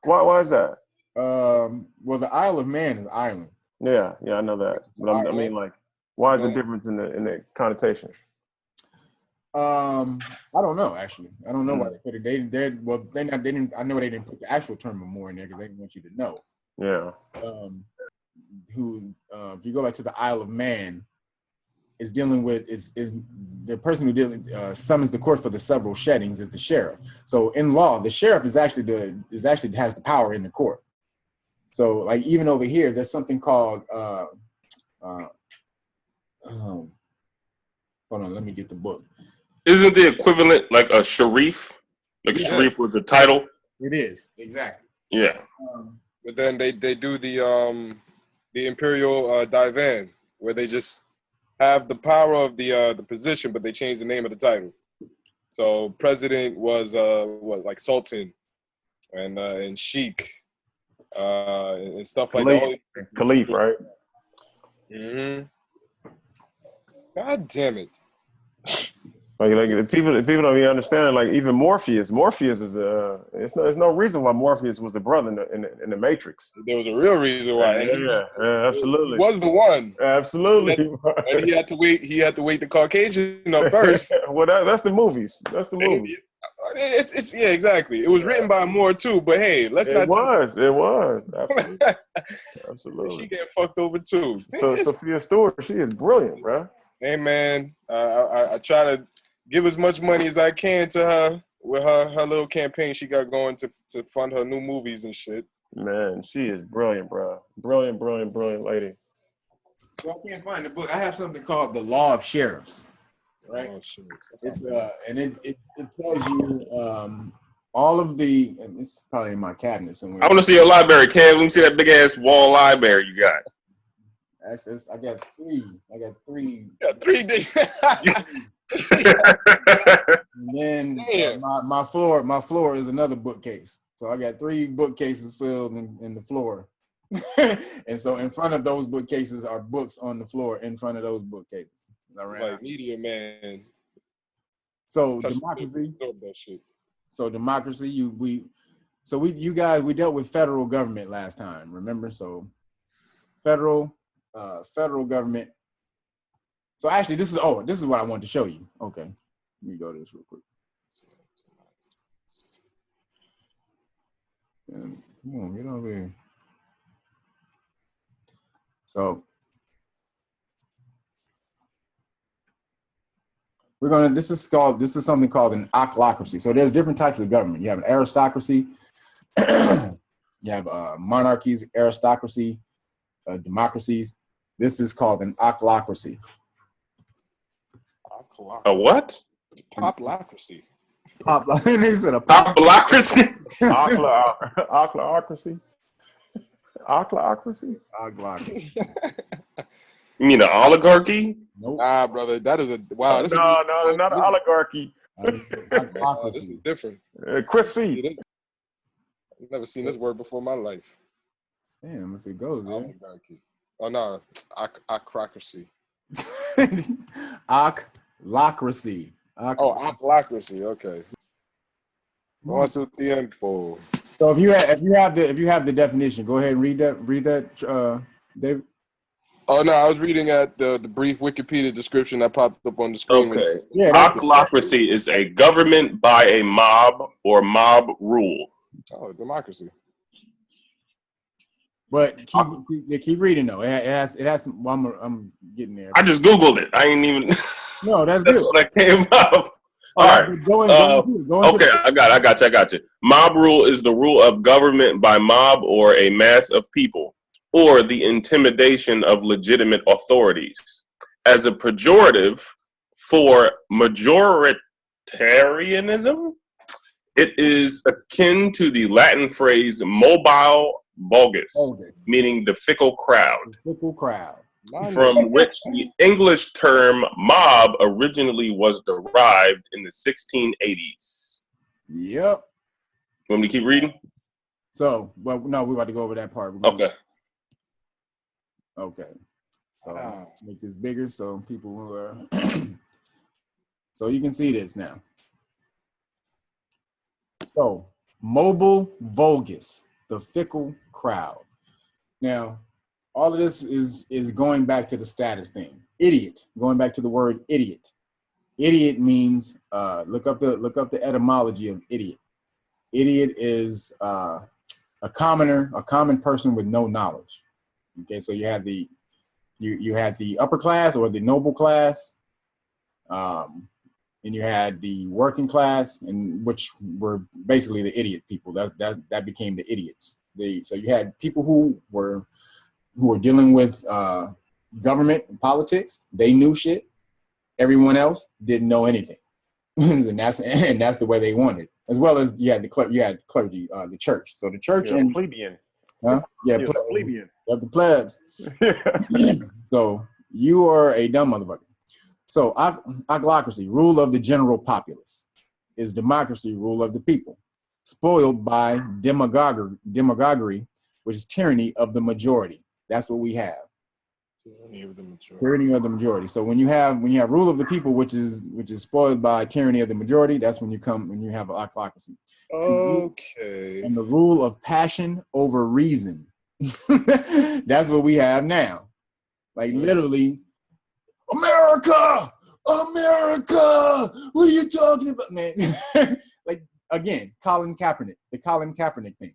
Why is that? Well, the Isle of Man is Ireland. Yeah, I know that. But I mean, like, why is the difference in the connotation? I don't know, actually. I don't know why they put it. They didn't. I know they didn't put the actual term of more in there because they didn't want you to know. Yeah. If you go back to the Isle of Man, is dealing with is the person who summons the court for the several sheddings is the sheriff. So in law, the sheriff is actually has the power in the court. So like even over here, there's something called hold on, let me get the book. Isn't the equivalent like a sharif? Like sharif was a title. It is, exactly. Yeah. But then they do the imperial divan, where they just have the power of the position, but they change the name of the title. So president was like sultan, and sheik, and stuff like that. Khalif, right? Mm-hmm. God damn it! Like the people don't even understand it. Like even Morpheus is there's no reason why Morpheus was the brother in the Matrix. There was a real reason why. Yeah, absolutely. He was the one. Absolutely. And he had to wait. He had to wait the Caucasian up first. Well, that's the movies. That's the movie. It's exactly. It was written by Moore too, but hey, let's not. It was. Absolutely. She getting fucked over too. So Sophia Stewart, she is brilliant, bro. Hey man, I try to give as much money as I can to her with her little campaign she got going to fund her new movies and shit. Man, she is brilliant, bro. Brilliant lady. So I can't find the book. I have something called The Law of Sheriffs. Right. Oh shit. It's and it tells you all of the, and this is probably in my cabinet somewhere. I want to see your library, Kev. Let me see that big ass wall library you got. Actually, I got three. You got 3 days. And then my floor is another bookcase. So I got 3 bookcases filled in the floor. And so in front of those bookcases are books on the floor in front of those bookcases. Like media man. So democracy. That shit. So democracy. You guys dealt with federal government last time. Remember? So federal government. So actually, this is what I wanted to show you. Okay, let me go to this real quick. Come on, get over here. So this is something called an ochlocracy. So there's different types of government. You have an aristocracy, you have monarchies, aristocracy, democracies. This is called an ochlocracy. A what? Poplocracy. They said a Poplocracy. Ochlocracy. Ochlocracy. Ochlocracy. You mean an oligarchy? Nope. Nah, brother, that is a wow. No, not an oligarchy. Ochlocracy. This is different. Chris C. I've never seen this word before in my life. Damn, if it goes there. Oligarchy. Oh no, ochlocracy. Ochlocracy. Oh, ochlocracy. Okay. What's the tiempo? So if you have the definition, go ahead and read that, David. Oh no, I was reading at the brief Wikipedia description that popped up on the screen. Okay. Yeah, Ochlocracy is a government by a mob or mob rule. Oh, democracy. But keep reading though. It has some. Well, I'm getting there. I just Googled it. I ain't even. No, that's That's good. what I came up. All right. Go Okay, I got you. Mob rule is the rule of government by mob or a mass of people, or the intimidation of legitimate authorities. As a pejorative for majoritarianism, it is akin to the Latin phrase mobile vulgus, meaning the fickle crowd. Fickle crowd. From which the English term mob originally was derived in the 1680s. Yep. Want me to keep reading? So, well, no, we're about to go over that part. Okay. Okay. So make this bigger so people who are so you can see this now. So mobile vulgus, the fickle crowd. Now, all of this is going back to the status thing. Idiot. Going back to the word idiot. Idiot means look up the etymology of idiot. Idiot is a common person with no knowledge. Okay, so you had the upper class or the noble class, and you had the working class, and which were basically the idiot people. That became the idiots. So you had people who were dealing with government and politics. They knew shit. Everyone else didn't know anything, and that's the way they wanted. As well as you had clergy, the church. So the church and plebeian. Plebeian. The plebs. So you are a dumb motherfucker. So ochlocracy, rule of the general populace, is democracy, rule of the people, spoiled by demagoguery, which is tyranny of the majority. That's what we have. Tyranny of the majority. So when you have rule of the people, which is spoiled by tyranny of the majority, that's when you have an ochlocracy. Okay. And the rule of passion over reason. That's what we have now. Like literally, America, what are you talking about, man? Like again, the Colin Kaepernick thing.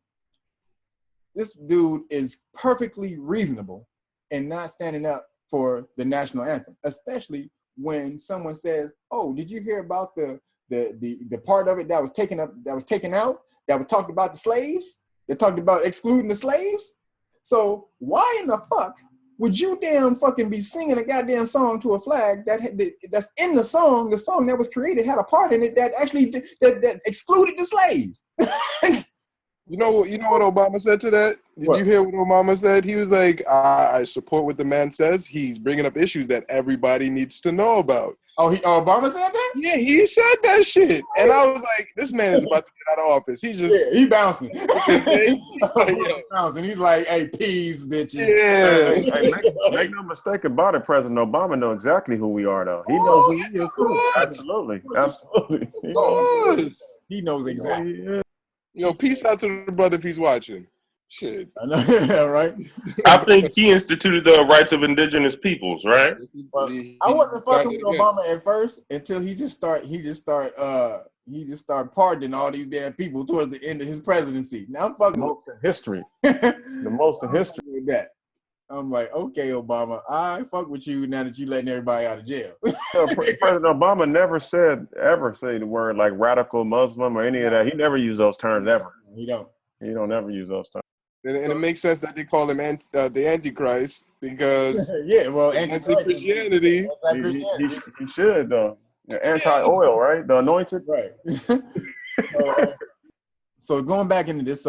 This dude is perfectly reasonable and not standing up for the national anthem, especially when someone says, "Oh, did you hear about the the part of it that was taken out, that talked about the slaves, that talked about excluding the slaves. So why in the fuck would you damn fucking be singing a goddamn song to a flag that's in the song that was created had a part in it that actually that excluded the slaves? You know what Obama said to that? Did you hear what Obama said? He was like, I support what the man says. He's bringing up issues that everybody needs to know about. Oh, Obama said that? Yeah, he said that shit. And I was like, this man is about to get out of office. He just... Yeah, he bouncing. Yeah. Bouncing. He's like, hey, peace, bitches. Yeah. Hey, make no mistake about it, President Obama knows exactly who we are, though. He knows who he is, too. Absolutely. Absolutely. He knows exactly. You know, peace out to the brother if he's watching. Shit. I know, right? I think he instituted the rights of indigenous peoples, right? Well, I wasn't fucking with Obama at first until he just start pardoning all these damn people towards the end of his presidency. Now I'm fucking the most in history. The most in history with that. I'm like, okay, Obama, I fuck with you now that you letting everybody out of jail. President Obama never ever say the word like radical Muslim or any of that. He never used those terms ever. He don't ever use those terms. And it makes sense that they call him the Antichrist because yeah, well, anti-Christianity. He should though. Anti-oil, right? The anointed, right? So going back into this,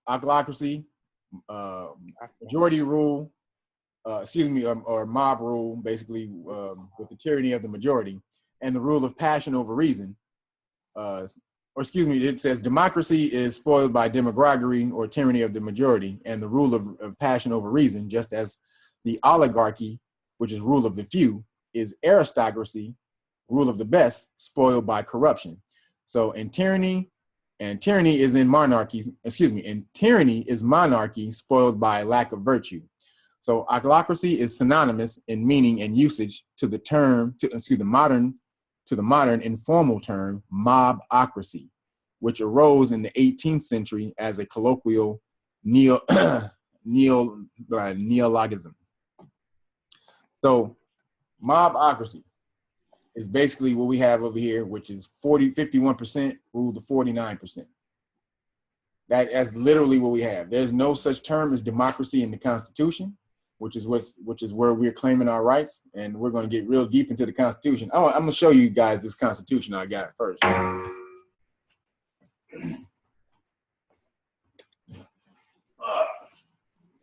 autocracy, majority rule, or mob rule, basically with the tyranny of the majority, and the rule of passion over reason. It says democracy is spoiled by demagoguery or tyranny of the majority, and the rule of passion over reason, just as the oligarchy, which is rule of the few, is aristocracy, rule of the best, spoiled by corruption. So tyranny is monarchy, spoiled by lack of virtue. So autocracy is synonymous in meaning and usage to the modern informal term mobocracy, which arose in the 18th century as a colloquial neologism. So mobocracy is basically what we have over here, which is 51% rule to 49%. That's literally what we have. There's no such term as democracy in the Constitution, which is where we're claiming our rights, and we're going to get real deep into the Constitution. I'm going to show you guys this Constitution I got first.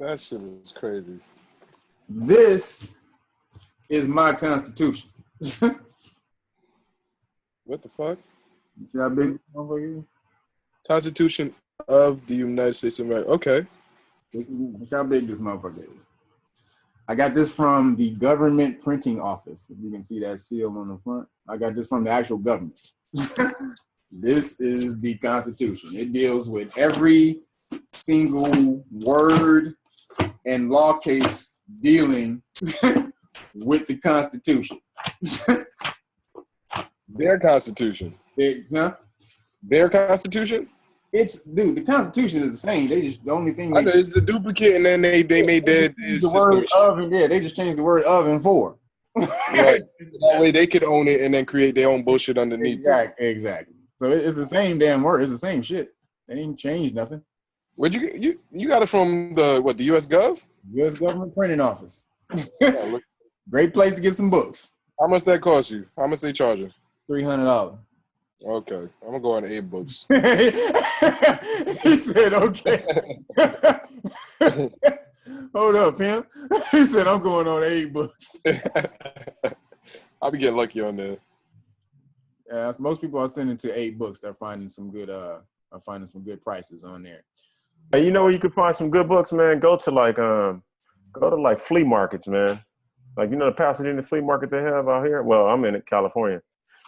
That shit is crazy. This is my Constitution. What the fuck? You see how big this motherfucker is? Constitution of the United States of America. Okay. Look how big this motherfucker is. I got this from the government printing office. If you can see that seal on the front. I got this from the actual government. This is the Constitution. It deals with every single word and law case dealing with the Constitution. Their Constitution. Their Constitution? The Constitution is the same. They just the only thing. I know it's the duplicate, and then they made their the word of and they just changed the word of and for. Right. That way they could own it and then create their own bullshit underneath. Exactly. So it's the same damn word. It's the same shit. They ain't changed nothing. Where'd you got it from the U.S. Gov? U.S. government printing office. Great place to get some books. How much that cost you? How much they charge you? $300. Okay, I'm gonna go on A books. He said, "Okay." Hold up, pimp. He said, "I'm going on 8 books." I'll be getting lucky on there. Yeah, most people are sending to 8 books. They're finding some good prices on there. Hey, you know where you can find some good books, man? Go to flea markets, man. Like, you know, the Pasadena flea market they have out here. Well, I'm in California,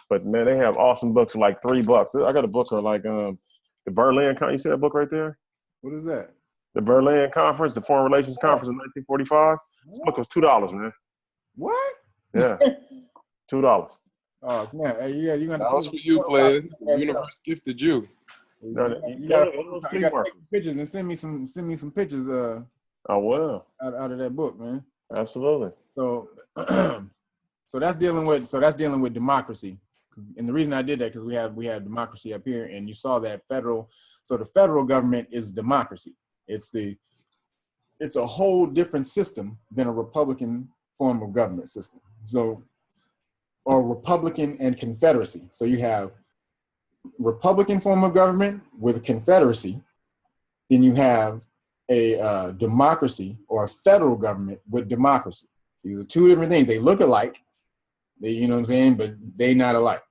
but man, they have awesome books for like $3. I got a book for like the Berlin. You see that book right there? What is that? The Berlin Conference, the Foreign Relations Conference in 1945. This book was $2, man. What? Yeah, $2. Oh man, hey, yeah, you're gonna. That was for you, player. The universe gifted you. You gotta take pictures and send me some pictures. I will. Out of that book, man. Absolutely. So, so that's dealing with democracy. And the reason I did that because we have democracy up here, and you saw that so the federal government is democracy. It's a whole different system than a Republican form of government system. So, or Republican and Confederacy. So you have Republican form of government with a Confederacy, then you have a democracy or a federal government with democracy. These are two different things. They look alike, you know what I'm saying, but they not alike.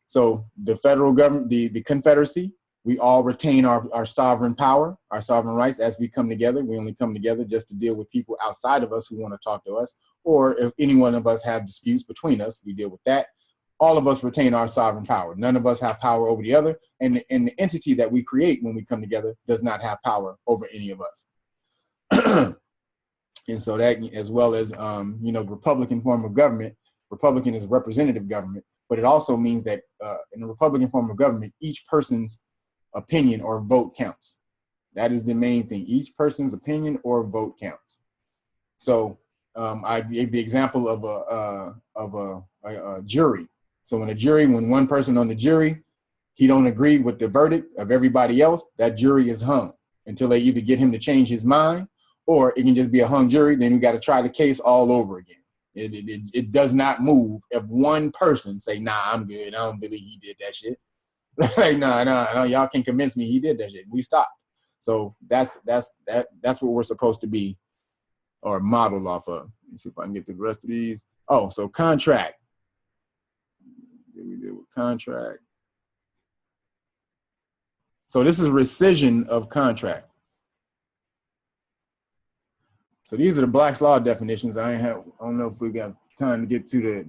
So the federal government, the Confederacy, we all retain our sovereign power, our sovereign rights as we come together. We only come together just to deal with people outside of us who want to talk to us, or if any one of us have disputes between us, we deal with that. All of us retain our sovereign power. None of us have power over the other, and the entity that we create when we come together does not have power over any of us. And so that, as well as, Republican form of government, Republican is representative government, but it also means that in the Republican form of government, each person's opinion or vote counts. That is the main thing. Each person's opinion or vote counts. So I gave the example of a jury. So when one person on the jury, he don't agree with the verdict of everybody else, that jury is hung until they either get him to change his mind, or it can just be a hung jury. Then you got to try the case all over again. It does not move if one person say, nah, I'm good, I don't believe he did that shit. Like, no, y'all can convince me he did that shit. We stopped. So that's what we're supposed to be, or modeled off of. Let's see if I can get the rest of these. Oh, so contract. We deal with contract. So this is rescission of contract. So these are the Black's Law definitions. I don't know if we got time to get to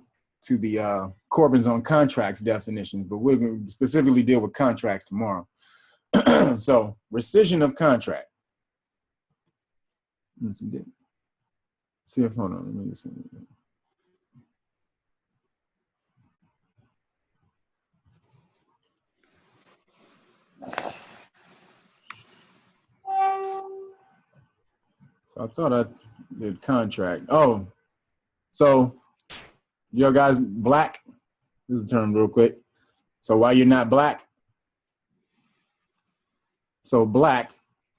the Corbin's on contracts definitions, but we're going to specifically deal with contracts tomorrow. So rescission of contract. Let's see if, hold on, let me see. So I thought I did contract. Oh, so you guys black? This is a term real quick. So why you're not black? So black,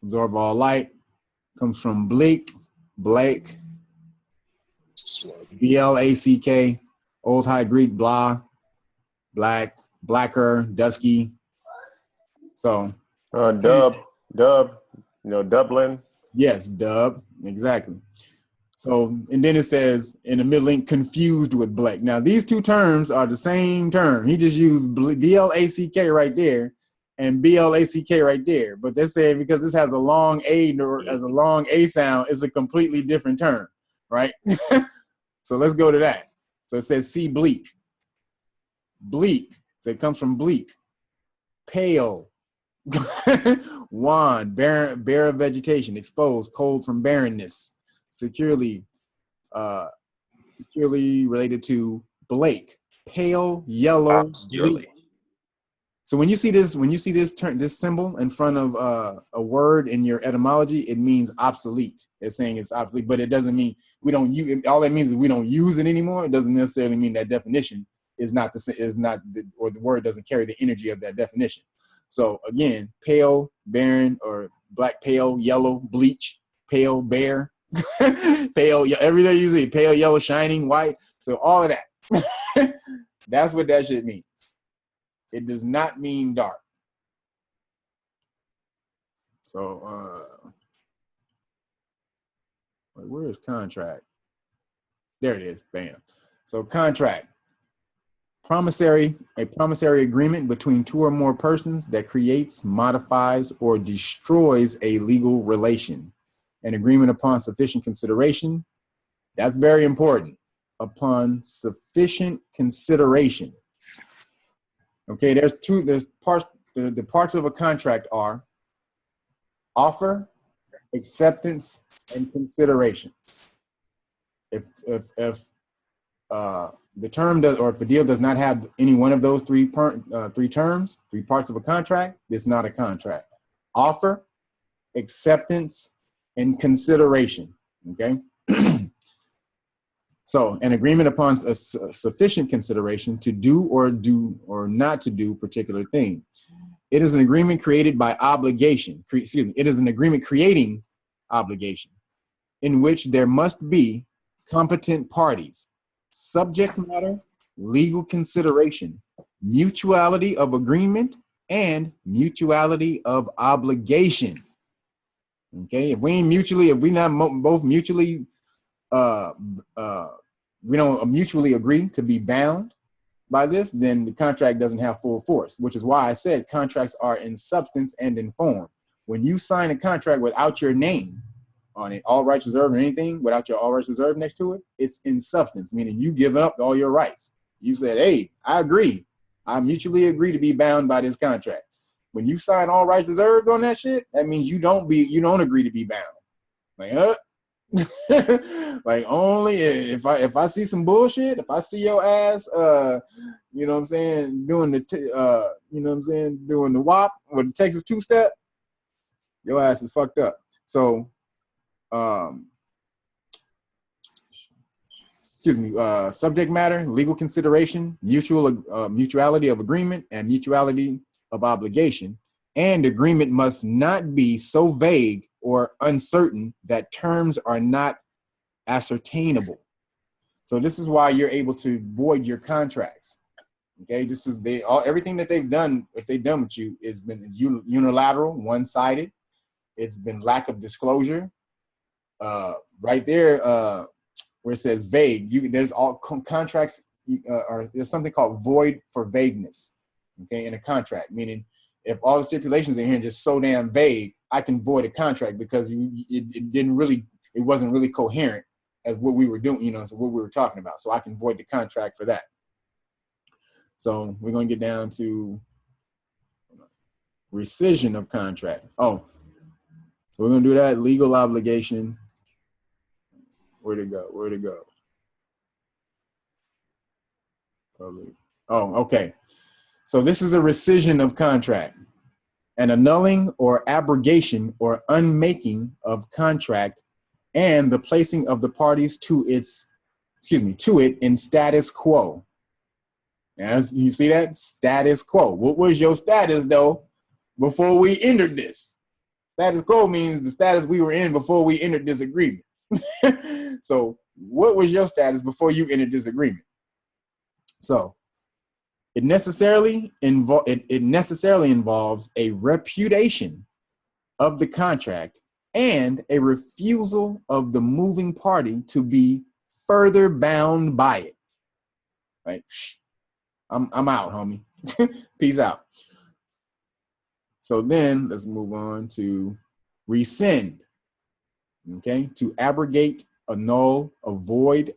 absorb all light, comes from bleak, Blake, B-L-A-C-K, Old High Greek, blah, black, blacker, dusky. So dub, Dublin. Yes, dub, exactly. So, and then it says in the middle link, confused with black. Now, these two terms are the same term. He just used B-L-A-C-K right there and B-L-A-C-K right there. But they're saying because this has a long A or as a long A sound, it's a completely different term, right? So let's go to that. So it says see bleak. Bleak, so it comes from bleak. Pale. Wan, barren, bare of vegetation, exposed, cold from barrenness, securely related to Blake, pale yellow. Obscurely. So when you see this this symbol in front of a word in your etymology, it means obsolete. It's saying it's obsolete, but it doesn't mean we don't use. All that means is we don't use it anymore. It doesn't necessarily mean that definition is not or the word doesn't carry the energy of that definition. So again, pale, barren, or black, pale, yellow, bleach, pale, bare, pale, everything you see, pale, yellow, shining, white. So all of that, that's what that shit means. It does not mean dark. So, where is contract? There it is, bam. So contract. A promissory agreement between two or more persons that creates, modifies, or destroys a legal relation. An agreement upon sufficient consideration. That's very important. Upon sufficient consideration. Okay, there's parts. The parts of a contract are offer, acceptance, and consideration. If the term does, or if a deal does not have any one of those three terms, three parts of a contract, it's not a contract. Offer, acceptance, and consideration. Okay. So an agreement upon a sufficient consideration to do or not to do particular thing. It is an agreement created by obligation. It is an agreement creating obligation in which there must be competent parties, subject matter, legal consideration, mutuality of agreement, and mutuality of obligation. Okay, if we not both mutually we don't mutually agree to be bound by this, then the contract doesn't have full force, which is why I said contracts are in substance and in form. When you sign a contract without your name on it, all rights reserved or anything, without your all rights reserved next to it, it's in substance, meaning you give up all your rights. You said, hey, I agree. I mutually agree to be bound by this contract. When you sign all rights reserved on that shit, that means you don't agree to be bound. Like, like only if I see some bullshit, if I see your ass you know what I'm saying, doing the you know what I'm saying, doing the WAP or the Texas two-step, your ass is fucked up. So excuse me, subject matter, legal consideration, mutuality of agreement, and mutuality of obligation. And agreement must not be so vague or uncertain that terms are not ascertainable. So this is why you're able to void your contracts. Okay, this is everything that they've done, if they've done with you, has been unilateral, one-sided. It's been lack of disclosure. Right there, where it says vague, there's all contracts, or there's something called void for vagueness. Okay, in a contract, meaning if all the stipulations in here are just so damn vague, I can void a contract because it wasn't really coherent as what we were doing, so what we were talking about. So I can void the contract for that. So we're going to get down to rescission of contract. Oh, so we're going to do that. Legal obligation. Where'd it go? Probably. Oh, okay. So this is a rescission of contract, an annulling or abrogation or unmaking of contract, and the placing of the parties to it in status quo. As you see that status quo. What was your status though before we entered this? Status quo means the status we were in before we entered this agreement. So what was your status before you entered this agreement? So it necessarily involves a repudiation of the contract and a refusal of the moving party to be further bound by it. Right? I'm out, homie. Peace out. So then let's move on to rescind. Okay, to abrogate, annul, avoid,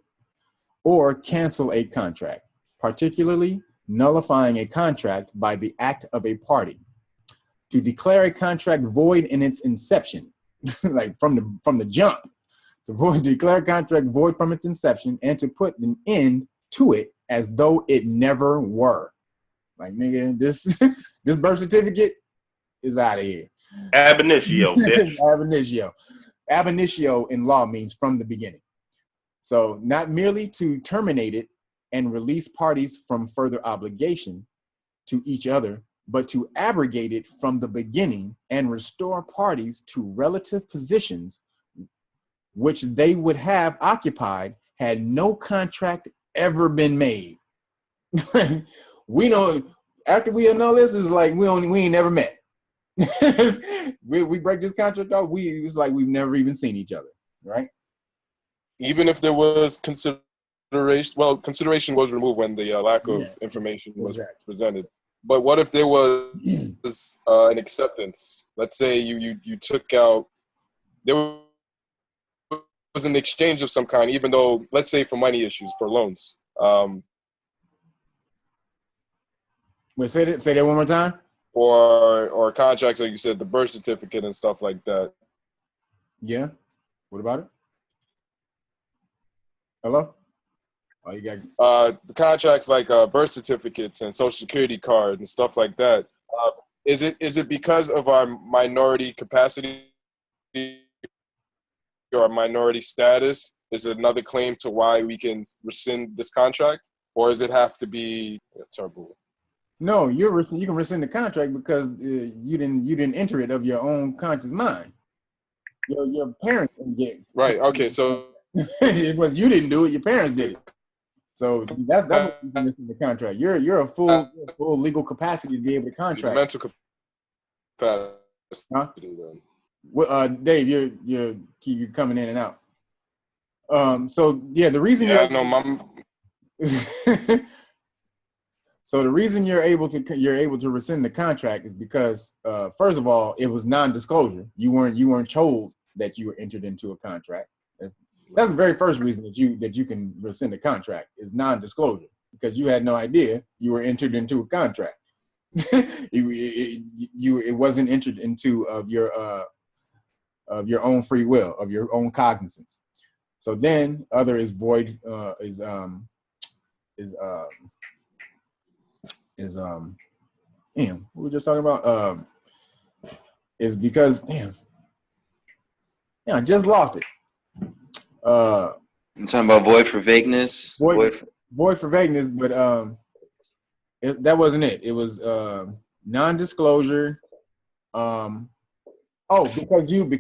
or cancel a contract, particularly nullifying a contract by the act of a party. To declare a contract void in its inception, like from the jump, to declare a contract void from its inception and to put an end to it as though it never were. Like, nigga, this birth certificate is out of here. Ab initio, bitch. Ab initio. Ab initio in law means from the beginning. So not merely to terminate it and release parties from further obligation to each other, but to abrogate it from the beginning and restore parties to relative positions which they would have occupied had no contract ever been made. We know after we annul this, is like we ain't never met. we break this contract off, it's like we've never even seen each other, right? Even if there was consideration, well, consideration was removed when the lack of information was presented. But what if there was an acceptance? Let's say you took out, there was an exchange of some kind, even though, let's say for money issues, for loans. Wait, say that one more time. Or contracts, like you said, the birth certificate and stuff like that. Yeah. What about it? Hello? Oh, you got the contracts like birth certificates and social security cards and stuff like that. Is it because of our minority capacity or minority status is another claim to why we can rescind this contract? Or does it have to be terrible? No, you can rescind the contract because you didn't enter it of your own conscious mind. Your parents didn't get it. Right. Okay. So It was you didn't do it. Your parents did it. So that's what you can rescind the contract. You're a full legal capacity to be able to contract. mental capacity. Huh? Then. Well, Dave, you're coming in and out. So yeah, the reason So the reason you're able to rescind the contract is because first of all, it was non-disclosure. You weren't told that you were entered into a contract. That's the very first reason that you can rescind a contract is non-disclosure, because you had no idea you were entered into a contract. It wasn't entered into of your own free will, of your own cognizance. So then other is void damn, what we were just talking about is because I just lost it. I'm talking about void for vagueness. Void for vagueness, but that wasn't it. It was non-disclosure. Because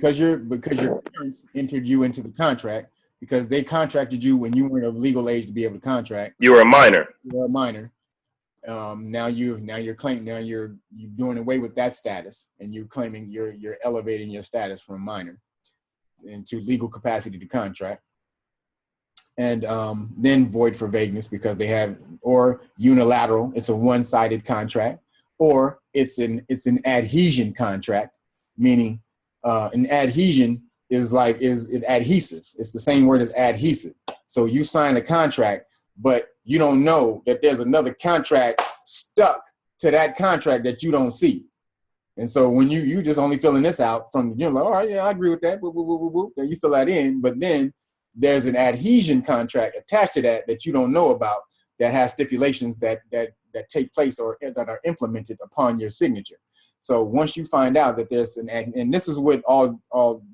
your parents entered you into the contract, because they contracted you when you weren't of legal age to be able to contract. You were a minor. You were a minor. Now you're doing away with that status, and you're claiming you're elevating your status from minor into legal capacity to contract. And then void for vagueness, because they have, or unilateral, it's a one-sided contract, or it's an adhesion contract, meaning an adhesion is adhesive. It's the same word as adhesive. So you sign a contract, but you don't know that there's another contract stuck to that contract that you don't see. And so when you just only filling this out from, like, all right, yeah, I agree with that. Boop, boop, boop, boop, boop. Then you fill that in, but then there's an adhesion contract attached to that you don't know about, that has stipulations that take place or that are implemented upon your signature. So once you find out that there's and this is what all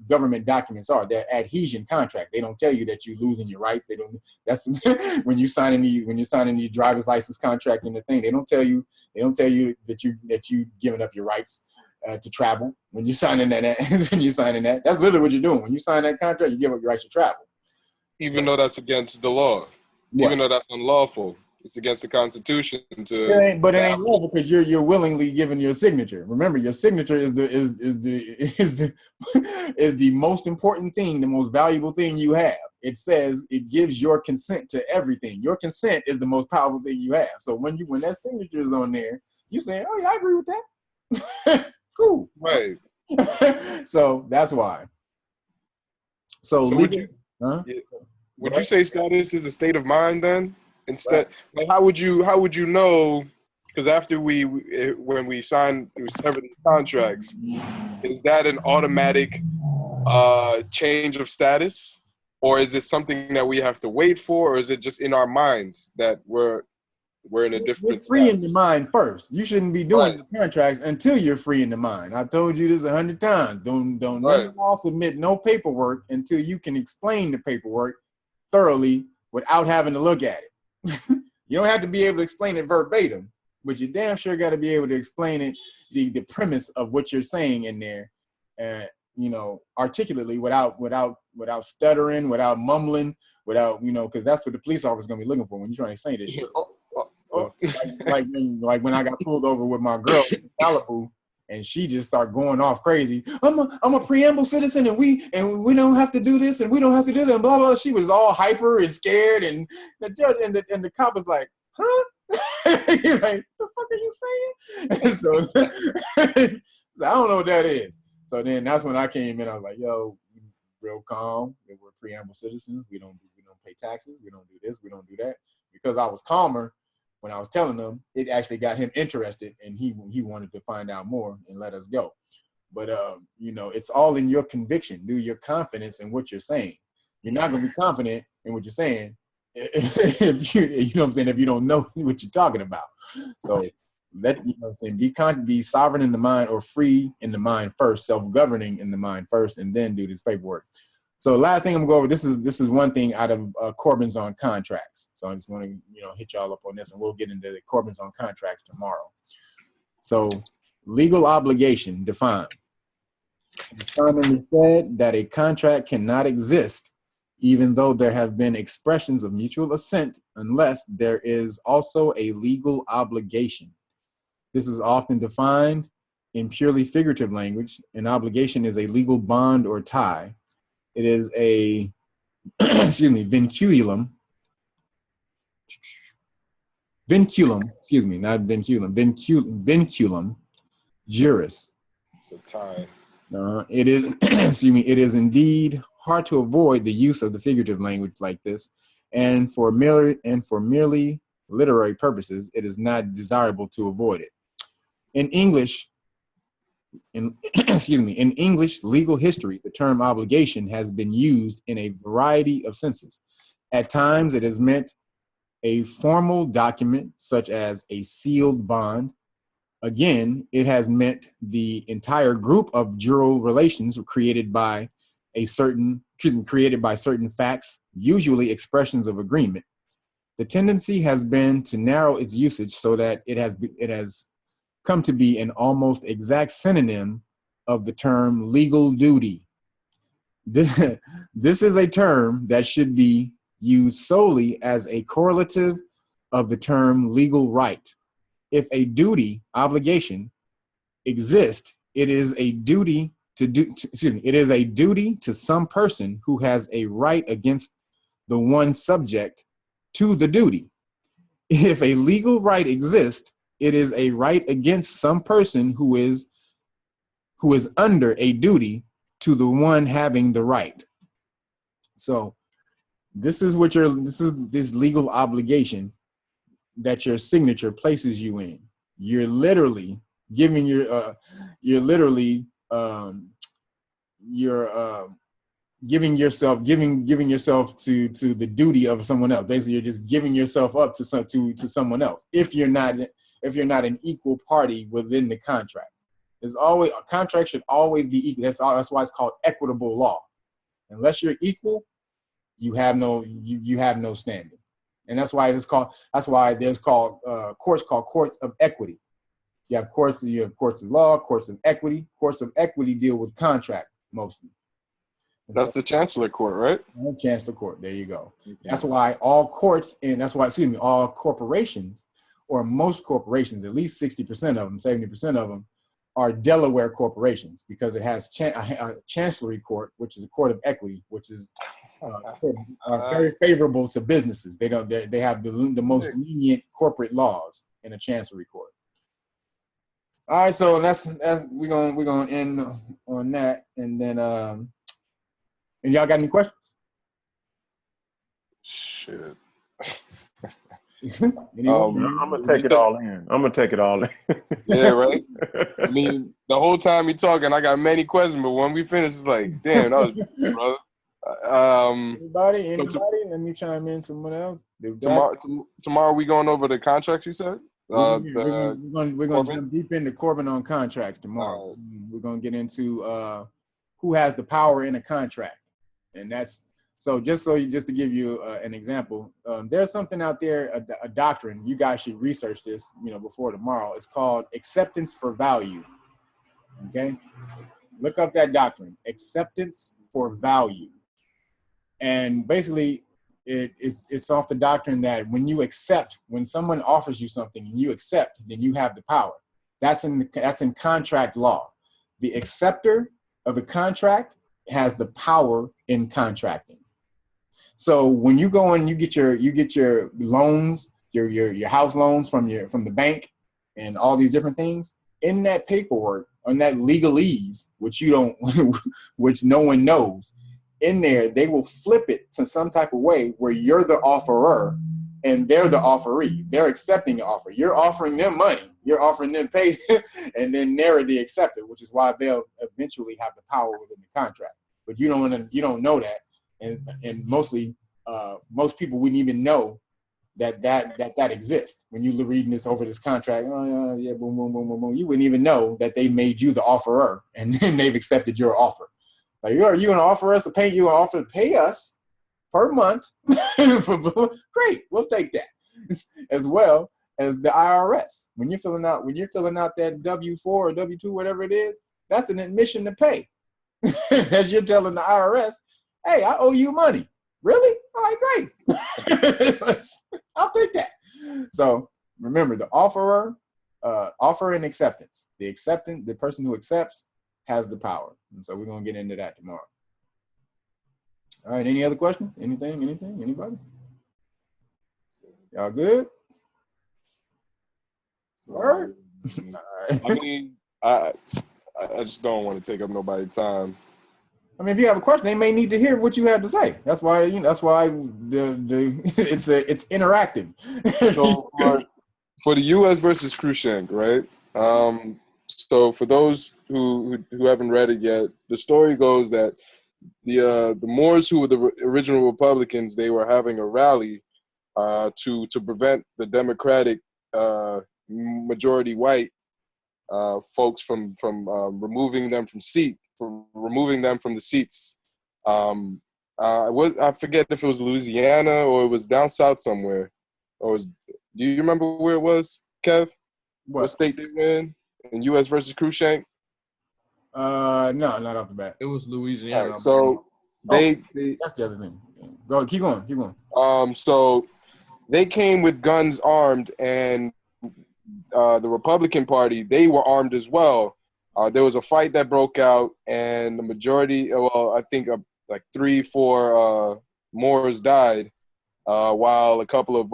government documents are, they're adhesion contracts. They don't tell you that you're losing your rights. That's when you signing the driver's license contract and the thing, they don't tell you that you giving up your rights to travel. When you're signing that, that's literally what you're doing. When you sign that contract, you give up your rights to travel. Even though that's against the law. What? Even though that's unlawful. It's against the Constitution It ain't lawful, because you're willingly giving your signature. Remember, your signature is the most important thing, the most valuable thing you have. It says it gives your consent to everything. Your consent is the most powerful thing you have. So when that signature is on there, you say, "Oh yeah, I agree with that." Cool. Right. So that's why. So would you say status is a state of mind then? Instead, like, how would you know? Because after when we sign through several contracts, is that an automatic change of status, or is it something that we have to wait for, or is it just in our minds that we're in a different status? Free in the mind first. You shouldn't be doing the contracts until you're free in the mind. I told you this 100 times. Don't none of y'all submit no paperwork until you can explain the paperwork thoroughly without having to look at it. You don't have to be able to explain it verbatim, but you damn sure got to be able to explain it, the premise of what you're saying in there, articulately, without stuttering, without mumbling, because that's what the police officer is gonna be looking for when you're trying to say this shit. Like when I got pulled over with my girl in Malibu, and she just started going off crazy. I'm a preamble citizen, and we don't have to do this, and we don't have to do that, and blah blah. She was all hyper and scared, and the judge and the cop was like, "Huh?" He's like, "The fuck are you saying?" And so I don't know what that is. So then that's when I came in. I was like, "Yo, real calm. We're preamble citizens. We don't pay taxes. We don't do this. We don't do that." Because I was calmer when I was telling them, it actually got him interested, and he wanted to find out more and let us go. But it's all in your conviction, your confidence in what you're saying. You're not going to be confident in what you're saying if you don't know what you're talking about. So be sovereign in the mind, or free in the mind first, self-governing in the mind first, and then do this paperwork. So last thing I'm gonna go over, this is one thing out of Corbin's on contracts. So I just want to hit y'all up on this, and we'll get into the Corbin's on contracts tomorrow. So legal obligation defined. The commonly said that a contract cannot exist even though there have been expressions of mutual assent unless there is also a legal obligation. This is often defined in purely figurative language. An obligation is a legal bond or tie. It is a, excuse me, vinculum, excuse me, not vinculum, vinculum juris. The tie. It is, excuse me, it is indeed hard to avoid the use of the figurative language like this, and for merely literary purposes, it is not desirable to avoid it. In English, excuse me, in English legal history, the term obligation has been used in a variety of senses. At times, it has meant a formal document, such as a sealed bond. Again, it has meant the entire group of jural relations created by certain facts, usually expressions of agreement. The tendency has been to narrow its usage so that it has come to be an almost exact synonym of the term legal duty. This is a term that should be used solely as a correlative of the term legal right. If a duty, obligation, exists, it is a duty it is a duty to some person who has a right against the one subject to the duty. If a legal right exists, it is a right against some person who is under a duty to the one having the right. So this is this legal obligation that your signature places you in. You're literally giving giving yourself to the duty of someone else. Basically, you're just giving yourself up to someone else. If you're not an equal party within the contract, a contract should always be equal. That's why it's called equitable law. Unless you're equal, you have no standing. And that's why there's courts called courts of equity. You have courts of law, courts of equity. Courts of equity deal with contract mostly. That's the Chancellor Court, right? Chancellor Court. There you go. Okay. That's why all corporations, or most corporations, at least 60% of them, 70% of them, are Delaware corporations, because it has a Chancellery Court, which is a court of equity, which is very favorable to businesses. They have the most lenient corporate laws in a Chancellery Court. All right, so that's we're gonna end on that, and then and y'all got any questions? Shit. I'm gonna take it all in. Yeah, right. I mean, the whole time you're talking, I got many questions, but when we finish, it's like, damn, that was, brother. Anybody? Let me chime in. Someone else. Tomorrow we going over the contracts you said. We're gonna jump deep into Corbin on contracts tomorrow. We're gonna get into who has the power in a contract, and that's just to give you an example. There's something out there, a doctrine. You guys should research this, before tomorrow. It's called acceptance for value. Okay, look up that doctrine, acceptance for value, and basically, it's off the doctrine that when someone offers you something and you accept, then you have the power. That's in contract law. The acceptor of a contract has the power in contracting. So when you go and you get your loans, your house loans from the bank, and all these different things, in that paperwork, on that legalese, which which no one knows, in there, they will flip it to some type of way where you're the offerer and they're the offeree. They're accepting the offer. You're offering them money. You're offering them pay, and then they're the acceptor, which is why they'll eventually have the power within the contract. But you don't know that, and mostly most people wouldn't even know that exists. When you reading this over this contract, yeah, boom, boom, boom, boom, boom, you wouldn't even know that they made you the offerer and then they've accepted your offer. Like, you gonna offer us to pay? You gonna offer to pay us per month? Great, we'll take that. As well as the IRS. When you're filling out that W-4 or W-2, whatever it is, that's an admission to pay. As you're telling the IRS, hey, I owe you money. Really? All right, great. I'll take that. So remember, the offer and acceptance. The person who accepts has the power. And so we're gonna get into that tomorrow. All right, any other questions? Anything? Anybody? Y'all good? All right. I mean, I just don't want to take up nobody's time. I mean, if you have a question, they may need to hear what you have to say. That's why it's interactive. So for the U.S. versus Khrushchev, right? So for those who haven't read it yet, the story goes that the Moors, who were the original Republicans, they were having a rally to prevent the Democratic majority white folks from removing them from the seats. I forget if it was Louisiana or it was down south somewhere. Do you remember where it was, Kev? What state they were in U.S. versus Khrushchev? No, not off the bat. It was Louisiana. Right, so they that's the other thing. Go, keep going. So they came with guns armed, and the Republican Party, they were armed as well. There was a fight that broke out, and the majority, I think like 3-4 Moors died, while a couple of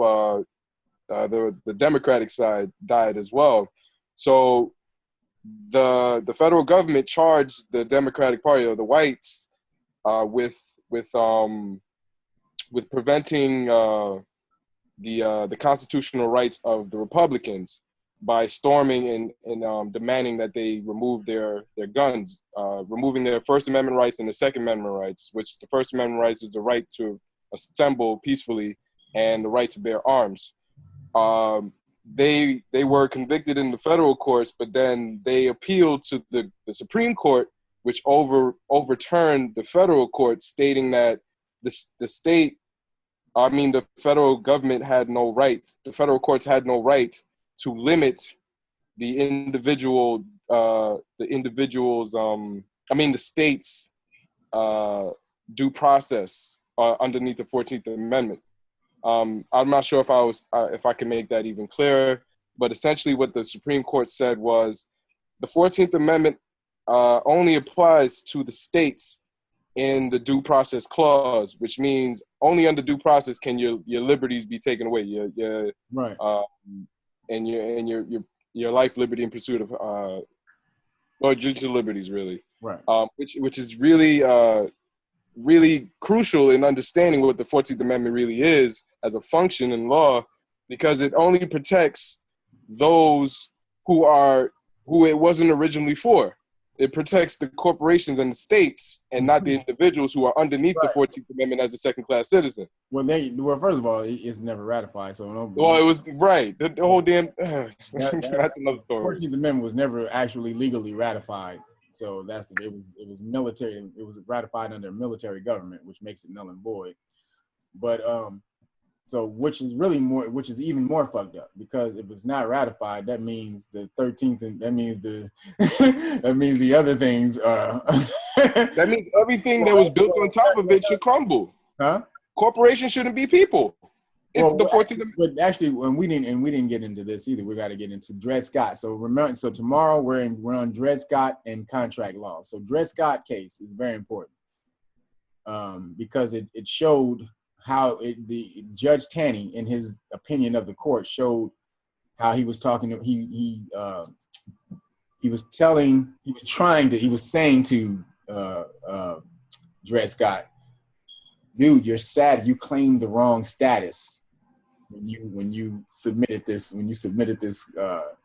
the Democratic side died as well. So the federal government charged the Democratic Party, or the whites, with preventing the constitutional rights of the Republicans by storming and demanding that they remove their guns, removing their First Amendment rights and the Second Amendment rights, which the First Amendment rights is the right to assemble peacefully and the right to bear arms. They were convicted in the federal courts, but then they appealed to the Supreme Court, which overturned the federal court, stating that the federal government had no right, the federal courts had no right to limit the state's due process underneath the 14th Amendment. I'm not sure if I can make that even clearer, but essentially what the Supreme Court said was the 14th Amendment only applies to the states in the due process clause, which means only under due process can your liberties be taken away. Your right. And your life, liberty, and pursuit of or judicial liberties, really. Right. Which is really really crucial in understanding what the 14th Amendment really is as a function in law, because it only protects those who it wasn't originally for. It protects the corporations and the states, and not the individuals who are underneath the 14th Amendment as a second-class citizen. Well, first of all, it's never ratified. So it was right. The whole damn that's another story. 14th Amendment was never actually legally ratified. So it was military. It was ratified under a military government, which makes it null and void. But so which is even more fucked up, because if it's not ratified, that means the 13th, and that means the other things that means everything that was built on top of it should crumble. Huh? Corporations shouldn't be people. But actually, when we didn't get into this either. We got to get into Dred Scott. So remember, tomorrow we're on Dred Scott and contract law. So Dred Scott case is very important because it showed how the Judge Taney, in his opinion of the court, showed how he was talking to he was saying to Dred Scott, dude, you claimed the wrong status when you submitted this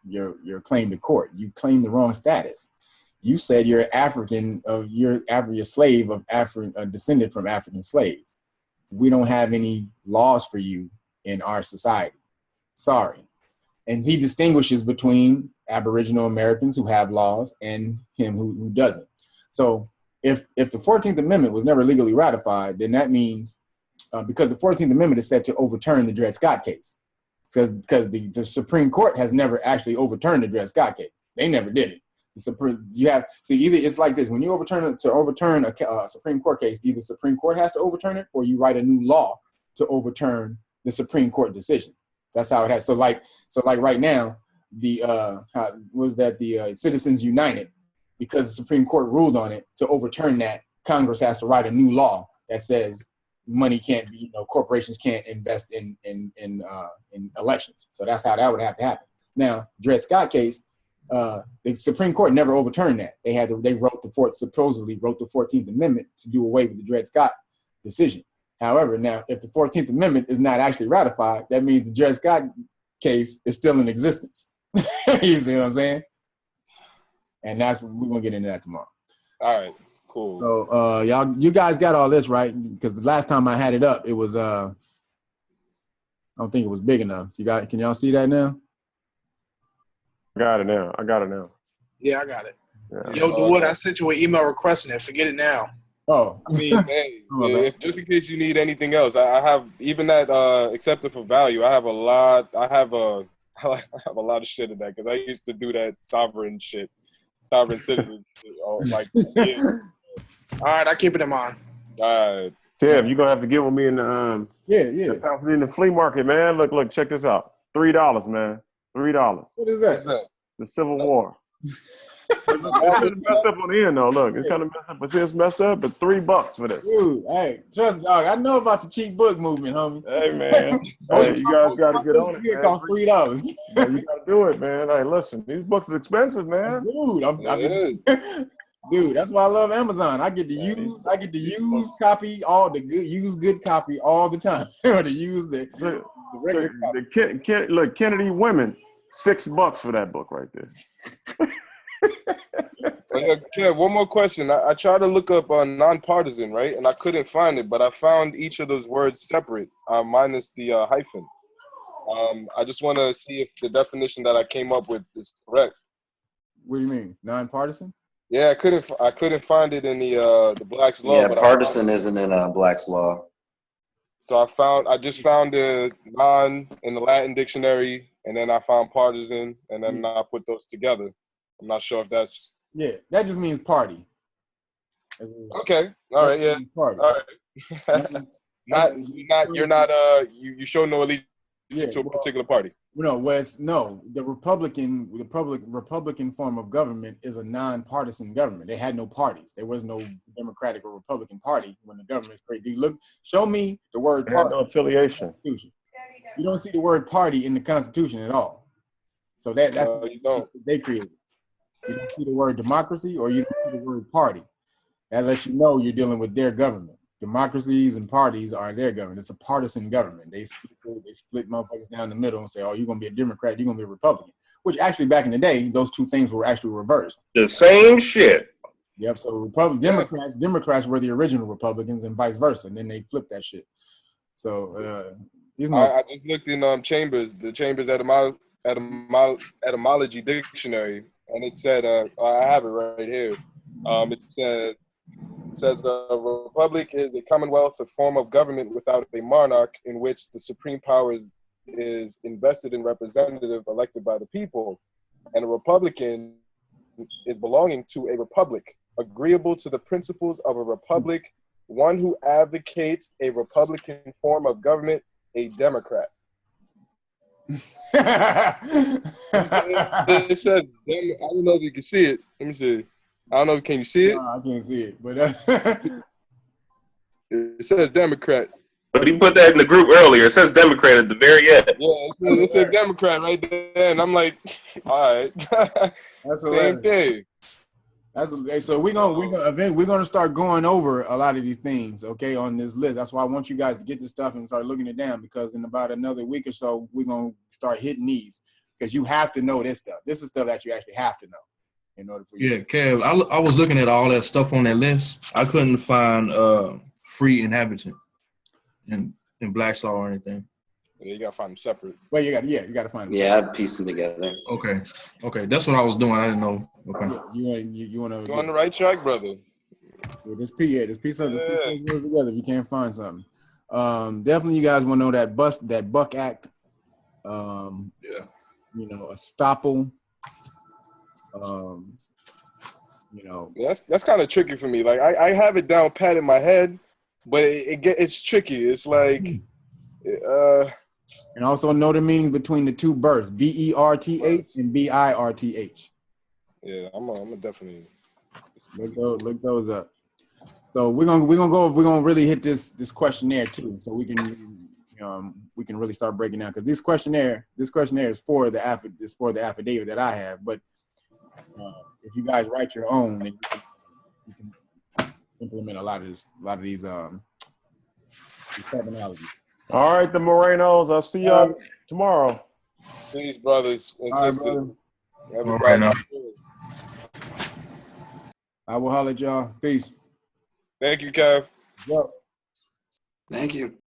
your claim to court. You claimed the wrong status. You said you're African, you're a slave of descended from African slaves. We don't have any laws for you in our society. Sorry. And he distinguishes between Aboriginal Americans who have laws and him who doesn't. So if the 14th Amendment was never legally ratified, then that means because the 14th Amendment is set to overturn the Dred Scott case, because the Supreme Court has never actually overturned the Dred Scott case. They never did it. Either it's like this: when you overturn a Supreme Court case, either the Supreme Court has to overturn it, or you write a new law to overturn the Supreme Court decision. That's how it has. So like right now, the Citizens United, because the Supreme Court ruled on it, to overturn that, Congress has to write a new law that says money can't be, corporations can't invest in elections. So that's how that would have to happen. Now, Dred Scott case, the Supreme Court never overturned that. They supposedly wrote the 14th Amendment to do away with the Dred Scott decision. However, now if the 14th Amendment is not actually ratified, that means the Dred Scott case is still in existence. You see what I'm saying? And that's we're gonna get into that tomorrow. All right, cool. So you guys got all this right, because the last time I had it up, it was I don't think it was big enough. So can y'all see that now? I got it now. Yeah, I got it. Yeah. Yo, DeWood, I sent you an email requesting it. Forget it now. Oh, I mean, hey, if just in case you need anything else, I have even that accepted for value. I have a lot. I have a lot of shit in that, because I used to do that sovereign citizen shit, yeah. All right, I keep it in mind. All right. Kev, you're gonna have to get with me in the the Pasadena flea market, man. Look, check this out. $3, man. $3. What is that? What's that? The Civil War. It's kind of messed up on the end though. Look, it's kind of messed up. It's messed up, but $3 for this. Dude, hey, trust dog. I know about the cheap book movement, homie. Hey man, hey, you guys got to get on it. It costs $3. Yeah, you got to do it, man. Hey, listen, these books are expensive, man. Dude, that's why I love Amazon. I get to use copy, all the good copy all the time. Or to use the regular copy. Look, Kennedy Women, $6 for that book right there. Kev, one more question. I tried to look up nonpartisan, right? And I couldn't find it, but I found each of those words separate, minus the hyphen. I just want to see if the definition that I came up with is correct. What do you mean, nonpartisan? Yeah, I couldn't find it in the Black's Law. Yeah, partisan isn't in Black's Law. So I just found the non in the Latin dictionary, and then I found partisan, and then I put those together. I'm not sure if that's. Yeah, that just means party. Okay. All right. Yeah. Party. All right. You show no allegiance to a particular party. The Republican form of government is a non-partisan government. They had no parties. There was no Democratic or Republican party when the government is created. Show me the word party. No affiliation. You don't see the word party in the Constitution at all. So that's you don't. They created. You don't see the word democracy, or you don't see the word party. That lets you know you're dealing with their government. Democracies and parties are their government. It's a partisan government. They split motherfuckers down the middle and say, oh, you're going to be a Democrat, you're going to be a Republican. Which actually, back in the day, those two things were actually reversed. The same shit. Yep. So Democrats were the original Republicans and vice versa. And then they flipped that shit. So I just looked in Chambers, the Chambers etymology dictionary, and it said, I have it right here. It says a republic is a commonwealth, a form of government without a monarch, in which the supreme power is invested in representative elected by the people, and a republican is belonging to a republic, agreeable to the principles of a republic, one who advocates a republican form of government, a Democrat. It says, I don't know if you can see it. Let me see. I don't know. Can you see it? No, I can't see it. But it says Democrat. But he put that in the group earlier. It says Democrat at the very end. Yeah, it says Democrat right there, and I'm like, all right, that's same thing. So we're gonna start going over a lot of these things, okay, on this list. That's why I want you guys to get this stuff and start looking it down, because in about another week or so, we're gonna start hitting these, because you have to know this stuff. This is stuff that you actually have to know in order for you. Yeah, Kev, I was looking at all that stuff on that list. I couldn't find free inhabitant in Black's Law or anything. Yeah, you gotta find them separate. Well, you gotta find them. Yeah, I'd piece them together. Okay, that's what I was doing. I didn't know. Okay. You want to? You're on the right track, brother. Yeah, this piece of goes together if you can't find something. Definitely you guys want to know that Buck Act. Yeah. You know, estoppel. You know, That's kind of tricky for me. Like I have it down pat in my head, but it's tricky. It's like and also know the meanings between the two births, BERTH and BIRTH. yeah, I'm gonna definitely Look those up. So we're gonna really hit this questionnaire too, so we can really start breaking down, because this questionnaire is for the affidavit that I have. But if you guys write your own, then you can implement a lot of these terminology. All right, the Morenos. I'll see y'all tomorrow. Peace, brothers and All right, sisters. brother. Everybody. All right, I will holler at y'all. Peace. Thank you, Kev. Yep. Thank you.